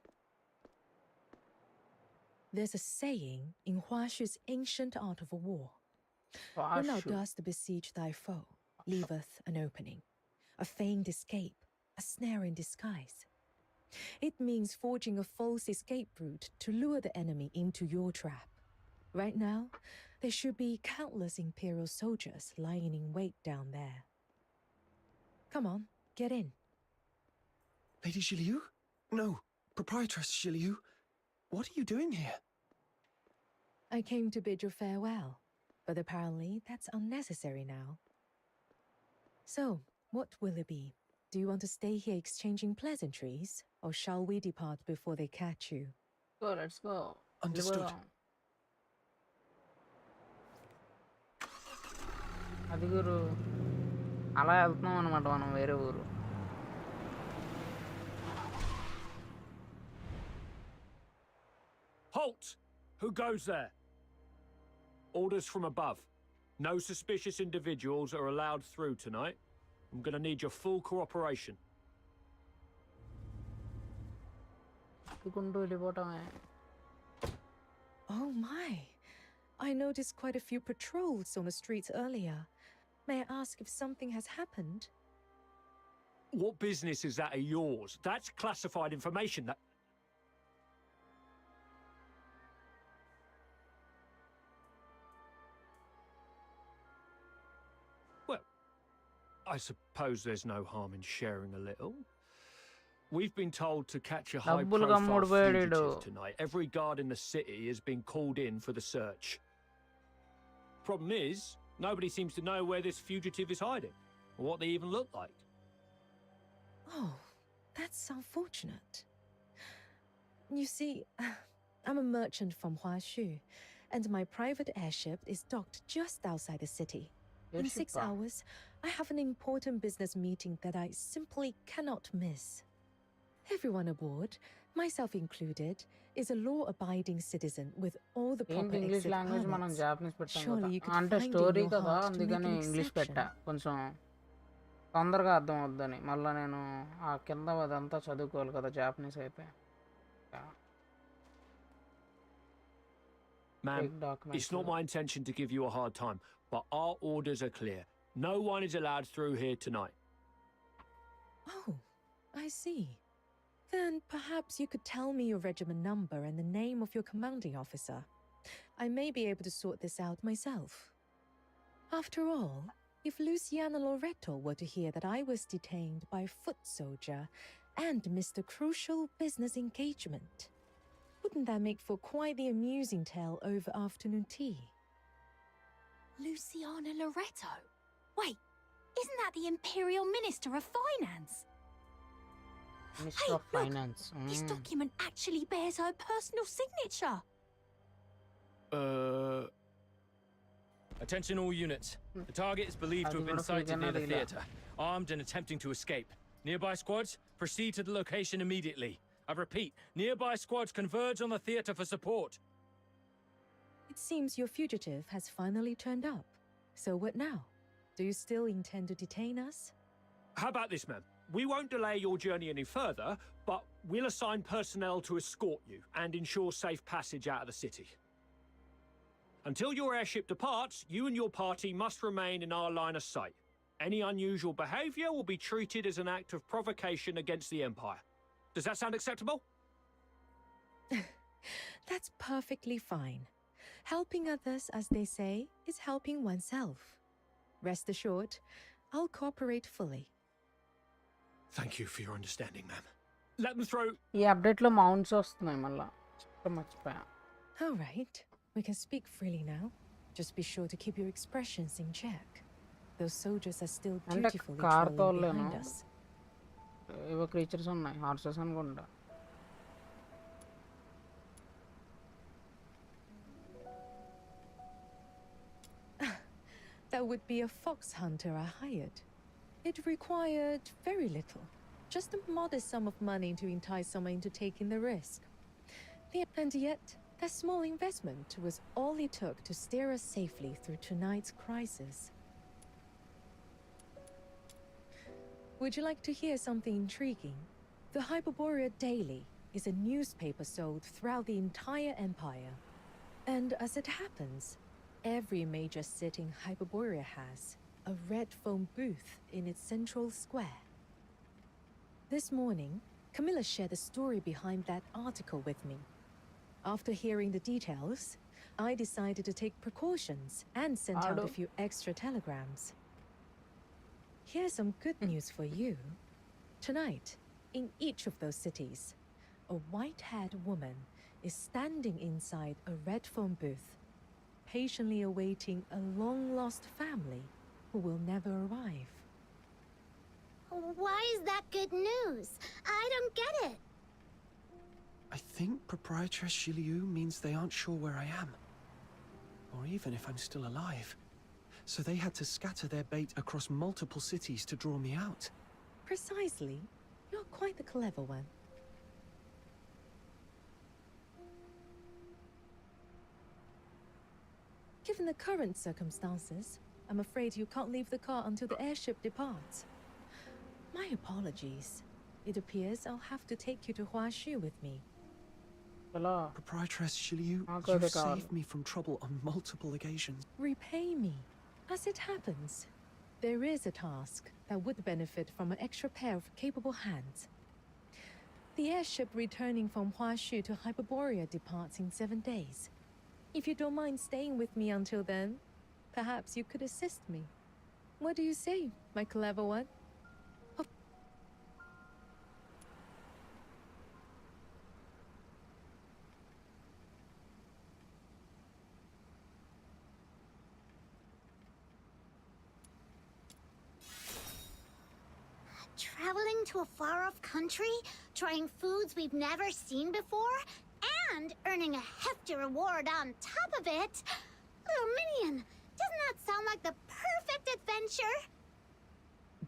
There's a saying in Huashu's ancient art of war. When thou dost besiege thy foe, leaveth an opening, a feigned escape, a snare in disguise. It means forging a false escape route to lure the enemy into your trap. Right now, there should be countless Imperial soldiers lying in wait down there. Come on, get in. Lady Zhiliu? No, Proprietress Zhiliu. What are you doing here? I came to bid you farewell, but apparently that's unnecessary now. So, what will it be? Do you want to stay here exchanging pleasantries, or shall we depart before they catch you? Go, let's go. Understood. అది గురు అలా వెళ్తున్నాం అనమాట మనం వేరే ఊరు. Halt! Who goes there? Orders from above. No suspicious individuals are allowed through tonight. I'm gonna need your full cooperation. Oh my! I noticed quite a few patrols on the streets earlier. May I ask if something has happened? What business is that of yours? That's classified information. That. Well, I suppose there's no harm in sharing a little. We've been told to catch a high-profile fugitive tonight. Every guard in the city has been called in for the search. Problem is, nobody seems to know where this fugitive is hiding, or what they even look like. Oh, that's unfortunate. You see, I'm a merchant from Huashu, and my private airship is docked just outside the city. In 6 hours, I have an important business meeting that I simply cannot miss. Everyone aboard, myself included, is a law-abiding citizen with all the proper English exit language మనం permits. Japanese పెట్టాం Surely కదా you could అంటే find in story your కదా heart to make అందుకని an English పెట్టా exception. కొంచెం తొందరగా అర్థం అవుద్దని మళ్ళీ నేను ఆ కింద అదంతా చదువుకోవాలి కదా జాపనీస్ అయితే. Ma'am, it's not my intention to give you a hard time, but our orders are clear. No one is allowed through here tonight. Oh, I see. Then perhaps you could tell me your regiment number and the name of your commanding officer. I may be able to sort this out myself. After all, if Luciana Loreto were to hear that I was detained by a foot soldier and missed a crucial business engagement, wouldn't that make for quite the amusing tale over afternoon tea? Luciana Loreto? Wait, isn't that the Imperial Minister of Finance? Minister of Finance. This document actually bears her personal signature. Attention all units. The target is believed to have been sighted near the theatre, armed and attempting to escape. Nearby squads, proceed to the location immediately. I repeat, nearby squads converge on the theatre for support. It seems your fugitive has finally turned up. So what now? Do you still intend to detain us? How about this, ma'am? We won't delay your journey any further, but we'll assign personnel to escort you and ensure safe passage out of the city. Until your airship departs, you and your party must remain in our line of sight. Any unusual behavior will be treated as an act of provocation against the Empire. Does that sound acceptable? That's perfectly fine. Helping others, as they say, is helping oneself. Rest assured, I'll cooperate fully. Thank you for your understanding, ma'am. Let them through. ఈ update లో mounts వస్తున్నాయి మళ్ళా మర్చిపోయా. All right, we can speak freely now. Just be sure to keep your expressions in check. Those soldiers are still dutifully trailing behind us. ఏవో creatures ఉన్నాయి, horses అనుకుంటా. That would be a fox hunter I hired. It required very little, just a modest sum of money to entice someone into taking the risk. And yet, that small investment was all it took to steer us safely through tonight's crisis. Would you like to hear something intriguing? The Hyperborea Daily is a newspaper sold throughout the entire empire. And as it happens, every major city in Hyperborea has a red foam booth in its central square. This morning, Camilla shared the story behind that article with me. After hearing the details, I decided to take precautions and sent out a few extra telegrams. Here's some good news for you. Tonight, in each of those cities, a white-haired woman is standing inside a red foam booth, patiently awaiting a long-lost family who will never arrive. Why is that good news? I don't get it. I think Proprietress Shiliu means they aren't sure where I am. Or even if I'm still alive. So they had to scatter their bait across multiple cities to draw me out. Precisely. You're quite the clever one. Given the current circumstances, I'm afraid you can't leave the car until the airship departs. My apologies. It appears I'll have to take you to Huashu with me. Proprietress Shiliu, you've saved me from trouble on multiple occasions. Repay me. As it happens, there is a task that would benefit from an extra pair of capable hands. The airship returning from Huashu to Hyperborea departs in 7 days. If you don't mind staying with me until then, perhaps you could assist me. What do you say, my clever one? Traveling to a far-off country, trying foods we've never seen before, and earning a hefty reward on top of it. Little Minion, doesn't that sound like the perfect adventure?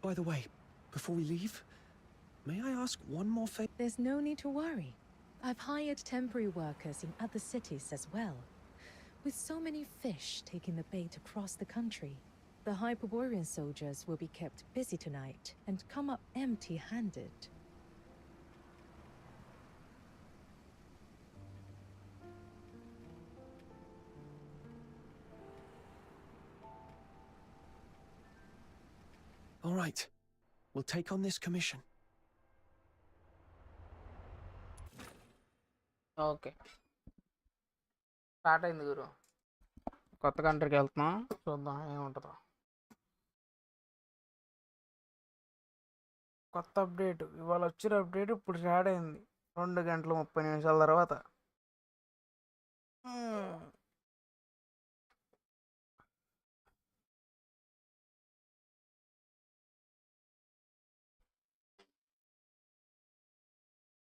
By the way, before we leave, may I ask one more favor? There's no need to worry. I've hired temporary workers in other cities as well. With so many fish taking the bait across the country, the Hyperborean soldiers will be kept busy tonight and come up empty-handed. All right, we'll take on this commission. Okay. Start అయింది గురు. కొత్త కంట్రీకి వెళ్తున్నాం, చూద్దాం ఏముంటుందో. కొత్త update ఇవాళ వచ్చిన update ఇప్పుడు స్టార్ట్ అయింది 2 గంటల 30 నిమిషాల తర్వాత.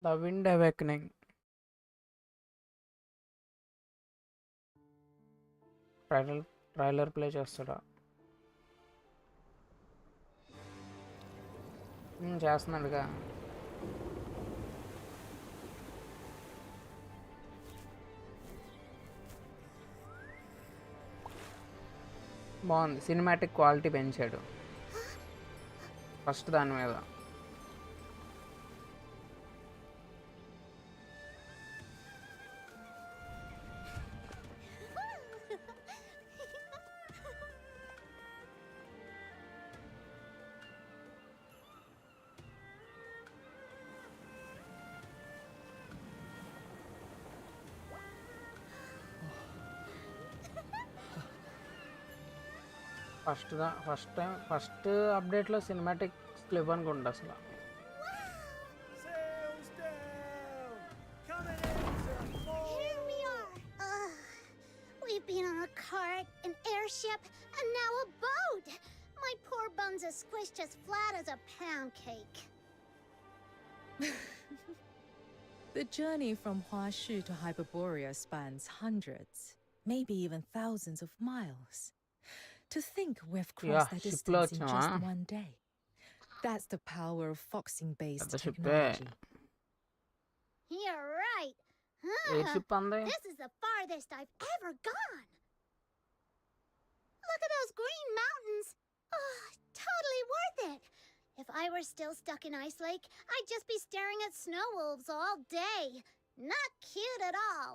The Wind Awakening. Trailer play చేస్తాడా? చేస్తున్నాడుగా. బాగుంది, సినిమాటిక్ క్వాలిటీ పెంచాడు ఫస్ట్ దాని మీద. ఫస్ట్ అప్డేట్లో సినిమాటిక్ క్లిప్ అనుకుంటా అసలు. Here we are. We've been on a cart, an airship, and now a boat. My poor buns are squished as flat as a pancake. The journey from Huashu to Hyperborea spans hundreds, maybe even thousands of miles. To think we've crossed that distance in just one day. That's the power of foxing-based technology. You're right. This is the farthest I've ever gone. Look at those green mountains. Oh, totally worth it. If I were still stuck in Ice Lake, I'd just be staring at snow wolves all day. Not cute at all.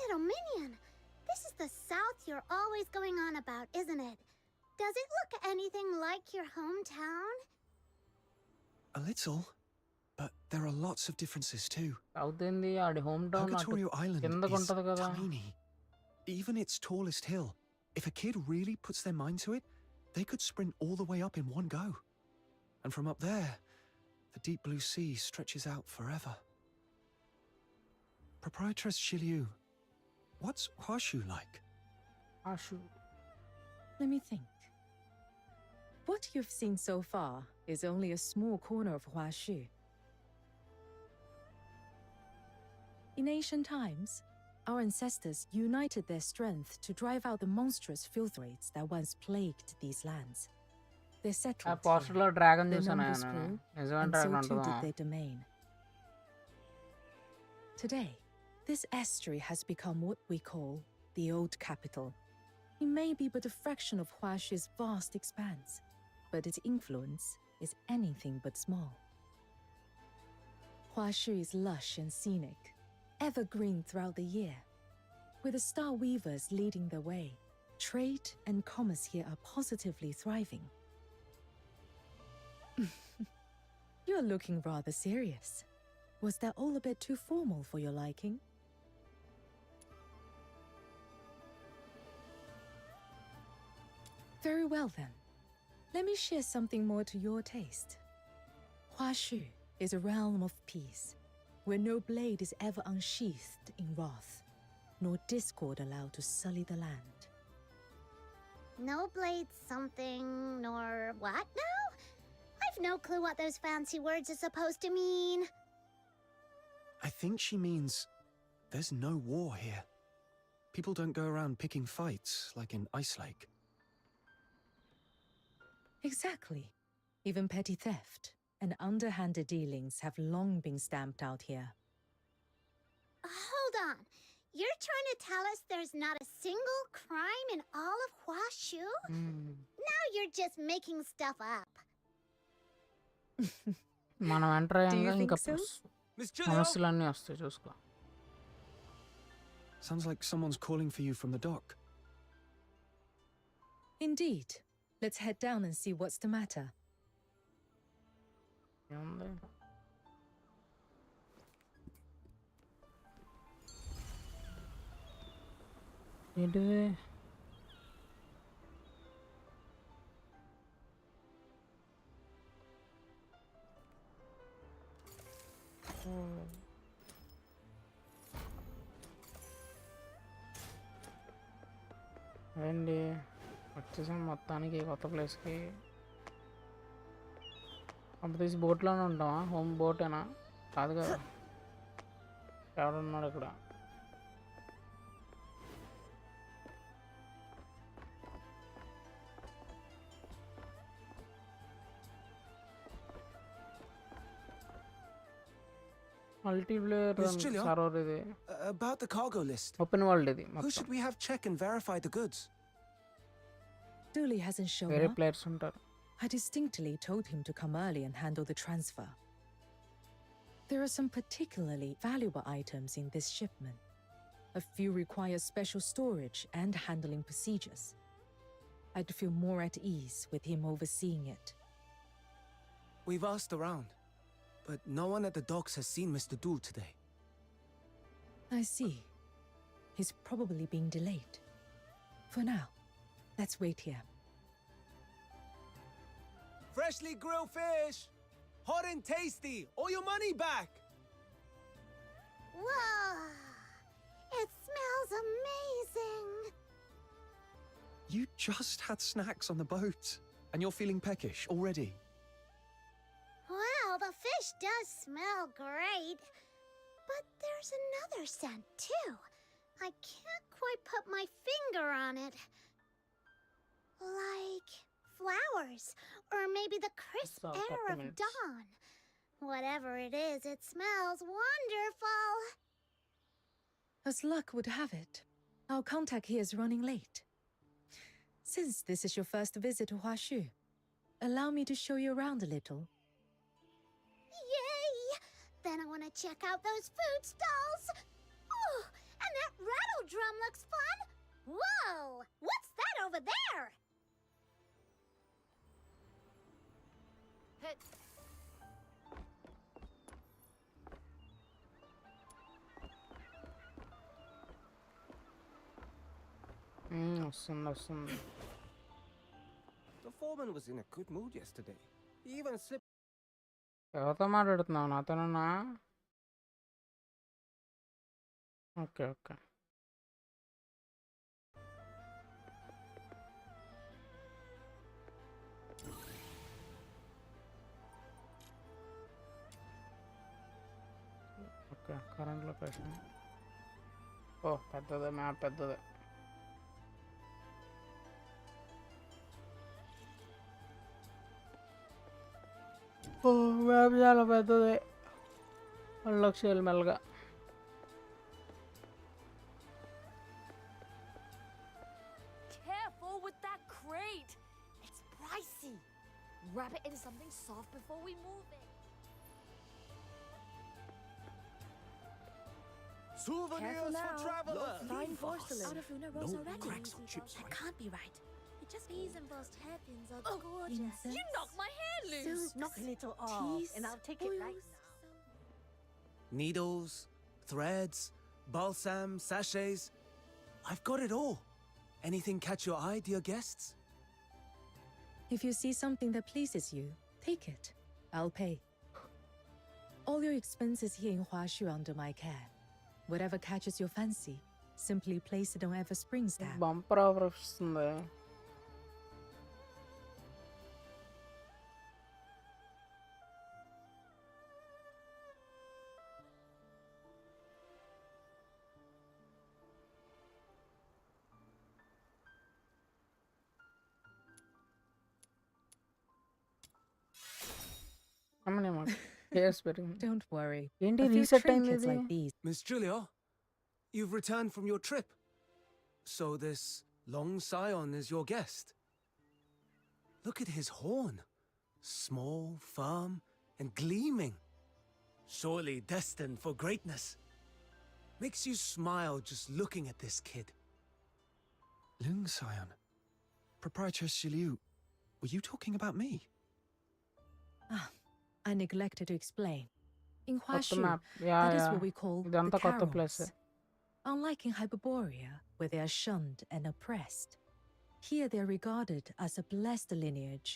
Little Minion, this is the South you're always going on about, isn't it? Does it look anything like your hometown? A little, but there are lots of differences too. South India, our hometown, Purgatorio Island is tiny. Even its tallest hill. If a kid really puts their mind to it, they could sprint all the way up in one go. And from up there, the deep blue sea stretches out forever. Proprietress Shiliu, what's Huashu like? Huashu. Let me think. What you've seen so far is only a small corner of Huashu. In ancient times, our ancestors united their strength to drive out the monstrous filth raids that once plagued these lands. They settled here, their numbers grew, and so too did their domain. Today, this estuary has become what we call the Old Capital. It may be but a fraction of Huashu's vast expanse, but its influence is anything but small. Huashu is lush and scenic, evergreen throughout the year. With the star weavers leading the way, trade and commerce here are positively thriving. You're looking rather serious. Was that all a bit too formal for your liking? Very well then. Let me share something more to your taste. Huashu is a realm of peace, where no blade is ever unsheathed in wrath, nor discord allowed to sully the land. No blade something, nor what now? I've no clue what those fancy words are supposed to mean. I think she means there's no war here. People don't go around picking fights like in Ice Lake. Exactly. Even petty theft and underhanded dealings have long been stamped out here. Hold on. You're trying to tell us there's not a single crime in all of Huashu? Now you're just making stuff up. మనం enter అయ్యాక ఇంకా సమస్యలన్నీ వస్తాయి చూసుకో. Sounds like someone's calling for you from the dock. Indeed. Let's head down and see what's the matter. ఏంటిది? ఏంటి వచ్చేసాం మొత్తానికి కొత్త ప్లేస్కి. అప్పుడు తీసి బోట్లోనే ఉంటామా? హోమ్ బోటేనా? కాదు కదా, ఎవడున్నాడు ఇక్కడ? మల్టీప్లేయర్ Miss Julia, సర్వర్ ఇది. about the cargo list. Open world ఇది Who మొత్తం. should we have check and verify the goods? Dooley hasn't shown వేరే up. ప్లేయర్స్ ఉంటారు. I distinctly told him to come early and handle the transfer. There are some particularly valuable items in this shipment. A few require special storage and handling procedures. I'd feel more at ease with him overseeing it. We've asked around, but no one at the docks has seen Mr. Dool today. I see. He's probably being delayed. For now, let's wait here. Freshly grilled fish! Hot and tasty! Or your money back! Whoa! It smells amazing! You just had snacks on the boat, and you're feeling peckish already. Well, the fish does smell great. But there's another scent, too. I can't quite put my finger on it. Like flowers, or maybe the crisp air of dawn. Whatever it is, it smells wonderful. As luck would have it, our contact here is running late. Since this is your first visit to Huashu, allow me to show you around a little. Yay! Then I want to check out those food stalls. Oh, and that rattle drum looks fun. Whoa! What's that over there? వస్తుంది. The foreman was in a good mood yesterday. He even slipped. ఎవరితో మాట్లాడుతున్నావు? నాతోనా? Okay okay. Okay current location. Oh పెద్దదే map పెద్దదే. ఓ map చాలా పెద్దదే. లక్షలు మెల్లగా. Careful with that crate. It's pricey. Wrap it in something soft before we move it. Souvenirs for travelers. Fine porcelain. Out of Una Rosa No already. cracks or chips, That right? can't be right. It just These embossed hairpins are gorgeous. Incense? You knocked my hair loose. Silks, Knock a little off, teas, and I'll take it right oils. now. Needles, threads, balsam, sachets. I've got it all. Anything catch your eye, dear guests? If you see something that pleases you, take it. I'll pay. All your expenses here in Huashu are under my care. Whatever catches your fancy, simply place it on whatever springs there. Bumper offer వస్తుంది. Don't worry. ఏంటి A few reset trinkets అయింది? like these. Miss Julia, you've returned from your trip. So this long scion is your guest. Look at his horn. Small, firm, and gleaming. Surely destined for greatness. Makes you smile just looking at this kid. Lung Scion. Proprietor Shiliu, were you talking about me? I neglected to explain. In కొత్త Huashu, map. that is what we call the ఇదంతా కొత్త place. Carons. Unlike in Hyperborea, where they are shunned and oppressed, here they are regarded as a blessed lineage,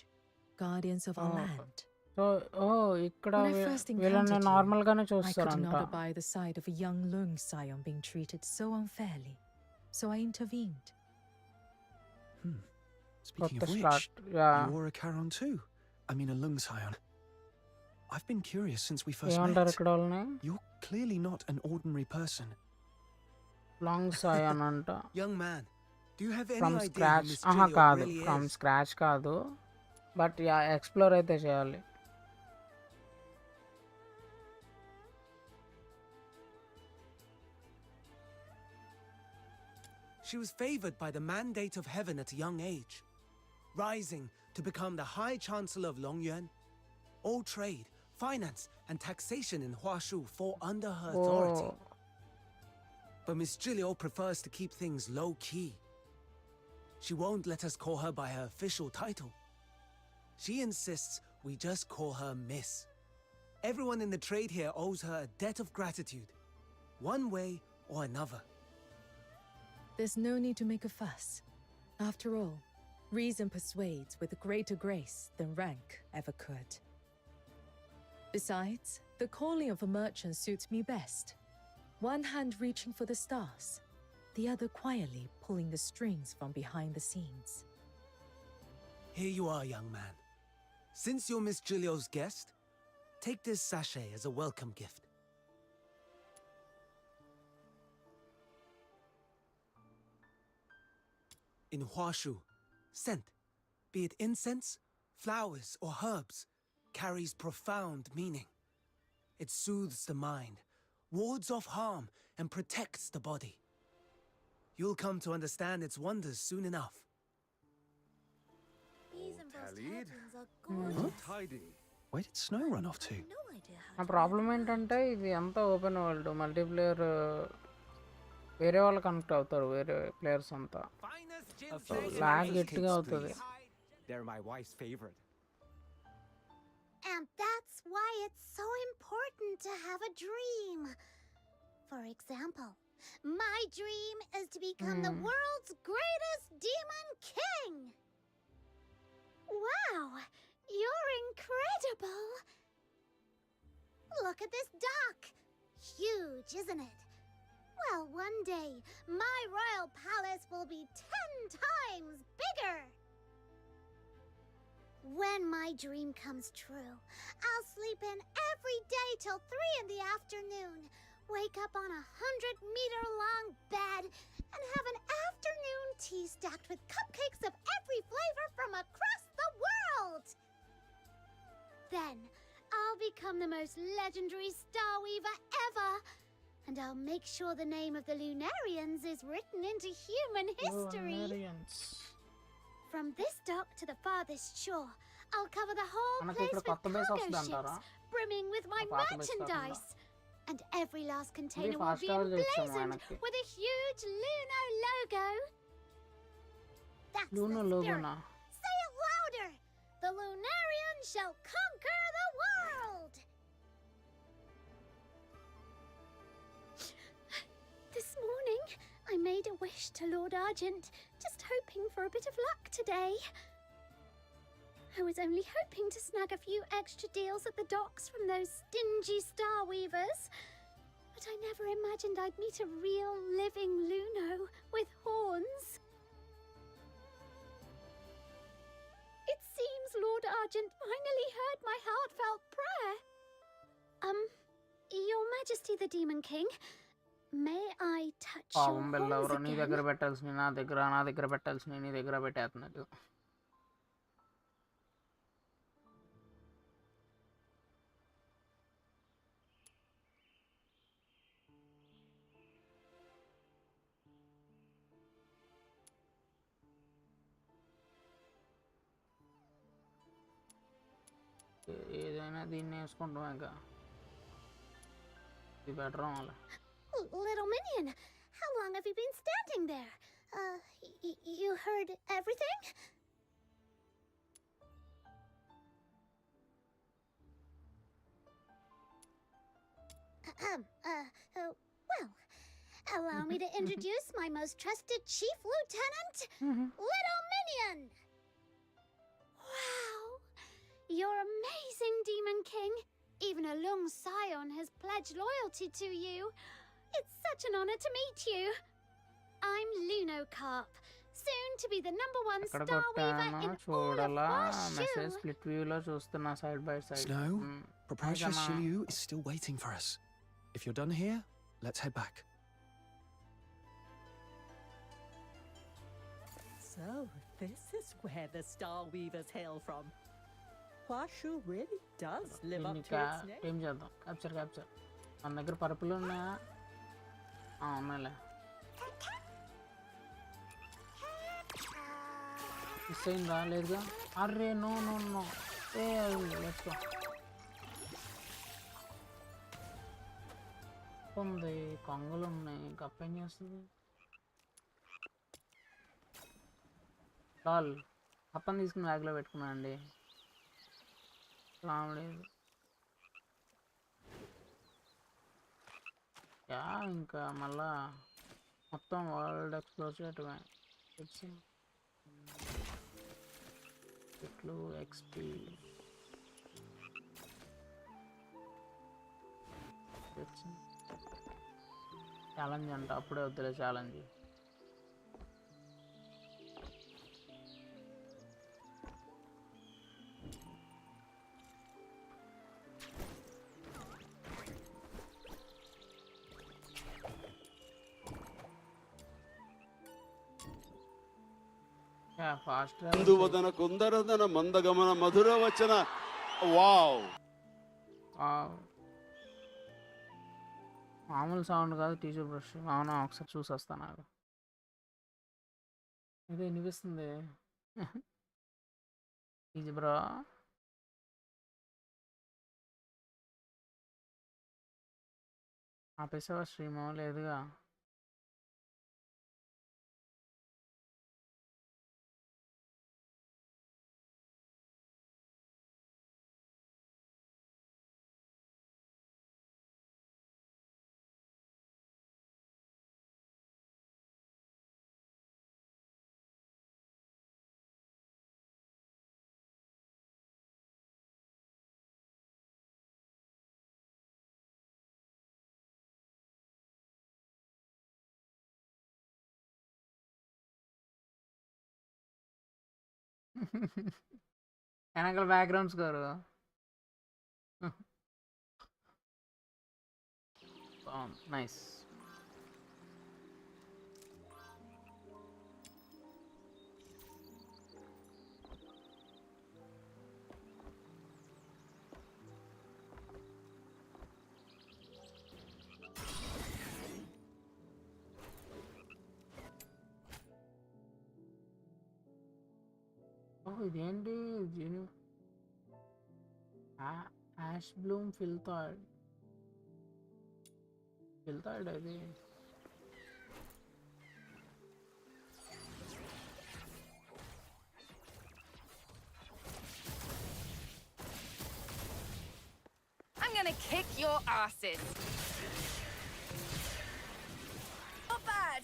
guardians of our land. So oh ఇక్కడ When I first వీళ్ళని encountered normal గానే you, I could చూస్తారంట. not abide the sight of a young Lung Scion being treated so unfairly, so I intervened. Speaking కొత్త of which, start. Yeah you're a Charon too. I mean a Lung Scion. I've been curious since we first ఏమంటారు met. ఇక్కడ వాళ్ళని? You're clearly not an ordinary person. Long Sion అంట. Young man, do you have any from idea who scratch. Miss ఆహా Julia కాదు, really from is? Scratch కాదు, but yeah explore అయితే చేయాలి. She was favored by the mandate of heaven at a young age, rising to become the High Chancellor of Longyuan. All trade, finance, and taxation in Huashu fall under her authority. But Miss Jilio prefers to keep things low-key. She won't let us call her by her official title. She insists we just call her Miss. Everyone in the trade here owes her a debt of gratitude, one way or another. There's no need to make a fuss. After all, reason persuades with greater grace than rank ever could. Besides, the calling of a merchant suits me best. One hand reaching for the stars, the other quietly pulling the strings from behind the scenes. Here you are, young man. Since you're Miss Jilio's guest, take this sachet as a welcome gift. In Huashu, scent, be it incense, flowers, or herbs, carries profound meaning. It soothes the mind, wards off harm, and protects the body. You'll come to understand its wonders soon enough. These embossed Tallied. headbands are gorgeous. Tidy. Where did snow run off to? No idea how నా problem ఏంటంటే ఇది అంతా open world multiplayer వేరే వాళ్ళు connect అవుతారు వేరే players అంతా log గట్టిగా అవుతుంది. They're my wife's favorite. And that's why it's so important to have a dream. For example, my dream is to become the world's greatest demon king. Wow, you're incredible. Look at this dock. Huge, isn't it? Well, one day, my royal palace will be 10 times bigger. When my dream comes true, I'll sleep in every day till 3 in the afternoon, wake up on a 100-meter-long bed, and have an afternoon tea stacked with cupcakes of every flavor from across the world. Then, I'll become the most legendary star weaver ever, and I'll make sure the name of the Lunarians is written into human history. From this dock to the farthest shore, I'll cover the whole place with cargo ships, brimming with my merchandise. And every last container will be emblazoned with a huge Luno logo. That's the spirit. Say it louder! The Lunarians shall conquer the world! This morning, I made a wish to Lord Argent, just hoping for a bit of luck today. I was only hoping to snag a few extra deals at the docks from those stingy star weavers. But I never imagined I'd meet a real living Luno with horns. It seems Lord Argent finally heard my heartfelt prayer. Your Majesty the Demon King, may I touch your horns నీ దగ్గర పెట్టాల్సిన నా దగ్గర పెట్టాల్సిన నీ దగ్గర పెట్టేస్తున్నాడు. ఏదైనా దీన్ని వేసుకుంటాం ఇంకా ఇది బెటర్ అవ్వాలి. Little minion, how long have you been standing there? You heard everything? Well, allow me to introduce my most trusted chief lieutenant, Little Minion! Wow! You're amazing, Demon King. Even a Lung Scion has pledged loyalty to you. It's such an honor to meet you. I'm Luno Carp, soon to be the #1 star weaver in all of Huashu. split view lo chustuna side by side. Snow, Proprietress Shiliu is still waiting for us. If you're done here, let's head back. So, this is where the Star Weavers hail from. Huashu really does live up to its name. Team చేద్దాం capture మన దగ్గర పరుపులు ఉన్నాయా ఉన్నాయిలే miss అయిందా లేదుగా అర్రే no no no ఏ లెట్స్ గో ఉంది కొంగలు ఉన్నాయి కప్పేం చేస్తుంది లాల్ కప్పని తీసుకుని బ్యాగ్లో పెట్టుకున్నా అండి రావలేదు యా ఇంకా మళ్ళా మొత్తం వరల్డ్ ఎక్స్ప్లోర్ చేయటమే ఇట్లు ఎక్స్పీ ఛాలెంజ్ అంట అప్పుడే వద్దులే ఛాలెంజ్ ఫాస్ట్ అందువదన కుందరదన మందగమన మధుర వచన వావ్ మామూలు సౌండ్ కాదు టీచర్ బ్రష్ అవునా ఒకసారి చూసి వస్తాను నాకు ఇది వినిపిస్తుంది టీచర్ బ్రో ఆపేసావా స్ట్రీమో లేదుగా వెనకాల బ్యాక్గ్రౌండ్ స్కోరు నైస్ ఇదేంటి యాష్ బ్లూమ్ ఫిల్థాయిడ్ అది I'm gonna kick your asses. Not bad.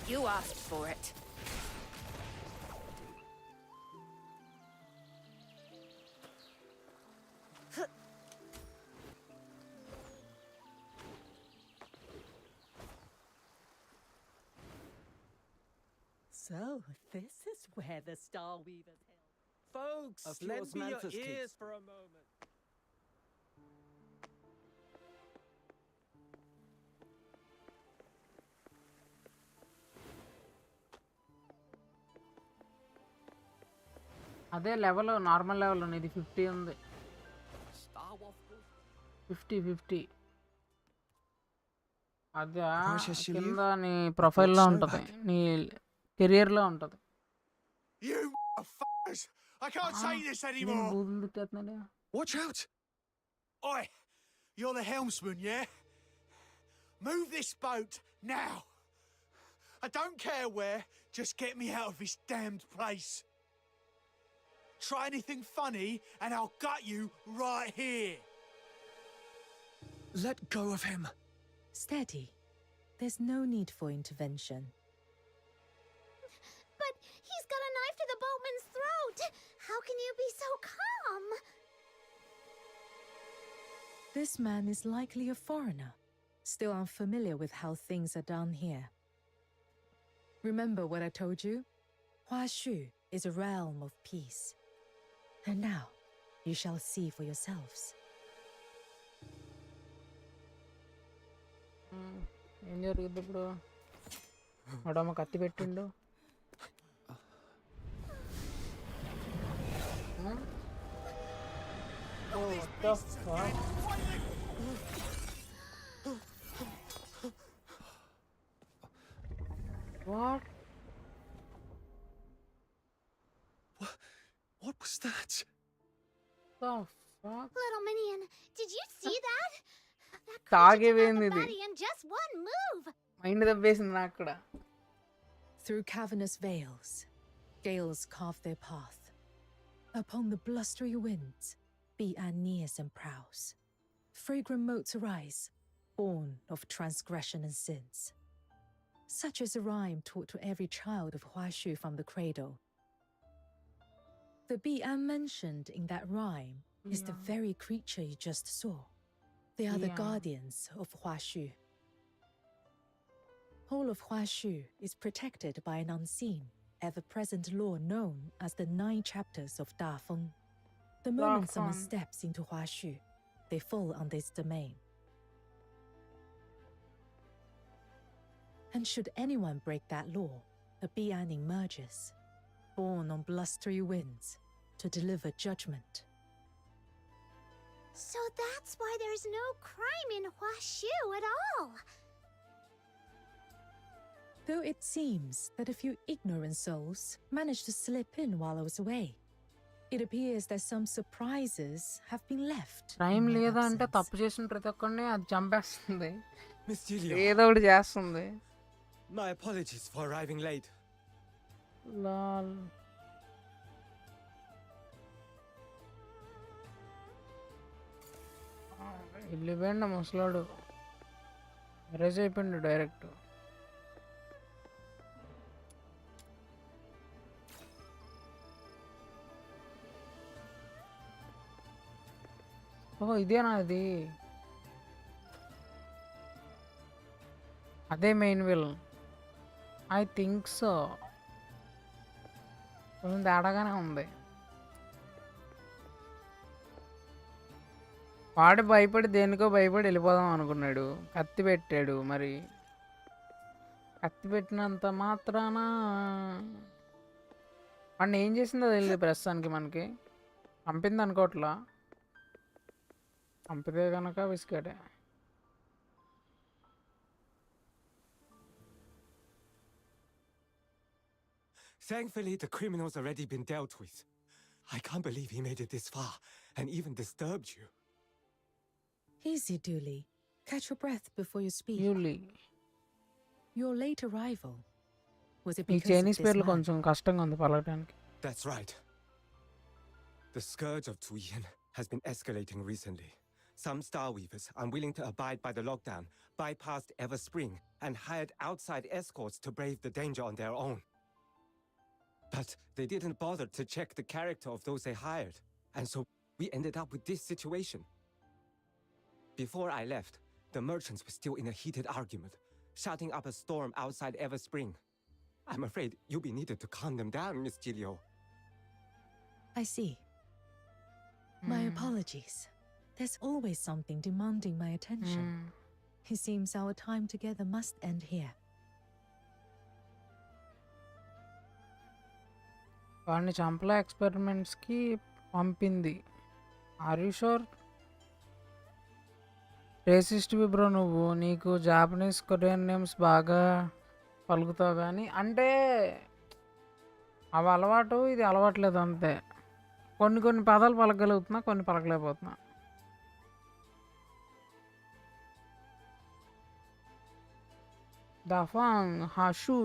You asked for it. So, this is where the Star Weavers held. Folks, Of lend yours, me your Manthus, ears kids. for a moment. అదే level normal level ఇది 50 ఉంది 50 అదే కింద నీ ప్రొఫైల్లో ఉంటుంది నీ కెరియర్లో ఉంటుంది You f***ers! I can't take this anymore! బూతులు తిట్టేస్తున్నాడు Watch out! Oi! You're the helmsman, yeah? Move this boat now! I don't care where, just get me out of this damned place. Try anything funny and I'll gut you right here. Let go of him. Steady. There's no need for intervention. But he's got a knife to the boatman's throat. How can you be so calm? This man is likely a foreigner, still unfamiliar with how things are done here. Remember what I told you? Huashu is a realm of peace. And now, you shall see for yourselves. ఏం జరుగుతుంది ఇప్పుడు వాడమ్మ కత్తి పెట్టిండు Oh, what the fuck? What? What was that? The fuck? Little minion, did you see that? That creature took out తాగేవేంది the ఇది? body in just one move. Mind దబ్బేసింది నాకు కూడా. Through cavernous veils, gales carve their path. Upon the blustery winds, be Aeneas and prows. Fragrant motes arise, born of transgression and sins. Such is a rhyme taught to every child of Huashu from the cradle. The Bi'an mentioned in that rhyme is the very creature you just saw. They are the guardians of Huashu. All of Huashu is protected by an unseen, ever-present law known as the 9 chapters of Dafeng. The moment someone steps into Huashu, they fall on this domain. And should anyone break that law, a Bi'an emerges, born on blustery winds, to deliver judgment. So that's why there's no crime in Huashu at all. Though it seems that a few ignorant souls managed to slip in while I was away, it appears that some surprises have been left. Time లేదా అంటే తప్పు చేసిన ప్రతి ఒక్కరిని అది చంపేస్తుంది. Miss Julia. ఏదో ఒకటి చేస్తుంది. My apologies for arriving late. Lal. వెళ్ళిపోయిండు ముసలాడు. Marriage అయిపోయిండు direct. ఓ ఇదేనా అది? అదే main will. I think so. కొంచెం తేడాగానే ఉంది. వాడు భయపడి దేనికో భయపడి వెళ్ళిపోదాం అనుకున్నాడు. కత్తి పెట్టాడు. మరి కత్తి పెట్టినంత మాత్రాన వాడిని ఏం చేసిందో తెలియదు ప్రస్తుతానికి మనకి. పంపింది అనుకోవట్లా. పంపితే కనుక బిస్కెటే. Thankfully, the criminal's already been dealt with. I can't believe he made it this far and even disturbed you. Easy, Dooley. Catch your breath before you speak. Dooley. Your late arrival. Was it ఈ because Chinese of this పేర్లు man? కొంచెం కష్టంగా ఉంది పలకడానికి. That's right. The scourge of Tuyin has been escalating recently. Some Star Weavers, unwilling to abide by the lockdown, bypassed Everspring and hired outside escorts to brave the danger on their own. But they didn't bother to check the character of those they hired, and so we ended up with this situation. Before I left, the merchants were still in a heated argument, shouting up a storm outside Everspring. I'm afraid you'll be needed to calm them down, Miss Gilio. I see. My apologies. There's always something demanding my attention. It seems our time together must end here. వాడిని చంపలే ఎక్స్పెరిమెంట్స్కి పంపింది. Are you sure? Racist bro నువ్వు. నీకు Japanese Korean names బాగా పలుకుతావు కానీ అంటే అవి అలవాటు, ఇది అలవాట్లేదు అంతే. కొన్ని పదాలు పలకగలుగుతున్నా, కొన్ని పలకలేకపోతున్నా. దఫాంగ్ హషు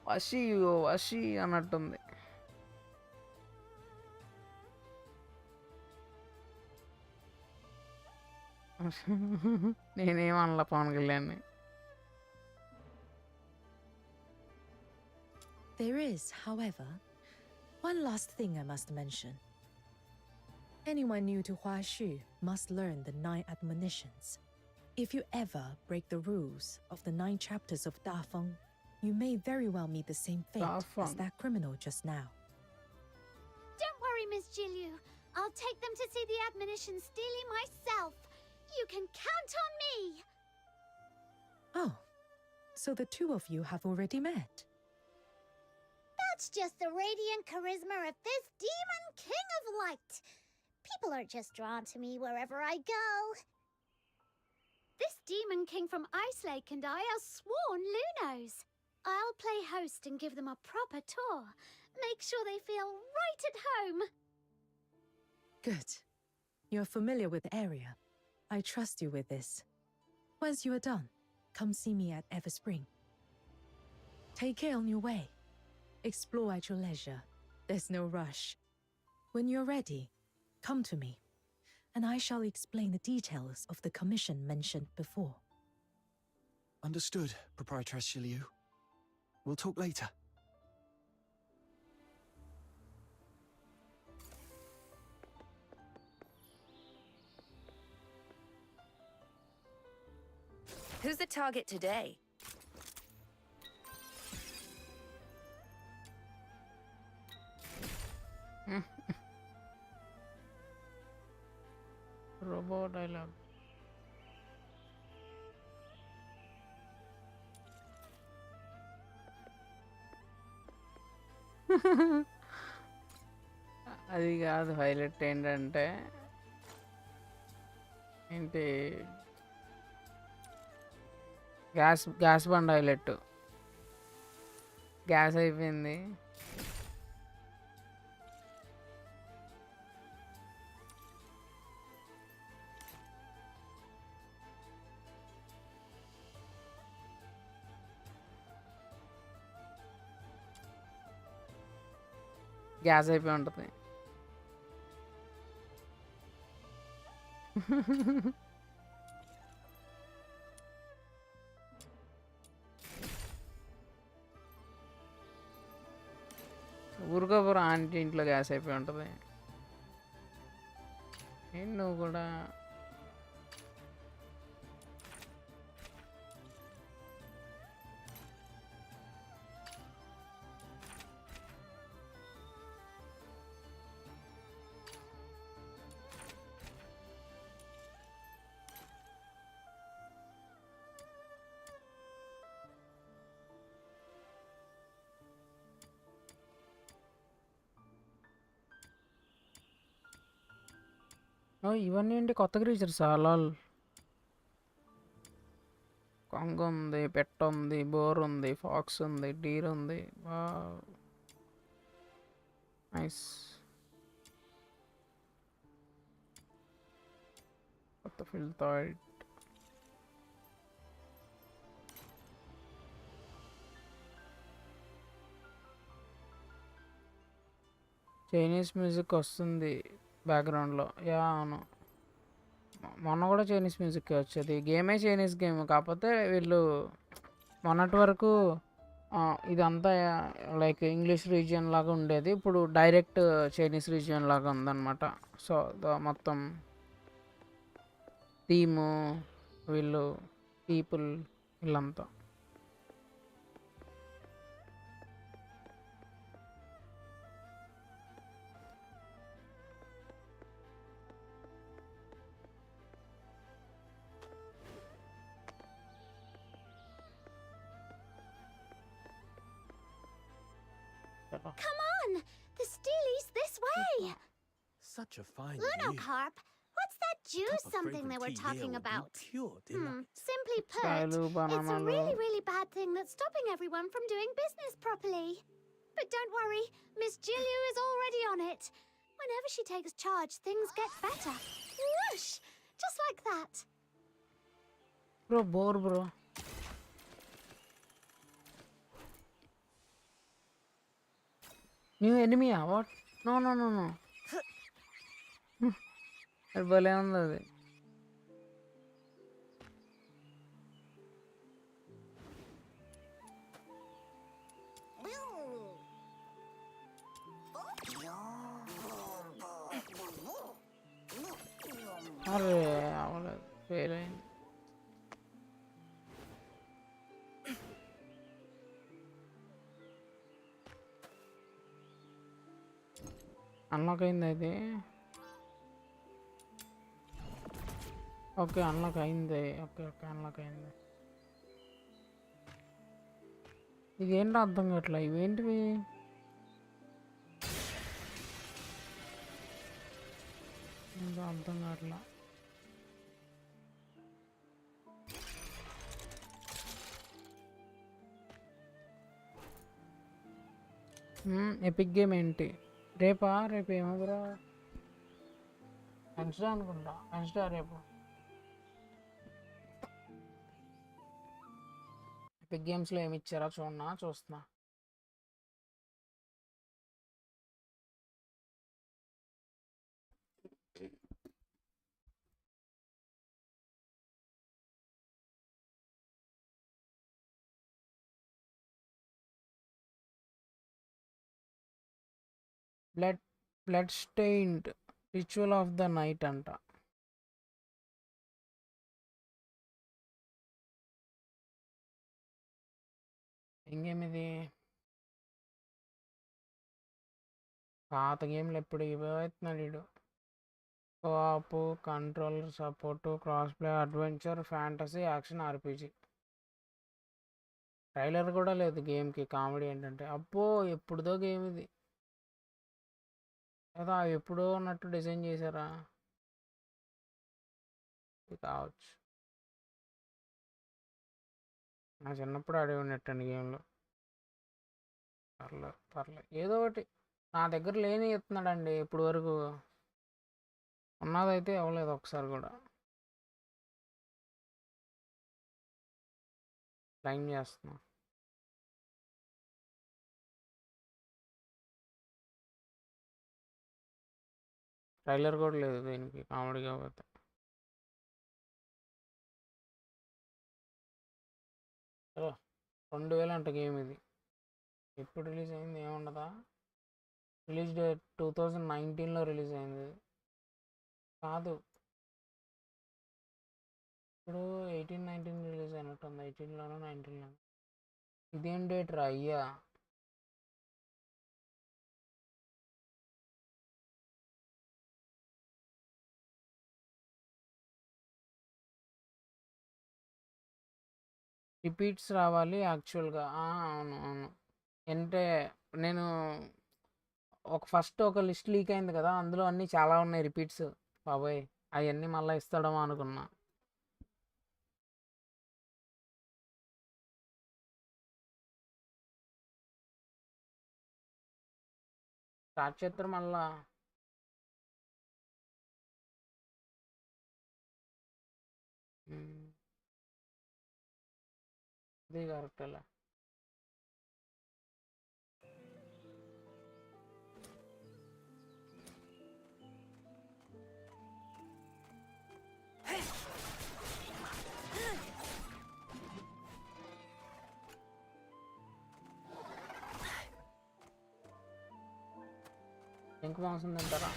వషి వషి అన్నట్టుంది. నేనేమనలా పవన్ కళ్యాణ్ని. There is, however, one last thing I must mention. Anyone new to Huashu must learn the 9 admonitions. If you ever break the rules of the 9 chapters of Dafeng, you may very well meet the same fate as that criminal just now. Don't worry, Miss Jilu. I'll take them to see the admonitions daily myself. You can count on me. Oh, so the two of you have already met? That's That's just the radiant charisma of this demon king of light. People are just drawn to me wherever I go. This demon king from Ice Lake and I are sworn Lunos. I'll play host and give them a proper tour. Make sure they feel right at home. Good. You're familiar with the area. I trust you with this. Once you are done, come see me at Everspring. Take care on your way. Explore at your leisure. There's no rush. When you're ready, come to me, and I shall explain the details of the commission mentioned before. Understood, Proprietress Shiliu. We'll talk later. Who's the target today? Robot dialogue. అది కాదు highlight ఏంటంటే ఏంటి gas bund highlight gas అయిపోయింది. Gas అయిపోయి ఉంటుంది. ఊరుకోపురం aunty ఇంట్లో gas అయిపోయి ఉంటుంది. ఏంటి నువ్వు కూడా ఇవన్నీ ఏంటి కొత్త క్రీచర్స్ లాల్. కొంగ ఉంది, పెట్ట ఉంది, బోర్ ఉంది, ఫాక్స్ ఉంది, డీర్ ఉంది. నైస్. కొత్త ఫిల్టాయిడ్. చైనీస్ మ్యూజిక్ వస్తుంది బ్యాక్గ్రౌండ్లో. యా అవును, మొన్న కూడా చైనీస్ మ్యూజిక్ వచ్చేది. గేమే చైనీస్ గేమ్, కాకపోతే వీళ్ళు మొన్నటి వరకు ఇదంతా లైక్ ఇంగ్లీష్ రీజియన్ లాగా ఉండేది. ఇప్పుడు డైరెక్ట్ చైనీస్ రీజియన్ లాగా ఉందన్నమాట. సో మొత్తం థీము వీళ్ళు పీపుల్ వీళ్ళంతా Come on! The Steely's this way! Such a fine Lunocarp, what's that juice something they were talking about? Simply put, it's a really bad thing that's stopping everyone from doing business properly. But don't worry, Miss Jilu is already on it. Whenever she takes charge, things get better. Whoosh! Just like that. Bro. New enemy? What? No. అది భలే ఉంది అది. అరే అవలేదు, fail అయింది. Unlock అయింది అది. Okay unlock అయింది. ఓకే అన్లాక్ అయింది. ఇదేంటో అర్థం కావట్లే. ఇవేంటివి? అర్థం కావట్లా. ఎపిక్ గేమ్ ఏంటి? రేపా? రేపు ఏమో బ్రో, వెన్స్డే అనుకుంటా. వెన్స్డే రేపు. ఎపిక్ గేమ్స్లో ఏమి ఇచ్చారా చూస్తున్నా. Blood stained ritual of the night అంట. ఇంకేమిది? పాత గేమ్లు ఎప్పుడు ఇవ్వవుతున్నాడు వీడు. Co-op, controller support, cross play, adventure, fantasy, action, RPG. Trailer కూడా లేదు గేమ్కి. కామెడీ ఏంటంటే అబ్బో ఎప్పుడుదో గేమ్ ఇది కదా, ఎప్పుడో ఉన్నట్టు డిజైన్ చేశారా? ఇది కావచ్చు. నా చిన్నప్పుడు ఆడే ఉన్నట్టండి గేమ్లో. పర్లేదు ఏదో ఒకటి. నా దగ్గర లేని ఇస్తున్నాడండి ఇప్పుడు వరకు. ఉన్నదైతే అవ్వలేదు ఒకసారి కూడా. క్లైమ్ చేస్తున్నా. ట్రైలర్ కూడా లేదు దీనికి, కామెడీ కాకపోతే. ఓ 2000 అంట గేమ్ ఇది. ఎప్పుడు రిలీజ్ అయింది ఏముండదా? రిలీజ్ డేట్ 2019లో రిలీజ్ అయింది. కాదు, ఇప్పుడు 18-19 రిలీజ్ అయినట్టుంది. 18లోనో 19లోనో. ఇదేం డేట్ రా అయ్యా? రిపీట్స్ రావాలి యాక్చువల్గా. అవును అవును. అంటే నేను ఫస్ట్ ఒక లిస్ట్ లీక్ అయింది కదా, అందులో అన్నీ చాలా ఉన్నాయి రిపీట్స్. బాబాయ్ అవన్నీ మళ్ళీ ఇస్తాడేమో అనుకున్నా. స్టార్ట్ చేస్తారు మళ్ళా. ఇది కరెక్టేలే. ఇంక మాంసం తింటారా?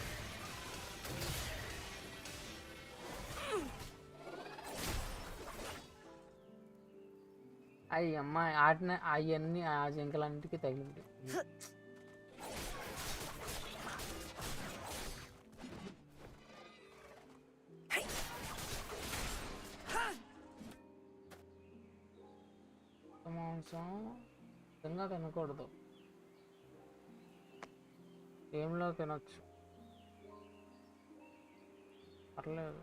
అయ్యమ్మ ఆటిన అవన్నీ ఆ జింకలన్నిటికీ తగిలింది. మాంసం నిజంగా తినకూడదు. గేమ్లో తినొచ్చు, పర్లేదు.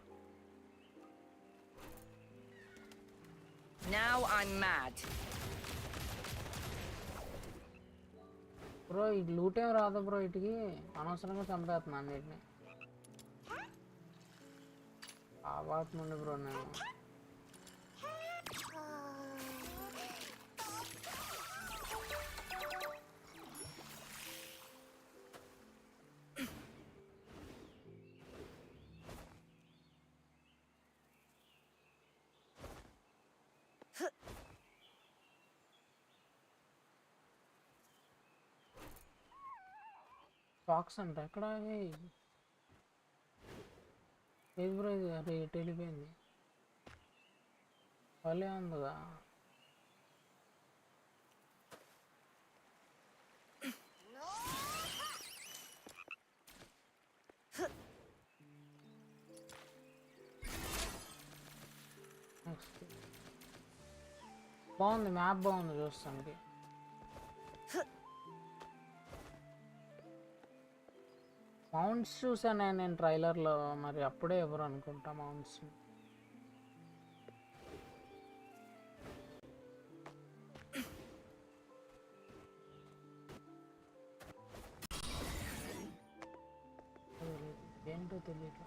Now I'm mad. బ్రో ఇది లూట్ ఏం రాదు బ్రో, ఇటుకి అనవసరంగా చంపేస్తున్నా అన్నిటిని. ఆవాత్ముండి బ్రో నేను. బాక్స్ అంట ఎక్కడ? ఏది బ్రో ఇది? అరే ఎటు వెళ్ళిపోయింది? భలే ఉందిగా. బాగుంది, మ్యాప్ బాగుంది చూస్తానికి. మౌంట్స్ చూసాను నేను ట్రైలర్లో, మరి అప్పుడే ఎవరు అనుకుంటా మౌంట్స్. ఏంటో తెలియదు.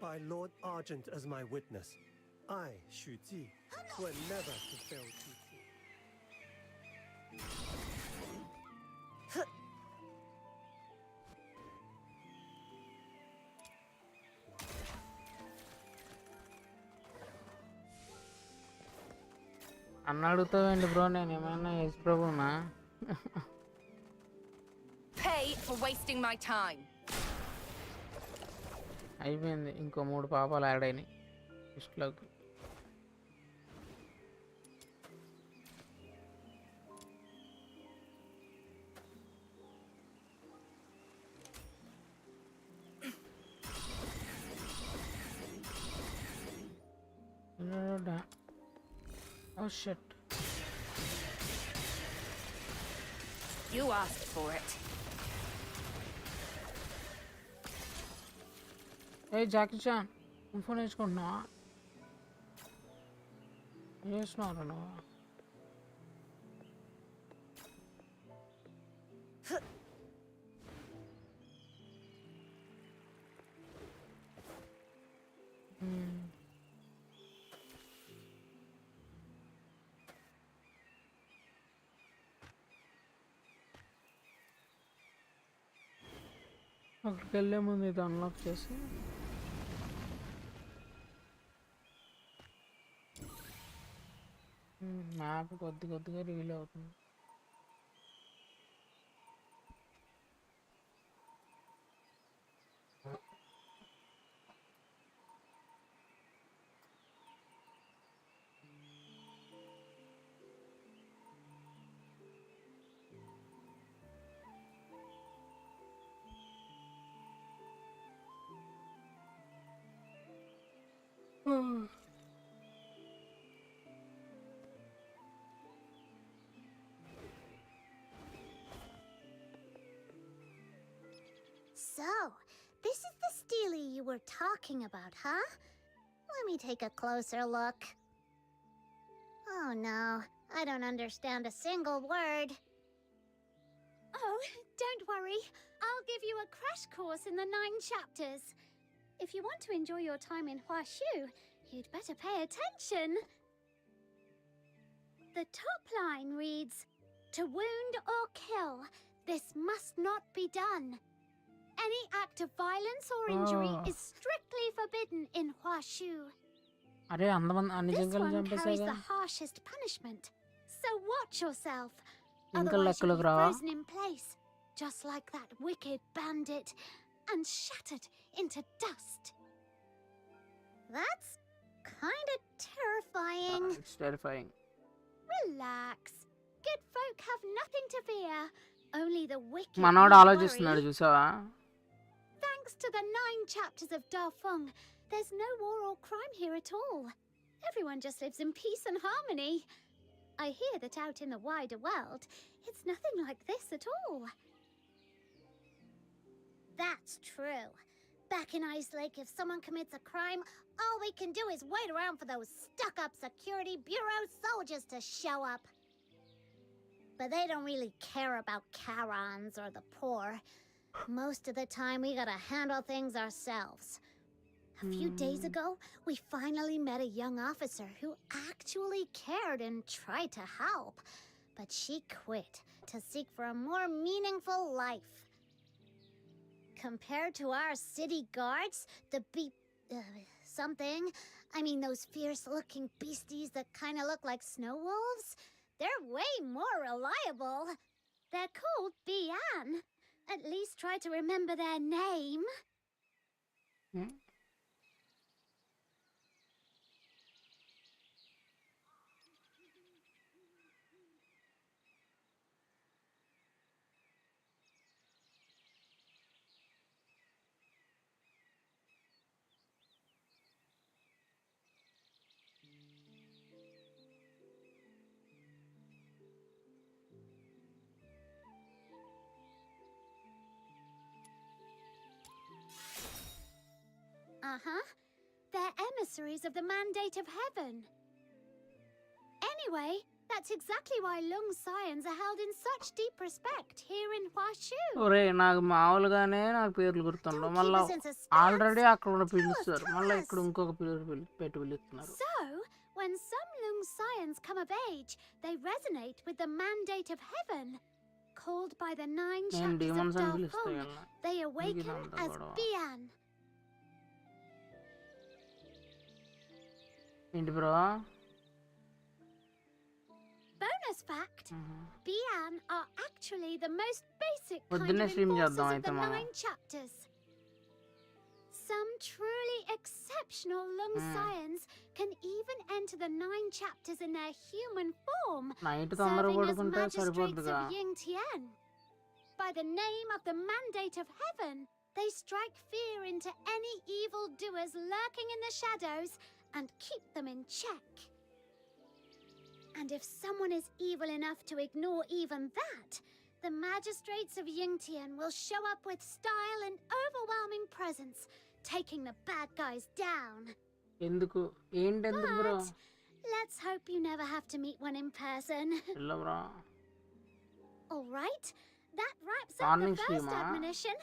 By Lord Argent as my witness, I, Xu Ji, swear never to fail to. అన్న అడుగుతావేంటి బ్రో, నేను ఏమైనా యేసు ప్రభునా? Pay for wasting my time. అయిపోయింది, ఇంకో 3 పాపాలు యాడ్ అయినాయి లిస్ట్లోకి. Oh shit. You asked for it. Hey Jackie Chan, phone నేర్చుకుంటున్నావా? ఏం చేస్తున్నావు నువ్వు? అక్కడికి వెళ్ళే ముందు ఇది అన్లాక్ చేసి మ్యాప్ కొద్దిగా రివీల్ అవుతుంది. So, this is the Steely you were talking about, huh? Let me take a closer look. Oh no, I don't understand a single word. Oh, don't worry. I'll give you a crash course in the 9 chapters. If you want to enjoy your time in Huashu, you'd better pay attention. The top line reads, "To wound or kill, this must not be done. Any act of violence or injury is strictly forbidden in Huashu." అరే అన్ని This జింకలు one carries చంపేసాగా. the harshest punishment, so watch yourself. జింకలు Otherwise you'll లెక్కలోకి be రావా? frozen in place, just like that wicked bandit, and shattered into dust. That's kind of terrifying. It's terrifying. Relax. Good folk have nothing to fear. Only the wicked మనోడు will ఆలోచిస్తున్నాడు worry. చూసావా? Thanks to the 9 chapters of Dafeng, there's no war or crime here at all. Everyone just lives in peace and harmony. I hear that out in the wider world, it's nothing like this at all. That's true. Back in Ice Lake, if someone commits a crime, all we can do is wait around for those stuck-up Security Bureau soldiers to show up. But they don't really care about Karons or the poor. Most of the time, we gotta handle things ourselves. A few days ago, we finally met a young officer who actually cared and tried to help. But she quit to seek for a more meaningful life. Compared to our city guards, the something, I mean those fierce-looking beasties that kind of look like snow wolves, they're way more reliable. They're called Bian. At least try to remember their name. Uh-huh. They're emissaries of the mandate of heaven. Anyway, that's exactly why Lung Scions are held in such deep respect here in Huashu. ఒరే నాకు మామూలుగానే నాకు పేర్లు గుర్తుండవు మళ్ళీ already అక్కడ పిలుస్తారు మళ్ళీ ఇక్కడ ఇంకొక పేరు పెట్టి పిలుస్తున్నారు. So, when some Lung Scions come of age, they resonate with the mandate of heaven. Called by the 9 chapters of Dafeng, they awaken as Bian. ఏంటి bro? Bonus fact, Bian are actually the most basic kind పొద్దున్నే of stream enforcers చేద్దాం of అయితే the మనం. 9 chapters. Some truly exceptional Lung Scions can even enter the 9 chapters in their human form, night తొందర serving as పడుకుంటే magistrates సరిపోద్దిగా. of Yingtian. By the name of the mandate of heaven, they strike fear into any evil doers lurking in the shadows and keep them in check. And if someone is evil enough to ignore even that, the magistrates of Yingtian will show up with style and overwhelming presence, taking the bad guys down. ఎందుకు ఏంటెందుకు bro? Let's hope you never have to meet one in person. ಇಲ್ಲ bro. All right, that wraps up the morning first స్ట్రీమా? admonition.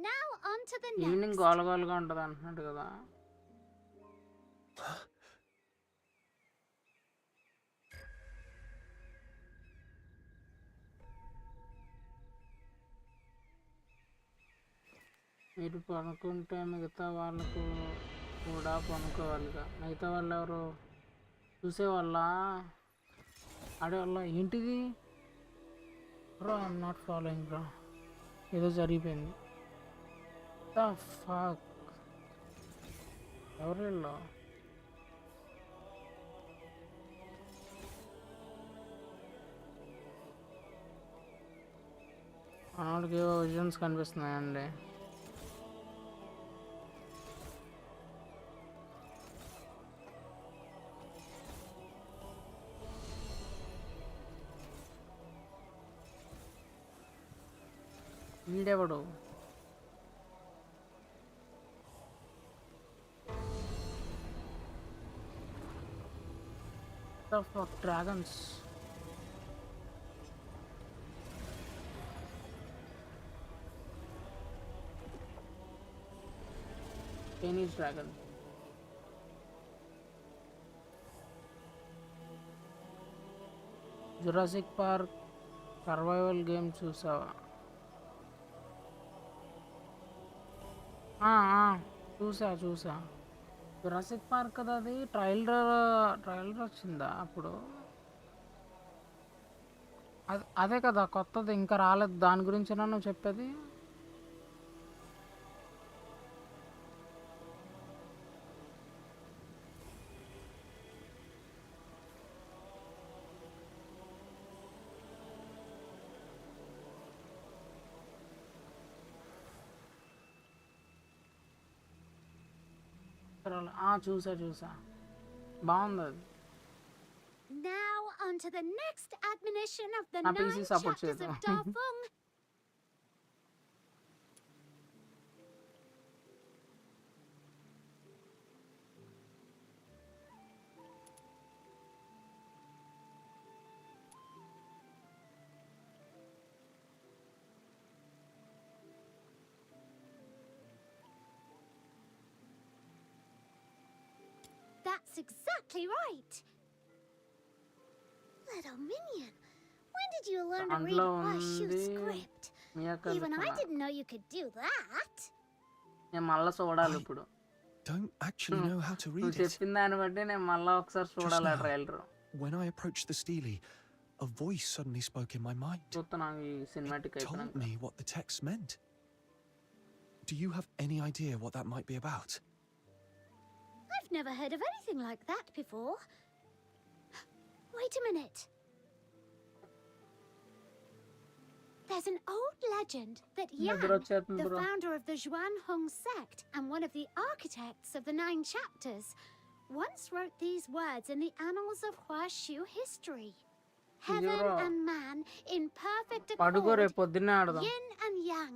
Now on to the evening next. గోలగోలుగా ఉంటుంది అంటున్నాడు కదా. మీరు పనుకుంటే మిగతా వాళ్ళకు కూడా పనుకోవాలిగా. మిగతా వాళ్ళు ఎవరు చూసేవాళ్ళ ఆడేవాళ్ళ ఏంటిది bro? I'm not following bro. ఏదో జరిగిపోయింది. ద ఫక్ ఎవరు వీళ్ళు? మనోడికి ఏవో విజన్స్ కనిపిస్తున్నాయండి. వీడెవడు? Dragons. Chinese dragon. Jurassic park survival game చూసావా? చూసా. జురాసిక్ పార్క్ కదా అది. ట్రైలర్ వచ్చిందా అప్పుడు? అదే కదా కొత్తది, ఇంకా రాలేదు. దాని గురించేనా నువ్వు చెప్పేది? చూసా బాగుంది అది. Now on to the next admonition of the నా 9 PC సపోర్ట్ chapters చేయదు. of Dafeng. That's exactly right. Little minion, when did you learn to read Huashu script? Even I didn't know you could do that. నేను మళ్ళీ చూడాలి ఇప్పుడు. Don't actually know how to read నువ్వు it. చెప్పిన దాన్ని బట్టి నేను మళ్ళీ ఒకసారి చూడాలి ఆ trailer. When I approached the Steely, a voice suddenly spoke in my mind. చూస్తున్నాను ఈ cinematic It told me what the text meant. Do you have any idea what that might be about? I've never heard of anything like that before. Wait a minute. There's an old legend that Yang, the founder of the Zhuanhong sect and one of the architects of the 9 chapters, once wrote these words in the annals of Huashu history. Heaven and man in perfect accord, yin and yang,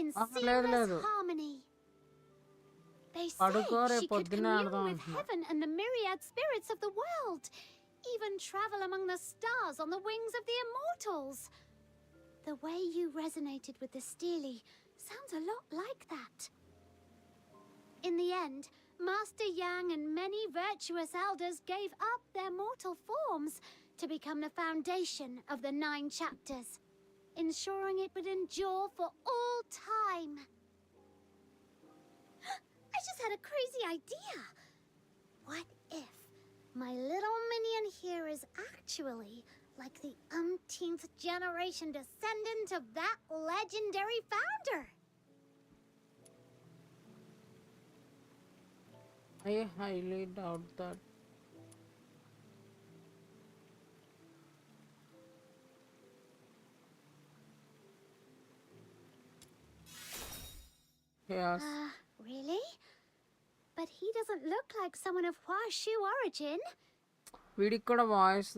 in seamless harmony. They say పడుకోరే she could పొద్దున్నే commune ఆడదాం with అంటున్నా. heaven and the myriad spirits of the world. Even travel among the stars on the wings of the immortals. The way you resonated with the Steely sounds a lot like that. In the end, Master Yang and many virtuous elders gave up their mortal forms to become the foundation of the 9 chapters, ensuring it would endure for all time. I just had a crazy idea. What if my little minion here is actually like the umpteenth generation descendant of that legendary founder? I highly doubt that. Yes. Really? But he doesn't look like someone of Huashu origin. వీడికి కూడా voice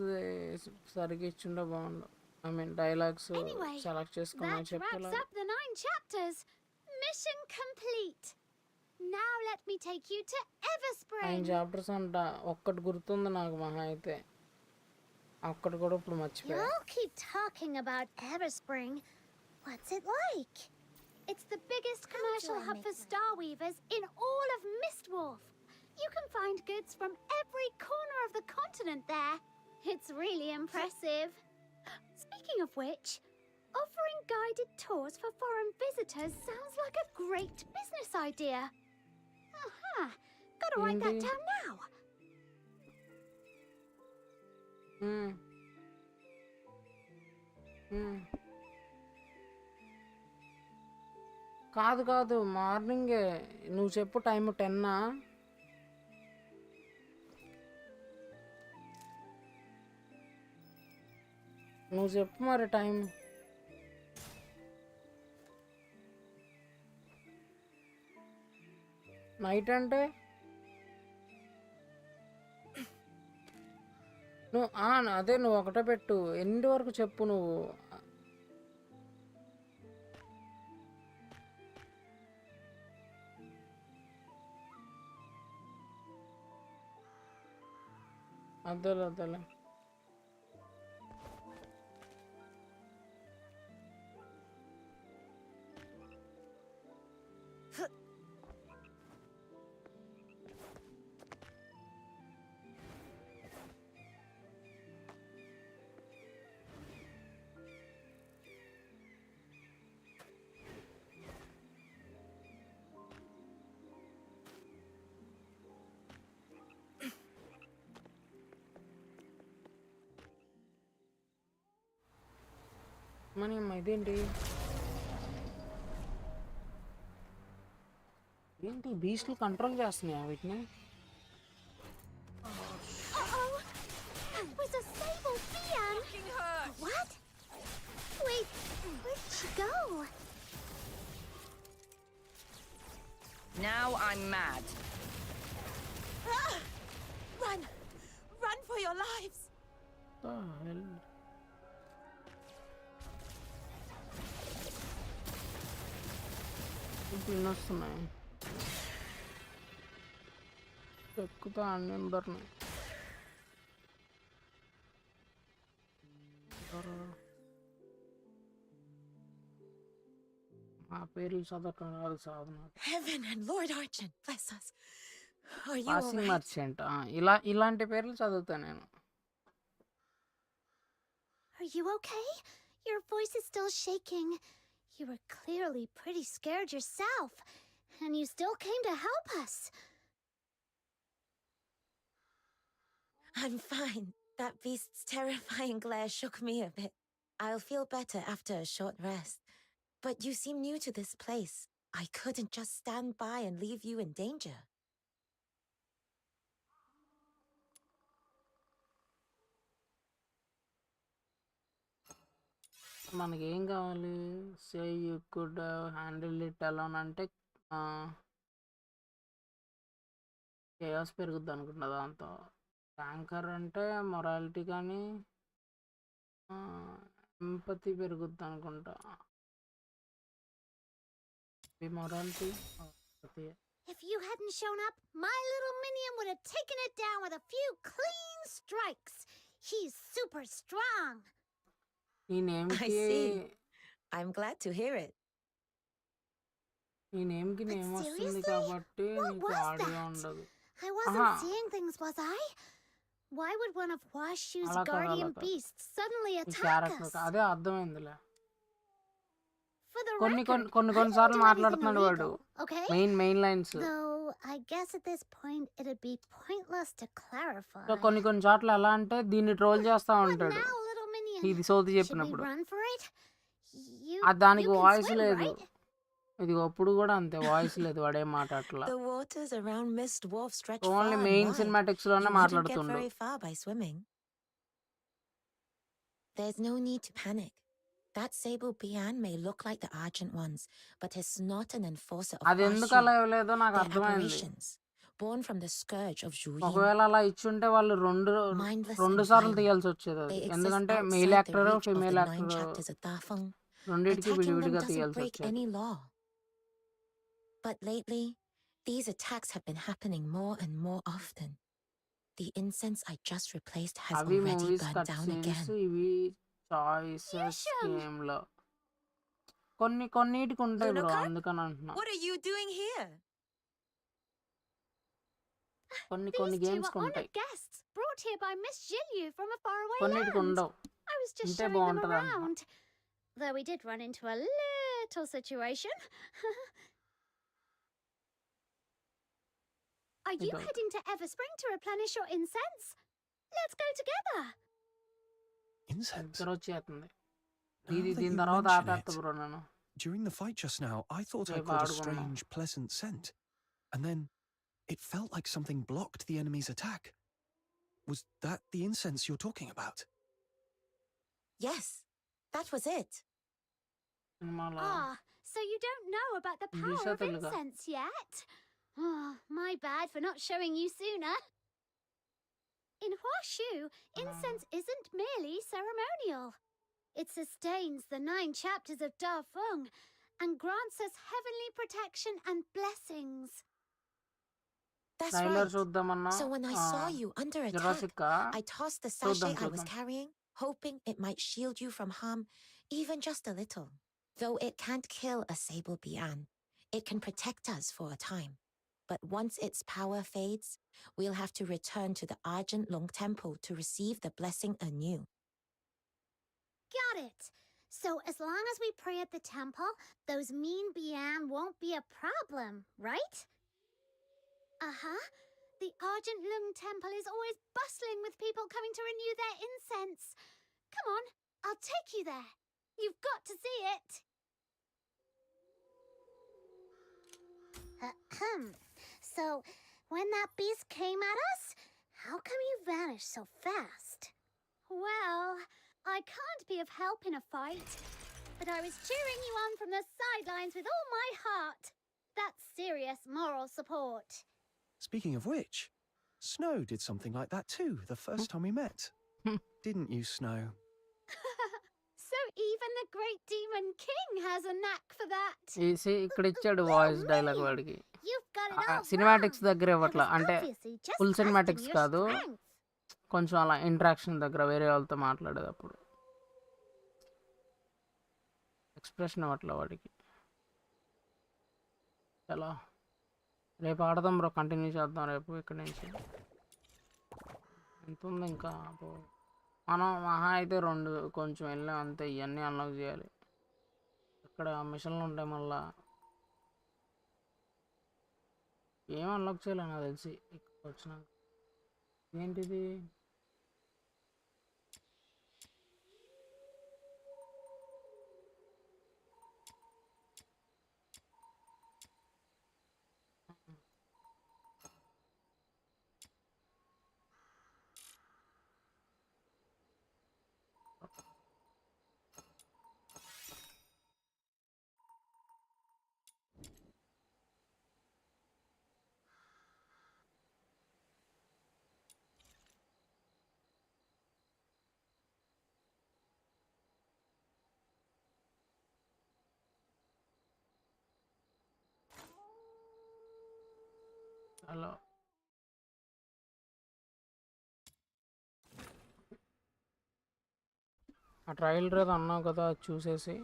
సరిగ్గా ఇచ్చిండే బాగుండు. I mean dialogues Anyway, select చేసుకోమని that చెప్తే wraps up the 9 chapters. Mission complete. Now let me take you to 9 Everspring. Chapters అంట. ఒక్కటి గుర్తుంది నాకు మహా అయితే. ఒక్కటి కూడా ఇప్పుడు మర్చిపోయా. You'll keep talking about Everspring. What's it like? It's the biggest commercial hub for Star Weavers in all of Mistwolf. You can find goods from every corner of the continent there. It's really impressive. Speaking of which, offering guided tours for foreign visitors sounds like a great business idea. Aha! Gotta write that down now. కాదు కాదు మార్నింగే నువ్వు చెప్పు time 10 నువ్వు చెప్పు మరి time. Night అంటే నువ్వు అదే నువ్వు ఒకటే పెట్టు. ఎన్ని వరకు చెప్పు నువ్వు. అదేలే మన ఇదేంటి బీస్ట్లు కంట్రోల్ చేస్తున్నాయా వీటిని? That was a sable Fian. What? Wait, where did she go? Now I'm mad. Run! Run for your lives! The hell? ఇప్పుడు వస్తున్నాయి. ఎక్కుతా అందరిని. మా పేర్లు చదవటం రాదు సాధన. Heaven and Lord Archon, bless us. Are you passing alright? Merchant ఇలాంటి పేర్లు చదువుతా నేను. Are you okay? Your voice is still shaking. You were clearly pretty scared yourself, and you still came to help us. I'm fine. That beast's terrifying glare shook me a bit. I'll feel better after a short rest. But you seem new to this place. I couldn't just stand by and leave you in danger. మనకేం కావాలి? Say you could handle it alone అంటే chaos పెరుగుద్ది అనుకుంటా దాంతో. Anchor అంటే morality కానీ empathy పెరుగుద్ది అనుకుంటా. Morality If you hadn't shown up, my little minion would have taken it down with a few clean strikes. He's super strong. ఈ name I కి see. I'm glad to hear it. ఈ name కి name వస్తుంది కాబట్టి నీకు audio ఉండదు. I wasn't seeing things, was I? Why would one of Huashu's guardian beasts suddenly ఈ attack character us? అదే అర్థమైందిలే. For the కొన్ని record, కొన్ని I సార్లు didn't do anything మాట్లాడుతున్నాడు వాడు illegal, okay? Main lines. Though I guess at this point it'd be pointless to clarify. So కొన్ని చోట్ల ఎలా అంటే దీన్ని ట్రోల్ చేస్తా ఉంటాడు Now, little minion, ఇది సోది should we చెప్పినప్పుడు. run for it? దానికి you can వాయిస్ swim, లేదు. right? ఇది అప్పుడు కూడా అంతే వాయిస్ లేదు వాడేం మాట్లాడట్లా. The waters around Mist Dwarf stretch only far and main wide. Cinematics You లోనే wouldn't get మాట్లాడుతుండు. very far by swimming. There's no need to panic. That sable Bian may look like the Argent ones, but is not an enforcer of అది ఎందుకు Huashu. అలా ఇవ్వలేదో నాకు They're అర్థమైంది. apparitions, born from the scourge of Zhu Yin. ఒకవేళ అలా ఇచ్చుంటే వాళ్ళు Mindless రెండు and సార్లు violent. తీయాల్సి వచ్చేది అది. They exist ఎందుకంటే outside mail the actor reach of the female 9 actor chapters of Dafeng. రెండింటికి Attacking them విడివిడిగా doesn't తీయాల్సి break వచ్చేది. any law. But lately, these attacks have been happening more and more often. The incense I just replaced has అవి already movies burned cut down scenes, again. ఇవి choices game లో కొన్నిటికి ఉంటాయి bro, Lunacar? అందుకని అంటున్నా. What are you doing here? కొన్ని These two games are ఉంటాయి, honored guests brought here by Miss Jilyu from a faraway కొన్నిటికి land. ఉండవు. I was just ఉంటే showing them బాగుంటది అంటున్నా. around. Though we did run into a little situation. Are you Don't. heading to Everspring to replenish your incense? Let's go together. Incense? నిద్ర వచ్చేస్తుంది. Now that దీని you తర్వాత mention ఆపేస్తా it, bro నేను. during the fight just now, I thought I రేపు caught a ఆడుకుందాం. strange, pleasant scent. And then it felt like something blocked the enemy's attack. Was that the incense you're talking about? Yes, that was it. Ah, so you don't know about the power of incense yet? Oh, my bad for not showing you sooner. In Huashu, incense isn't merely ceremonial. It sustains the 9 chapters of Dafeng and grants us heavenly protection and blessings. That's trailer right. చూద్దామన్నా So when I saw you under attack, Jurassic I tossed the sachet I was చూద్దాం. carrying, hoping it might shield you from harm, even just a little. Though it can't kill a sable Bian, it can protect us for a time. But once its power fades, we'll have to return to the Argent Lung Temple to receive the blessing anew. Got it. So as long as we pray at the temple, those mean Bian won't be a problem, right? Uh-huh. The Argent Lung Temple is always bustling with people coming to renew their incense. Come on, I'll take you there. You've got to see it. So, when that beast came at us, how come you vanished so fast? Well, I can't be of help in a fight, but I was cheering you on from the sidelines with all my heart. That's serious moral support. Speaking of which, Snow did something like that too the first time we met. Didn't you, Snow? So even the great demon king has a knack for that. ఇక్కడ ఇచ్చాడు voice dialogue వాడికి. You've got it all cinematics wrong. దగ్గర ఇవ్వట్లా, అంటే Obviously, just full testing cinematics your కాదు, strength. కొంచెం అలా interaction దగ్గర వేరే వాళ్ళతో మాట్లాడేటప్పుడు ఎక్స్ప్రెషన్ ఇవ్వట్లా వాడికి. చలో రేపు ఆడదాం బ్రో, కంటిన్యూ చేద్దాం రేపు ఇక్కడి నుంచి. ఎంత ఉంది ఇంకా? మనం మహా అయితే 2 కొంచెం వెళ్ళాం అంతే. ఇవన్నీ అన్లాక్ చేయాలి. ఇక్కడ మిషన్లు ఉంటాయి, మళ్ళా ఏం అన్లాక్ చేయాలి నాకు తెలిసి ఇక్కడికి వచ్చినాక. ఏంటిది? అలా ఆ ట్రైలర్ ఏదో అన్నావు కదా అది చూసేసి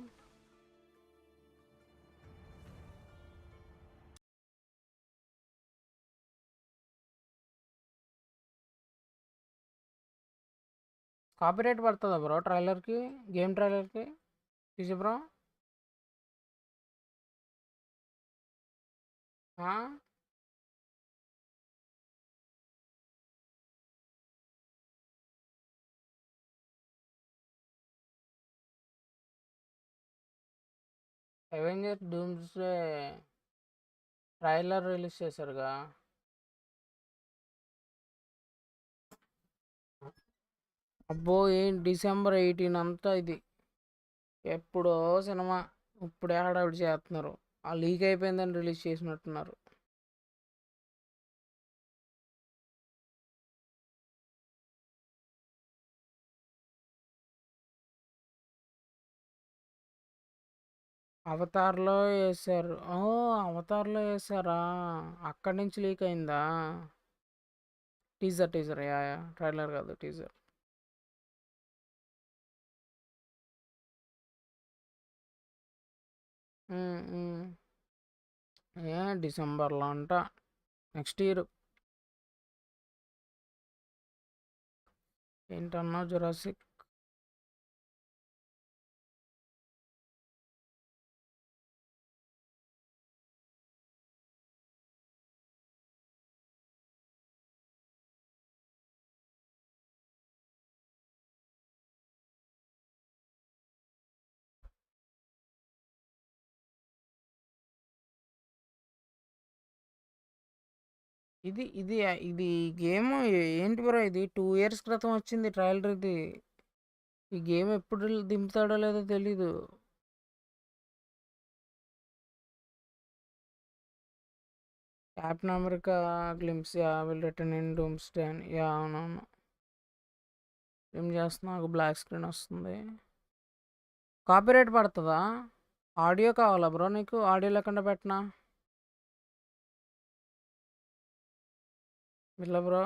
కాపీరైట్ పడుతుందా బ్రో ట్రైలర్కి గేమ్ ట్రైలర్కి తీసి bro Avenger Doomsday trailer release చేశారుగా అబ్బో ఏం డిసెంబర్ 18 అంతా ఇది ఎప్పుడో సినిమా ఇప్పుడే హడావిడి చేస్తున్నారు ఆ లీక్ అయిపోయిందని రిలీజ్ చేసినట్టున్నారు అవతార్లో వేసారు అవతార్లో వేసారా అక్కడి నుంచి లీక్ అయిందా టీజర్ యా ట్రైలర్ కాదు టీజర్ డిసెంబర్లో అంట నెక్స్ట్ ఇయర్ ఏంటన్నా జురాసిక్ ఇది ఇది ఇది గేమ్ ఏంటి బ్రో ఇది 2 years క్రితం వచ్చింది ట్రైలర్ ఇది ఈ గేమ్ ఎప్పుడు దింపుతాడో లేదో తెలీదు captain America glimpse will return in doomsday అని అవునవును ఏం చేస్తున్నా నాకు బ్లాక్ స్క్రీన్ వస్తుంది కాపీరైట్ పడుతుందా ఆడియో కావాలా బ్రో నీకు ఆడియో లేకుండా పెట్టినా ఇట్లా బ్రో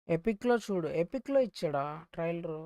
ఎపిక్లో చూడు ఎపిక్లో ఇచ్చాడా ట్రైలరు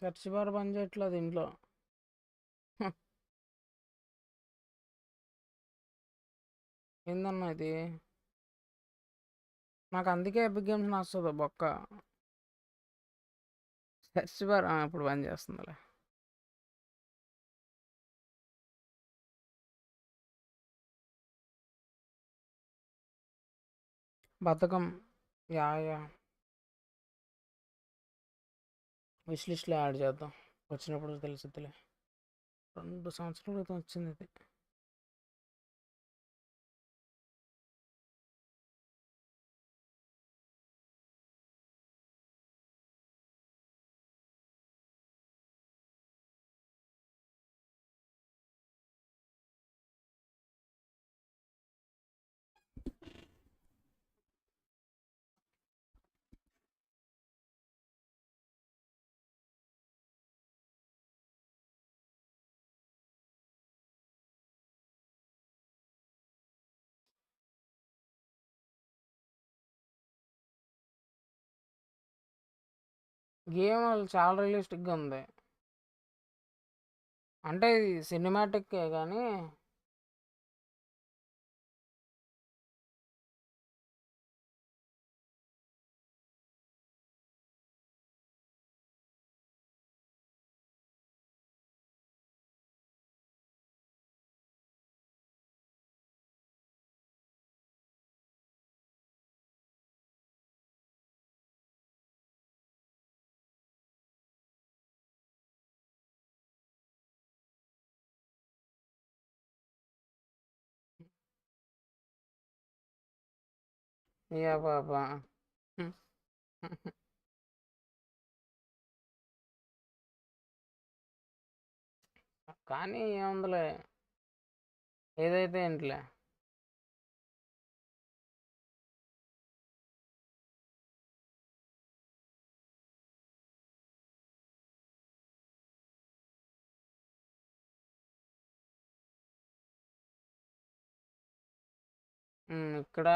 సెర్చ్ బార్ పని చేయట్లేదు ఇంట్లో ఏందన్నా ఇది నాకు అందుకే ఎపిక్ గేమ్స్ నచ్చదు బొక్క సెర్చ్ బార్ ఇప్పుడు పని చేస్తుందిలే బతకం యా విష్ లిస్ట్లో యాడ్ చేద్దాం వచ్చినప్పుడు తెలిసిద్దిలే 2 సంవత్సరాల క్రితం వచ్చింది ఇది గేమ్ చాలా రియలిస్టిక్గా ఉంది అంటే ఇది సినిమాటిక్కే కానీ యా పాపా కానీ ఏముందిలే ఏదైతే ఏంటిలే ఇక్కడ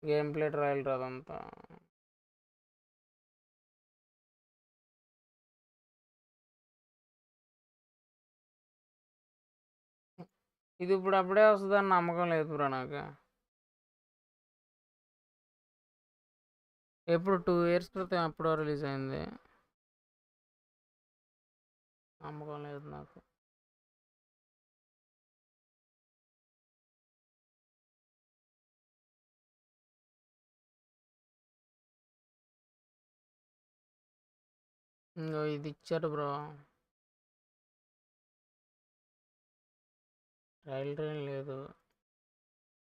గేమ్ ప్లే ట్రయల్ అదంతా ఇది ఇప్పుడు అప్పుడే వస్తుందని నమ్మకం లేదు బ్రో నాకు ఎప్పుడు 2 years క్రితం ఎప్పుడో రిలీజ్ అయింది నమ్మకం లేదు నాకు ఇంకో ఇది ఇచ్చారు బ్రో ట్రైల్ లేదు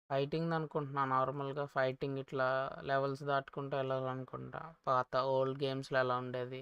ఫైటింగ్ అనుకుంటున్నా నార్మల్గా ఫైటింగ్ ఇట్లా లెవెల్స్ దాటుకుంటూ వెళ్ళాలనుకుంటా పాత ఓల్డ్ గేమ్స్లో ఎలా ఉండేది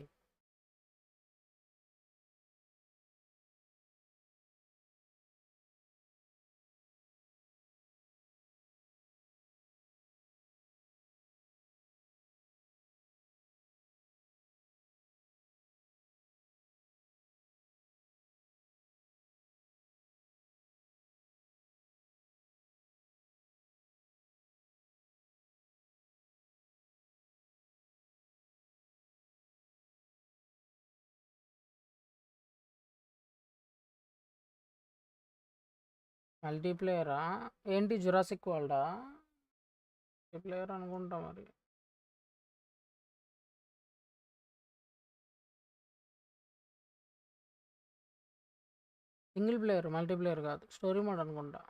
మల్టీప్లేయరా ఏంటి జురాసిక్ వరల్డా మల్టీప్లేయర్ అనుకుంటా మరి సింగిల్ ప్లేయర్ మల్టీప్లేయర్ కాదు స్టోరీ మోడ్ అనుకుంటా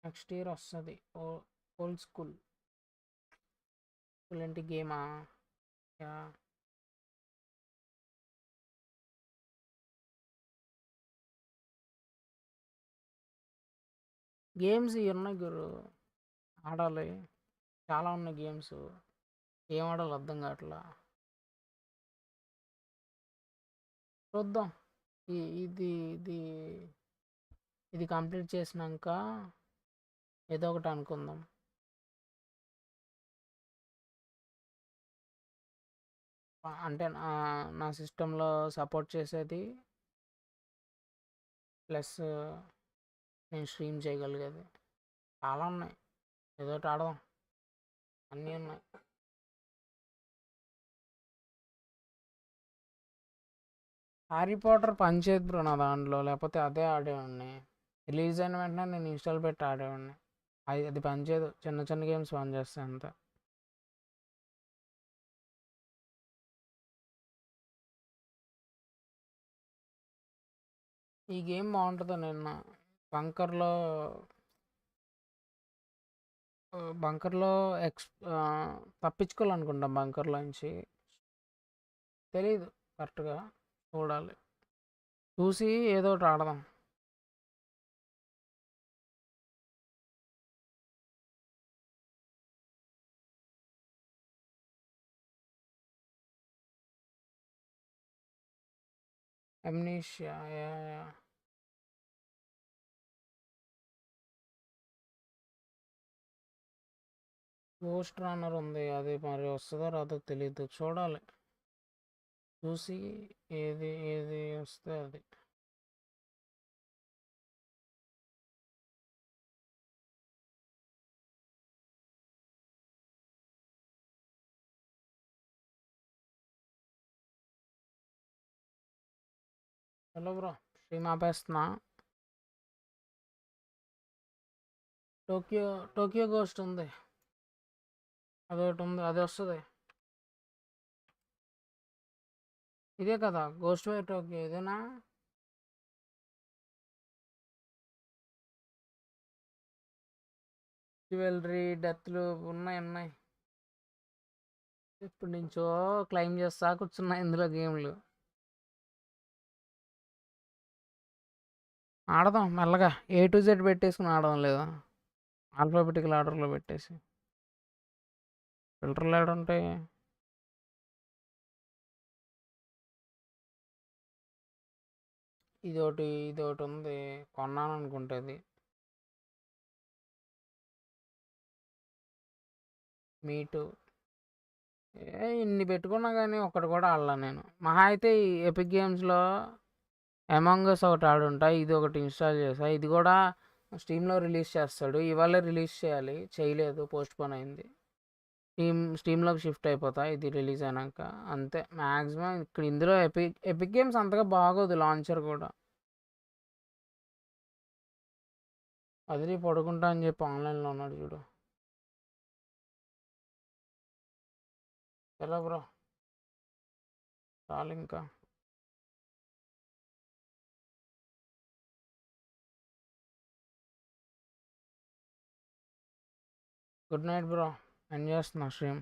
నెక్స్ట్ ఇయర్ వస్తుంది ఓల్డ్ స్కూల్ ఏంటి గేమా యా గేమ్స్ ఇవి ఉన్నాయి గురు ఆడాలి చాలా ఉన్నాయి గేమ్స్ ఏం ఆడాలి అర్థం కావట్లా చూద్దాం ఇది ఇది ఇది కంప్లీట్ చేసినాక ఏదో ఒకటి అనుకుందాం అంటే నా సిస్టంలో సపోర్ట్ చేసేది ప్లస్ నేను స్ట్రీమ్ చేయగలిగేది చాలా ఉన్నాయి ఏదో ఒకటి ఆడదాం అన్నీ ఉన్నాయి హ్యారీ పాటర్ పనిచేయదు బ్రో నా దాంట్లో లేకపోతే అదే ఆడేవాడిని రిలీజ్ అయిన వెంటనే నేను ఇన్స్టాల్ పెట్టి ఆడేవాడిని అది పనిచేయదు చిన్న చిన్న గేమ్స్ పనిచేస్తాయి అంతే ఈ గేమ్ బాగుంటుంది నిన్న బంకర్లో తప్పించుకోవాలనుకుంటాం బంకర్లో నుంచి తెలీదు కరెక్ట్గా చూడాలి చూసి ఏదో ఒకటి ఆడదాం అమ్నీషియా గోస్ట్ రన్నర్ ఉంది అది మరి వస్తుందో రాదో తెలియదు చూడాలి చూసి ఏది ఏది వస్తే అది హలో బ్రో స్ట్రీమ్ ఆపేస్తున్నా టోక్యో గోస్ట్ ఉంది అదొకటి ఉంది అది వస్తుంది ఇదే కదా గోస్ట్ వే టోక్యో ఇదేనా జ్యువెలరీ డెత్లు ఉన్నాయి ఇప్పటి నుంచో క్లైమ్ చేస్తా కూర్చున్నా ఇందులో గేమ్లు ఆడదాం మెల్లగా A to Z పెట్టేసుకుని ఆడదాం లేదా ఆల్ఫాబెటికల్ ఆర్డర్లో పెట్టేసి ఫిల్టర్లు ఏడ ఉంటాయి. ఇదొకటి ఉంది, కొన్నాను అనుకుంటుంది. మీటు ఇన్ని పెట్టుకున్నా కానీ ఒక్కటి కూడా ఆడలా నేను. మహా అయితే ఈ ఎపిక్ గేమ్స్లో అమాంగ్ అస్ ఒకటి ఆడుంటా, ఇది ఒకటి ఇన్స్టాల్ చేసా. ఇది కూడా స్టీమ్లో రిలీజ్ చేస్తాడు, ఇవాళే రిలీజ్ చేయాలి, చేయలేదు, పోస్ట్పోన్ అయింది. స్టీమ్లోకి షిఫ్ట్ అయిపోతా ఇది రిలీజ్ అయినాక. అంతే మ్యాక్సిమం ఇక్కడ ఇందులో ఎపిక్ గేమ్స్ అంతగా బాగోదు, లాంచర్ కూడా. అది పడుకుంటా అని చెప్పి ఆన్లైన్లో ఉన్నాడు చూడు. ఎలా బ్రో చాలు ఇంకా. గుడ్ నైట్ బ్రో, ఎండ్ చేస్తున్నా స్ట్రీమ్.